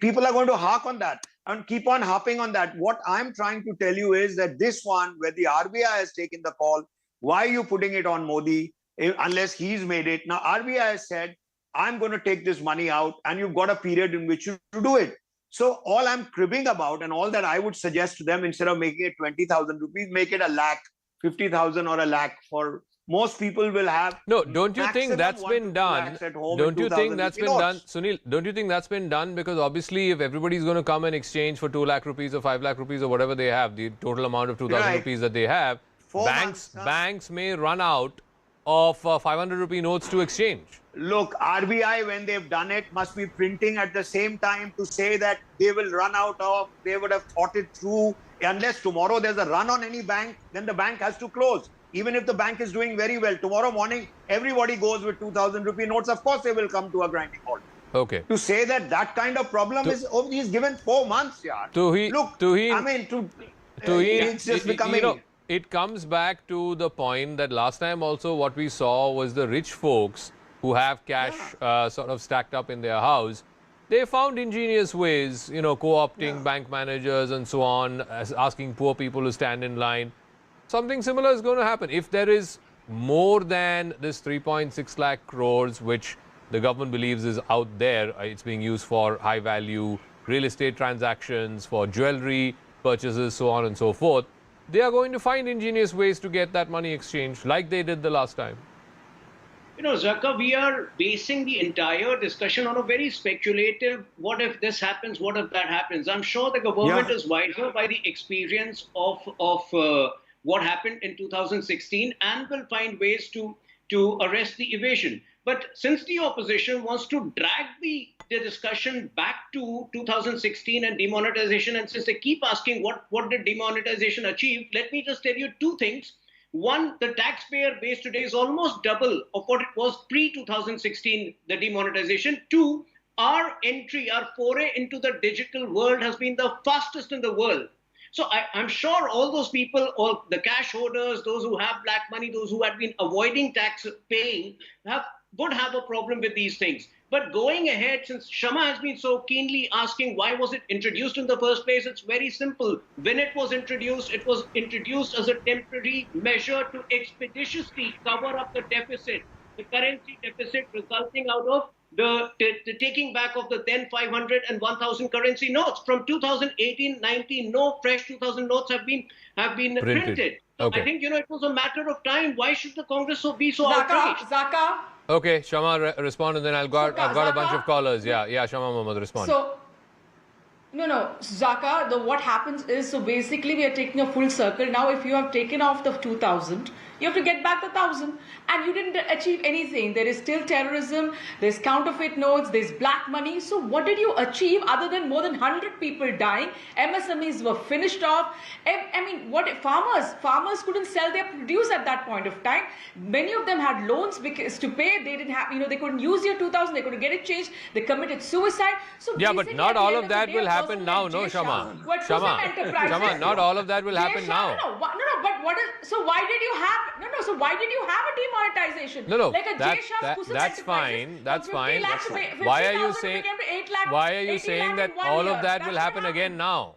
people are going to hark on that and keep on harping on that. What I'm trying to tell you is that this one, where the RBI has taken the call, why are you putting it on Modi unless he's made it? Now, RBI has said, I'm going to take this money out, and you've got a period in which you do it. So all I'm cribbing about, and all that I would suggest to them, instead of making it 20,000 rupees, make it a lakh, 50,000 or a lakh. For most people will have. No, don't you think that's been done? Don't you think that's been done, Sunil? Don't you think that's been done? Because obviously, if everybody's going to come and exchange for 2 lakh rupees or 5 lakh rupees or whatever they have, the total amount of 2,000 rupees that they have, banks may run out of 500 rupee notes to exchange. Look, RBI, when they've done it, must be printing at the same time to say that they will run out of, they would have thought it through. Unless tomorrow there's a run on any bank, then the bank has to close. Even if the bank is doing very well, tomorrow morning, everybody goes with 2,000 rupee notes. Of course, they will come to a grinding halt. Okay. To say that that kind of problem is, he's given 4 months, yaar. It's just becoming... It comes back to the point that last time also what we saw was the rich folks who have cash sort of stacked up in their house. They found ingenious ways, co-opting bank managers and so on, asking poor people to stand in line. Something similar is going to happen. If there is more than this 3.6 lakh crores, which the government believes is out there. It's being used for high value real estate transactions, for jewelry purchases, so on and so forth. They are going to find ingenious ways to get that money exchanged like they did the last time. You know, Zaka, we are basing the entire discussion on a very speculative, what if this happens, what if that happens. I'm sure the government is wiser by the experience of what happened in 2016 and will find ways to arrest the evasion. But since the opposition wants to drag the discussion back to 2016 and demonetization, and since they keep asking what did demonetization achieve, let me just tell you two things. One, the taxpayer base today is almost double of what it was pre-2016, the demonetization. Two, our entry, our foray into the digital world has been the fastest in the world. So I'm sure all those people, all the cash holders, those who have black money, those who had been avoiding tax paying, would have a problem with these things. But going ahead, since Shama has been so keenly asking why was it introduced in the first place, it's very simple. When it was introduced as a temporary measure to expeditiously cover up the deficit, the currency deficit resulting out of the taking back of the then 500 and 1,000 currency notes. From 2018-19, no fresh 2,000 notes have been printed. So Okay. I think, you know, it was a matter of time. Why should the Congress be so outraged? Zaka. Okay, Shama, respond, and then I've got a bunch of callers. Yeah, Shama Mohammed, respond. So, no, Zaka, what happens is, so basically we are taking a full circle. Now, if you have taken off the 2,000, you have to get back the 1,000, and you didn't achieve anything. There is still terrorism, there's counterfeit notes, there's black money. So what did you achieve other than more than 100 people dying? MSMEs were finished off. I mean, what farmers couldn't sell their produce at that point of time. Many of them had loans because to pay. They didn't have, they couldn't use their 2,000. They couldn't get it changed. They committed suicide. So yeah, but not all of that will happen now, no, Shama. Shama, not all of that will happen now. No, but what is, so why did you have, so why did you have a demonetization? No, like a that's fine. That's fine. Why are you saying that all of that will happen again now?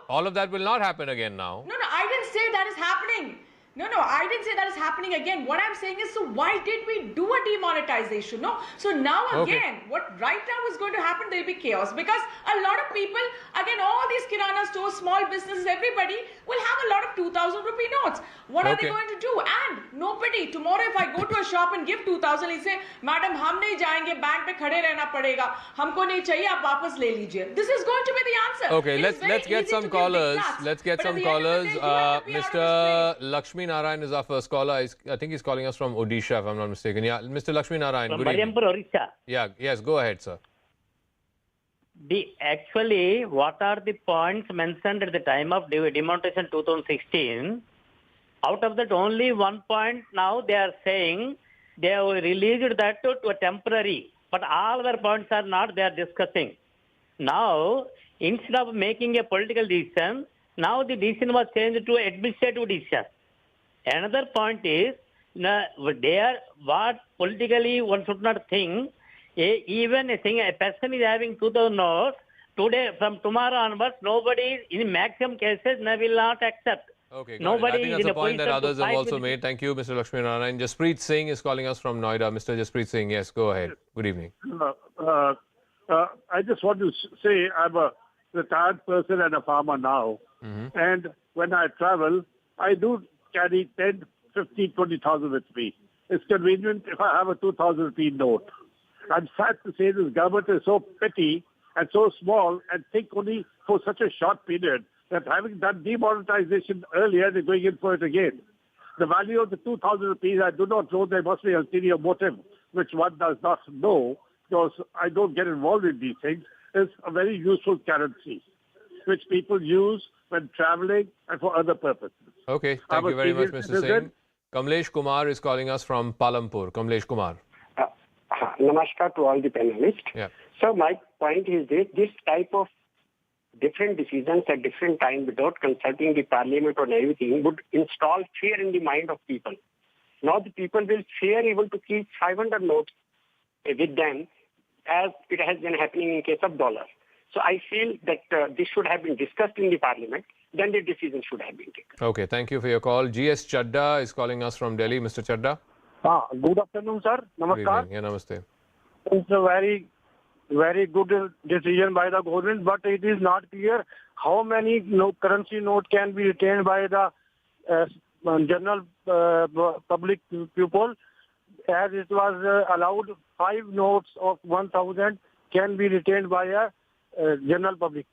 All of that will not happen again now. No, I didn't say that is happening. No, I didn't say that is happening again. What I'm saying is, so why did we do a demonetization? No, so now again, what right now is going to happen, there will be chaos because a lot of people, again, all these kirana stores, small businesses, everybody will have a lot of 2,000 rupee notes. What are they going to do? And nobody, tomorrow if I go to a shop and give 2,000, he say, Madam, hum nahi jayenge, bank mein khade rehna padega. Humko nahi chahiye, aap wapas le lijiye. This is going to be the answer. Okay, let's get some callers. Let's get some callers. Mr. Lakshmi Narayan is our first caller. I think he's calling us from Odisha, if I'm not mistaken. Yeah, Mr. Lakshmi Narayan, good evening. Odisha. Yeah, yes, go ahead, sir. Actually, what are the points mentioned at the time of demonetization 2016? Out of that, only one point now they are saying they have released that to a temporary. But all other points are not, they are discussing. Now, instead of making a political decision, now the decision was changed to administrative decision. Another point is, what politically one should not think, even a person is having 2,000 notes, today, from tomorrow onwards, nobody, in maximum cases, will not accept. Okay, nobody I think that's a point that others have also made. Thank you, Mr. Lakshmi Narayan. Jaspreet Singh is calling us from Noida. Mr. Jaspreet Singh, yes, go ahead. Good evening. I just want to say I'm a retired person and a farmer now. And when I travel, I do carry 10, 15, 20,000 with me. It's convenient if I have a 2,000 rupee note. I'm sad to say this government is so petty and so small and think only for such a short period that having done demonetization earlier, they're going in for it again. The value of the 2,000 rupees, I do not know. There must be an ulterior motive, which one does not know because I don't get involved in these things. It's a very useful currency, which people use when traveling and for other purposes. Okay, thank you very much, Mr. Singh. Kamlesh Kumar is calling us from Palampur. Kamlesh Kumar. Namaskar to all the panelists. Yeah. So my point is this type of different decisions at different times without consulting the parliament or everything would install fear in the mind of people. Now the people will fear able to keep 500 notes with them as it has been happening in case of dollar. So I feel that this should have been discussed in the parliament, then the decision should have been taken. Okay, thank you for your call. GS Chadda is calling us from Delhi. Mr. Chadda. Good afternoon, sir. Namaskar. Yeah, namaste. It's a very good decision by the government, but it is not clear how many currency note can be retained by the general public people, as it was allowed 5 notes of 1,000 can be retained by a general public.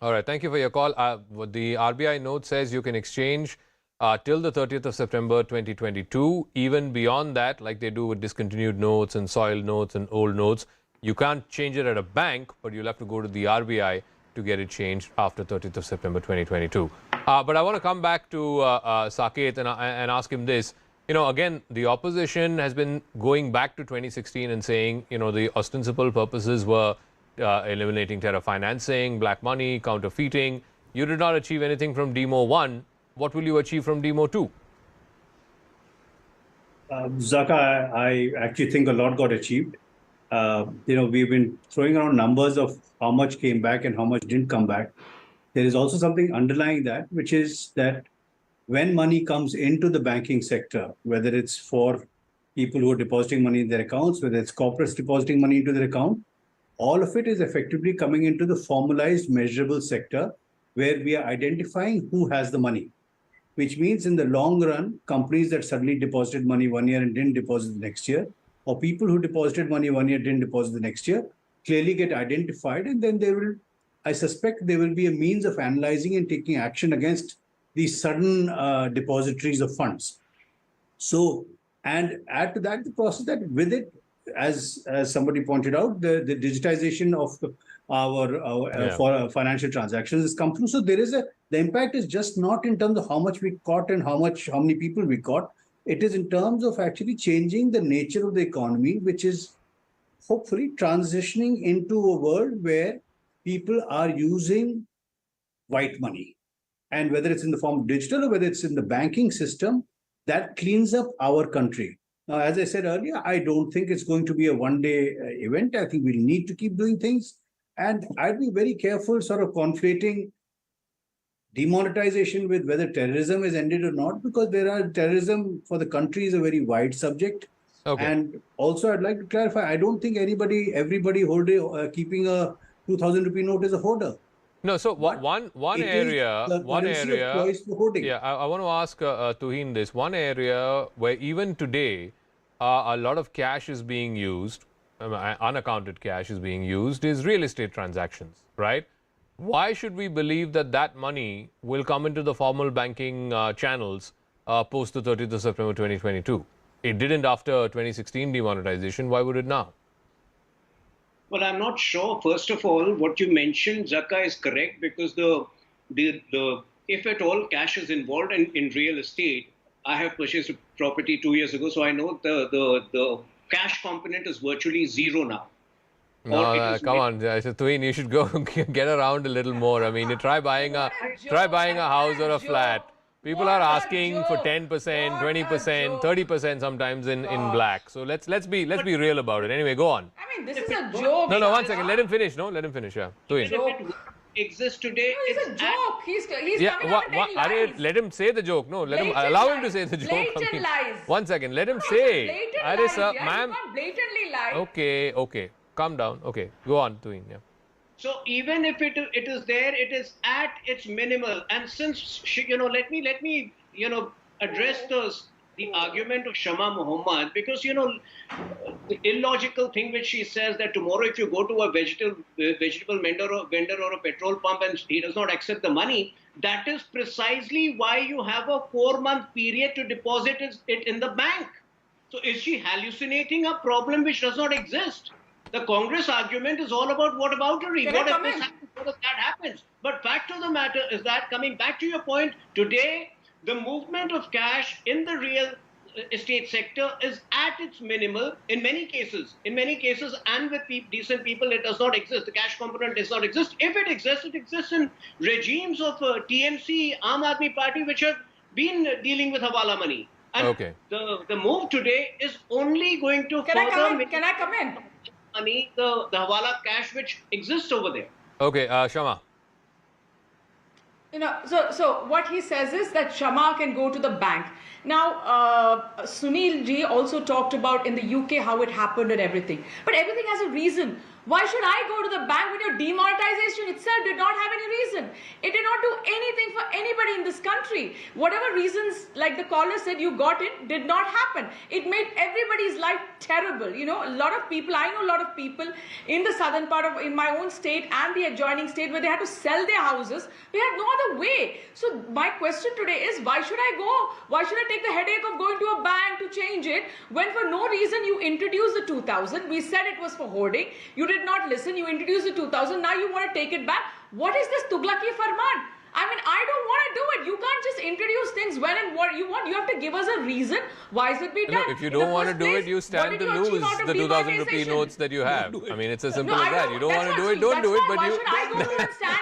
All right, thank you for your call. The RBI note says you can exchange till the 30th of September 2022. Even beyond that, like they do with discontinued notes and soiled notes and old notes, you can't change it at a bank, but you'll have to go to the RBI to get it changed after 30th of September 2022. But I want to come back to Saket and ask him this. You know, again, the opposition has been going back to 2016 and saying, you know, the ostensible purposes were eliminating terror financing, black money, counterfeiting. You did not achieve anything from Demo 1. What will you achieve from Demo 2? Zaka, I actually think a lot got achieved. You know, we've been throwing around numbers of how much came back and how much didn't come back. There is also something underlying that, which is that when money comes into the banking sector, whether it's for people who are depositing money in their accounts, whether it's corporates depositing money into their account, all of it is effectively coming into the formalized measurable sector where we are identifying who has the money, which means in the long run, companies that suddenly deposited money 1 year and didn't deposit the next year, or people who deposited money 1 year, didn't deposit the next year, clearly get identified, and then they will, I suspect there will be a means of analyzing and taking action against these sudden depositories of funds. So, and add to that the process that with it, as somebody pointed out, the digitization of our financial transactions has come through. So there is the impact is just not in terms of how much we caught and how many people we caught. It is in terms of actually changing the nature of the economy, which is hopefully transitioning into a world where people are using white money. And whether it's in the form of digital or whether it's in the banking system, that cleans up our country. Now, as I said earlier, I don't think it's going to be a one-day event. I think we'll need to keep doing things. And I'd be very careful sort of conflating demonetization with whether terrorism is ended or not, because terrorism for the country is a very wide subject. Okay. And also, I'd like to clarify, I don't think everybody keeping a 2,000 rupee note is a hoarder. No, so one area, yeah, I want to ask Tuhin this. One area where even today a lot of cash is being used, unaccounted cash is being used, is real estate transactions, right? Why should we believe that that money will come into the formal banking channels post the 30th of September 2022? It didn't after 2016 demonetization. Why would it now? Well, I'm not sure. First of all, what you mentioned, Zaka, is correct, because if at all cash is involved in real estate, I have purchased a property 2 years ago, so I know the cash component is virtually zero now. No, come on, Tuhin, you should go get around a little more. I mean, try buying a house or a flat. People are asking for 10%, 20%, 30% sometimes in black. So let's be real about it. Anyway, go on. I mean, this is a joke. No, 1 second. Let him finish. No, let him finish. Yeah. If it exists today, no, it's a joke. He's coming up with lies. Let him say the joke. No, let him allow him to say the joke. Blatant lies. 1 second. Let him say. Blatant lies. Yeah, ma'am. Blatantly lie. Okay. Calm down. Okay. Go on, Tuhin. Yeah. So even if it is there, it is at its minimal. And since let me address the argument of Shama Muhammad, because the illogical thing which she says that tomorrow if you go to a vegetable vendor or a petrol pump and he does not accept the money, that is precisely why you have a 4-month period to deposit it in the bank. So is she hallucinating a problem which does not exist? The Congress argument is all about whataboutery. What if this happens? What if that happens? But fact of the matter is that, coming back to your point, today the movement of cash in the real estate sector is at its minimal in many cases. In many cases, and with decent people, it does not exist. The cash component does not exist. If it exists in regimes of TMC, Aam Aadmi Party, which have been dealing with Hawala money. And the move today is only going to Can I come in? Money, the Hawala cash which exists over there. Okay, Shama. So what he says is that Shama can go to the bank. Now, Sunil ji also talked about in the UK how it happened and everything. But everything has a reason. Why should I go to the bank when your demonetization itself did not have any reason? It did not do anything for anybody in this country. Whatever reasons, like the caller said, you got it, did not happen. It made everybody's life terrible. You know, a lot of people, I know a lot of people in the southern part of, in my own state and the adjoining state where they had to sell their houses. We had no other way. So my question today is, why should I go? Why should I take the headache of going to a bank to change it when for no reason you introduced the 2000? We said it was for hoarding. You did not listen. You introduced the 2000. Now you want to take it back. What is this Tughlaki Farman? I mean, I don't want to do it. You can't just introduce things when and what you want. You have to give us a reason. Why is it be done? No, if you don't want to do it, you stand to lose the 2,000 rupee notes that you have. I mean, it's as simple as that. You don't want to do it, don't do it. But you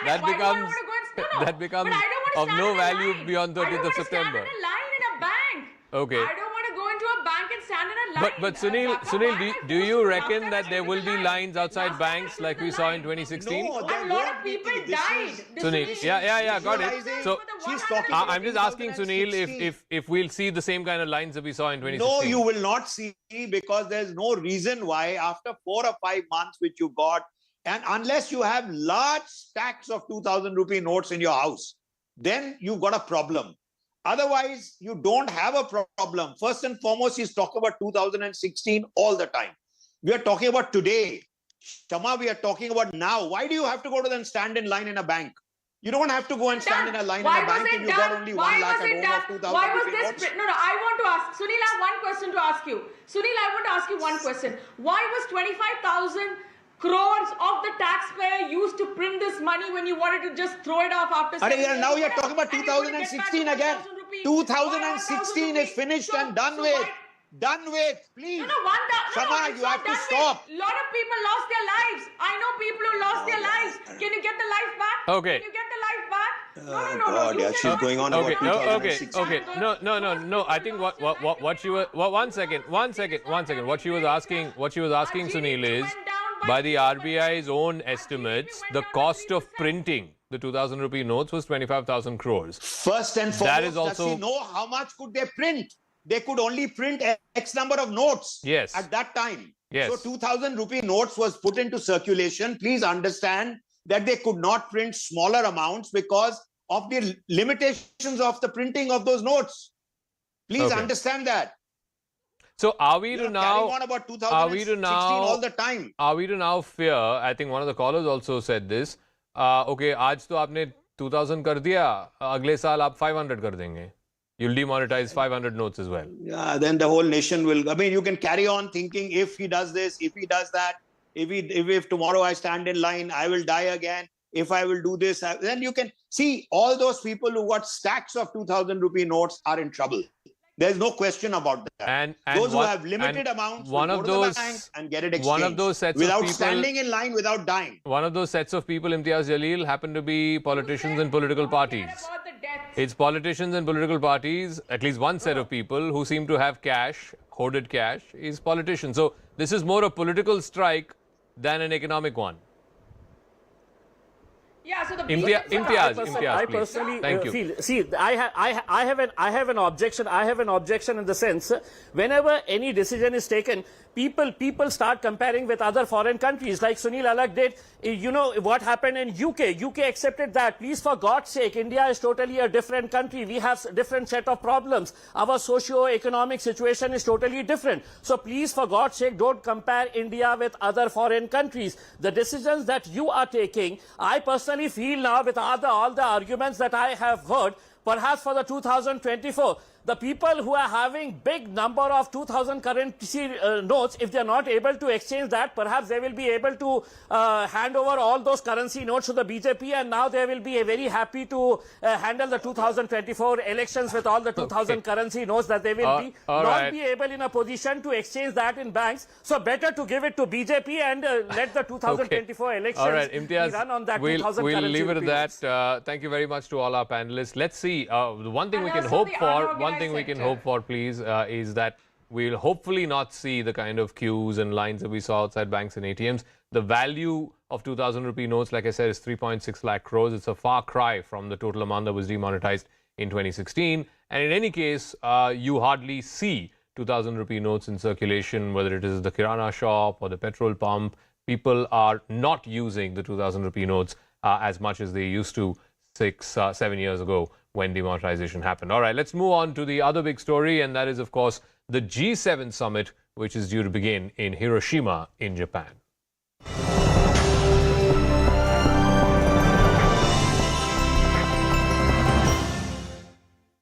that becomes of no value beyond 30th of September. Stand in a line in a bank. Okay. I don't want to go into a bank and stand in a line. But Sunil, do you reckon that there will be lines outside banks like we saw in 2016? No, a lot of people died. Sunil, yeah, got it. So I'm just asking Sunil if we'll see the same kind of lines that we saw in 2016. No, you will not see, because there's no reason why after 4 or 5 months which you got, and unless you have large stacks of 2,000 rupee notes in your house, then you've got a problem. Otherwise, you don't have a problem. First and foremost, he's talking about 2016 all the time. We are talking about today. Shama, we are talking about now. Why do you have to go to and stand in line in a bank? You don't have to go and stand in a line in a bank if you got only 1 lakh at home of 2,000 Why was rupee this? notes. No, I want to ask. Sunil, I have one question to ask you. Sunil, I want to ask you one question. Why was 25,000 crores of the taxpayer used to print this money when you wanted to just throw it off after 7 years? Now you're talking about 2016 again. 2016 is finished and done with. Done with, please. Shama, you have to stop. A lot of people lost their lives. I know people who lost their lives. Can you get the life back? Okay. Can you get the life back? No. God, yeah, she's going on about 2016. Okay. No. I think what she was. One second. What she was asking Sunil is, by the RBI's own estimates, the cost of printing the 2,000 rupee notes was 25,000 crores. First and foremost, that is also, does he know how much could they print? They could only print X number of notes at that time. Yes. So 2,000 rupee notes was put into circulation. Please understand that they could not print smaller amounts because of the limitations of the printing of those notes. Please understand that. So are we to now? On about 2016 all the time. Are we to now fear? I think one of the callers also said this. Okay, आज तो आपने 2,000 कर दिया, अगले साल आप 500 कर देंगे. You'll demonetize 500 notes as well. Yeah, then the whole nation will. I mean, you can carry on thinking if he does this, if he does that, if tomorrow I stand in line, I will die again. If I will do this, then you can see all those people who got stacks of 2,000 rupee notes are in trouble. There's no question about that. And those who have limited amounts will go to the bank and get it exchanged. One of those sets without of people, standing in line, without dying. One of those sets of people, Imtiaz Jalil, happen to be politicians and political parties. It's politicians and political parties, at least one set of people who seem to have cash, hoarded cash, is politicians. So this is more a political strike than an economic one. Yeah, so the Imtiaz, I please. personally Thank you. feel. See, I have an objection. I have an objection in the sense, whenever any decision is taken, people start comparing with other foreign countries, like Sunil Alak did. You know what happened in UK. UK accepted that. Please, for God's sake, India is totally a different country. We have a different set of problems. Our socio-economic situation is totally different. So please, for God's sake, don't compare India with other foreign countries. The decisions that you are taking, I personally feel now, with all the arguments that I have heard, perhaps for the 2024, the people who are having big number of 2,000 currency notes, if they are not able to exchange that, perhaps they will be able to hand over all those currency notes to the BJP, and now they will be very happy to handle the 2024 elections with all the 2,000 currency notes that they will be able in a position to exchange that in banks. So better to give it to BJP and let the 2024 elections be run on that 2,000 we'll currency leave it at that. Thank you very much to all our panelists. Let's see. The one thing we can hope for, please, is that we'll hopefully not see the kind of queues and lines that we saw outside banks and ATMs. The value of 2,000 rupee notes, like I said, is 3.6 lakh crores. It's a far cry from the total amount that was demonetized in 2016. And in any case, you hardly see 2,000 rupee notes in circulation, whether it is the kirana shop or the petrol pump. People are not using the 2,000 rupee notes as much as they used to 6-7 years ago when demonetization happened. All right, let's move on to the other big story, and that is, of course, the G7 summit, which is due to begin in Hiroshima in Japan.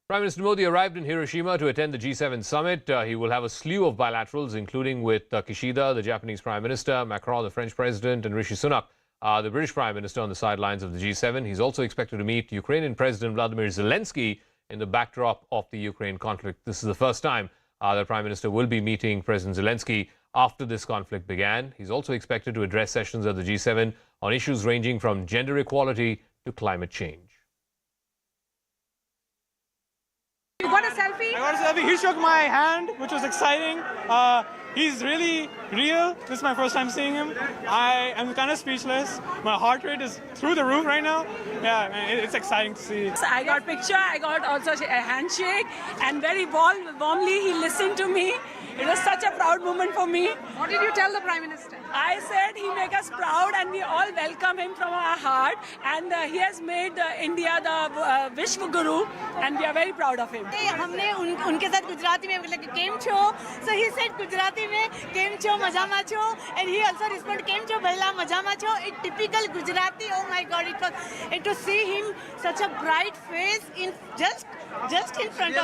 Prime Minister Modi arrived in Hiroshima to attend the G7 summit. He will have a slew of bilaterals, including with Kishida, the Japanese Prime Minister, Macron, the French President, and Rishi Sunak, the British Prime Minister, on the sidelines of the G7. He's also expected to meet Ukrainian President Vladimir Zelensky in the backdrop of the Ukraine conflict. This is the first time the Prime Minister will be meeting President Zelensky after this conflict began. He's also expected to address sessions at the G7 on issues ranging from gender equality to climate change. You got a selfie? I got a selfie. He shook my hand, which was exciting. He's really real. This is my first time seeing him. I am kind of speechless. My heart rate is through the roof right now. Yeah, man, it's exciting to see. I got picture. I got also a handshake, and very warmly he listened to me. It was such a proud moment for me. What did you tell the Prime Minister? I said he make us proud and we all welcome him from our heart, and he has made India the Vishwa Guru, and we are very proud of him. हमने उनके साथ गुजराती में बोला कि केम छो, so he said Gujarati में केम छो मजामा छो, and he also responded केम छो भला मजामा छो. It typical Gujarati. Oh my God, it was to see him such a bright face in just in front of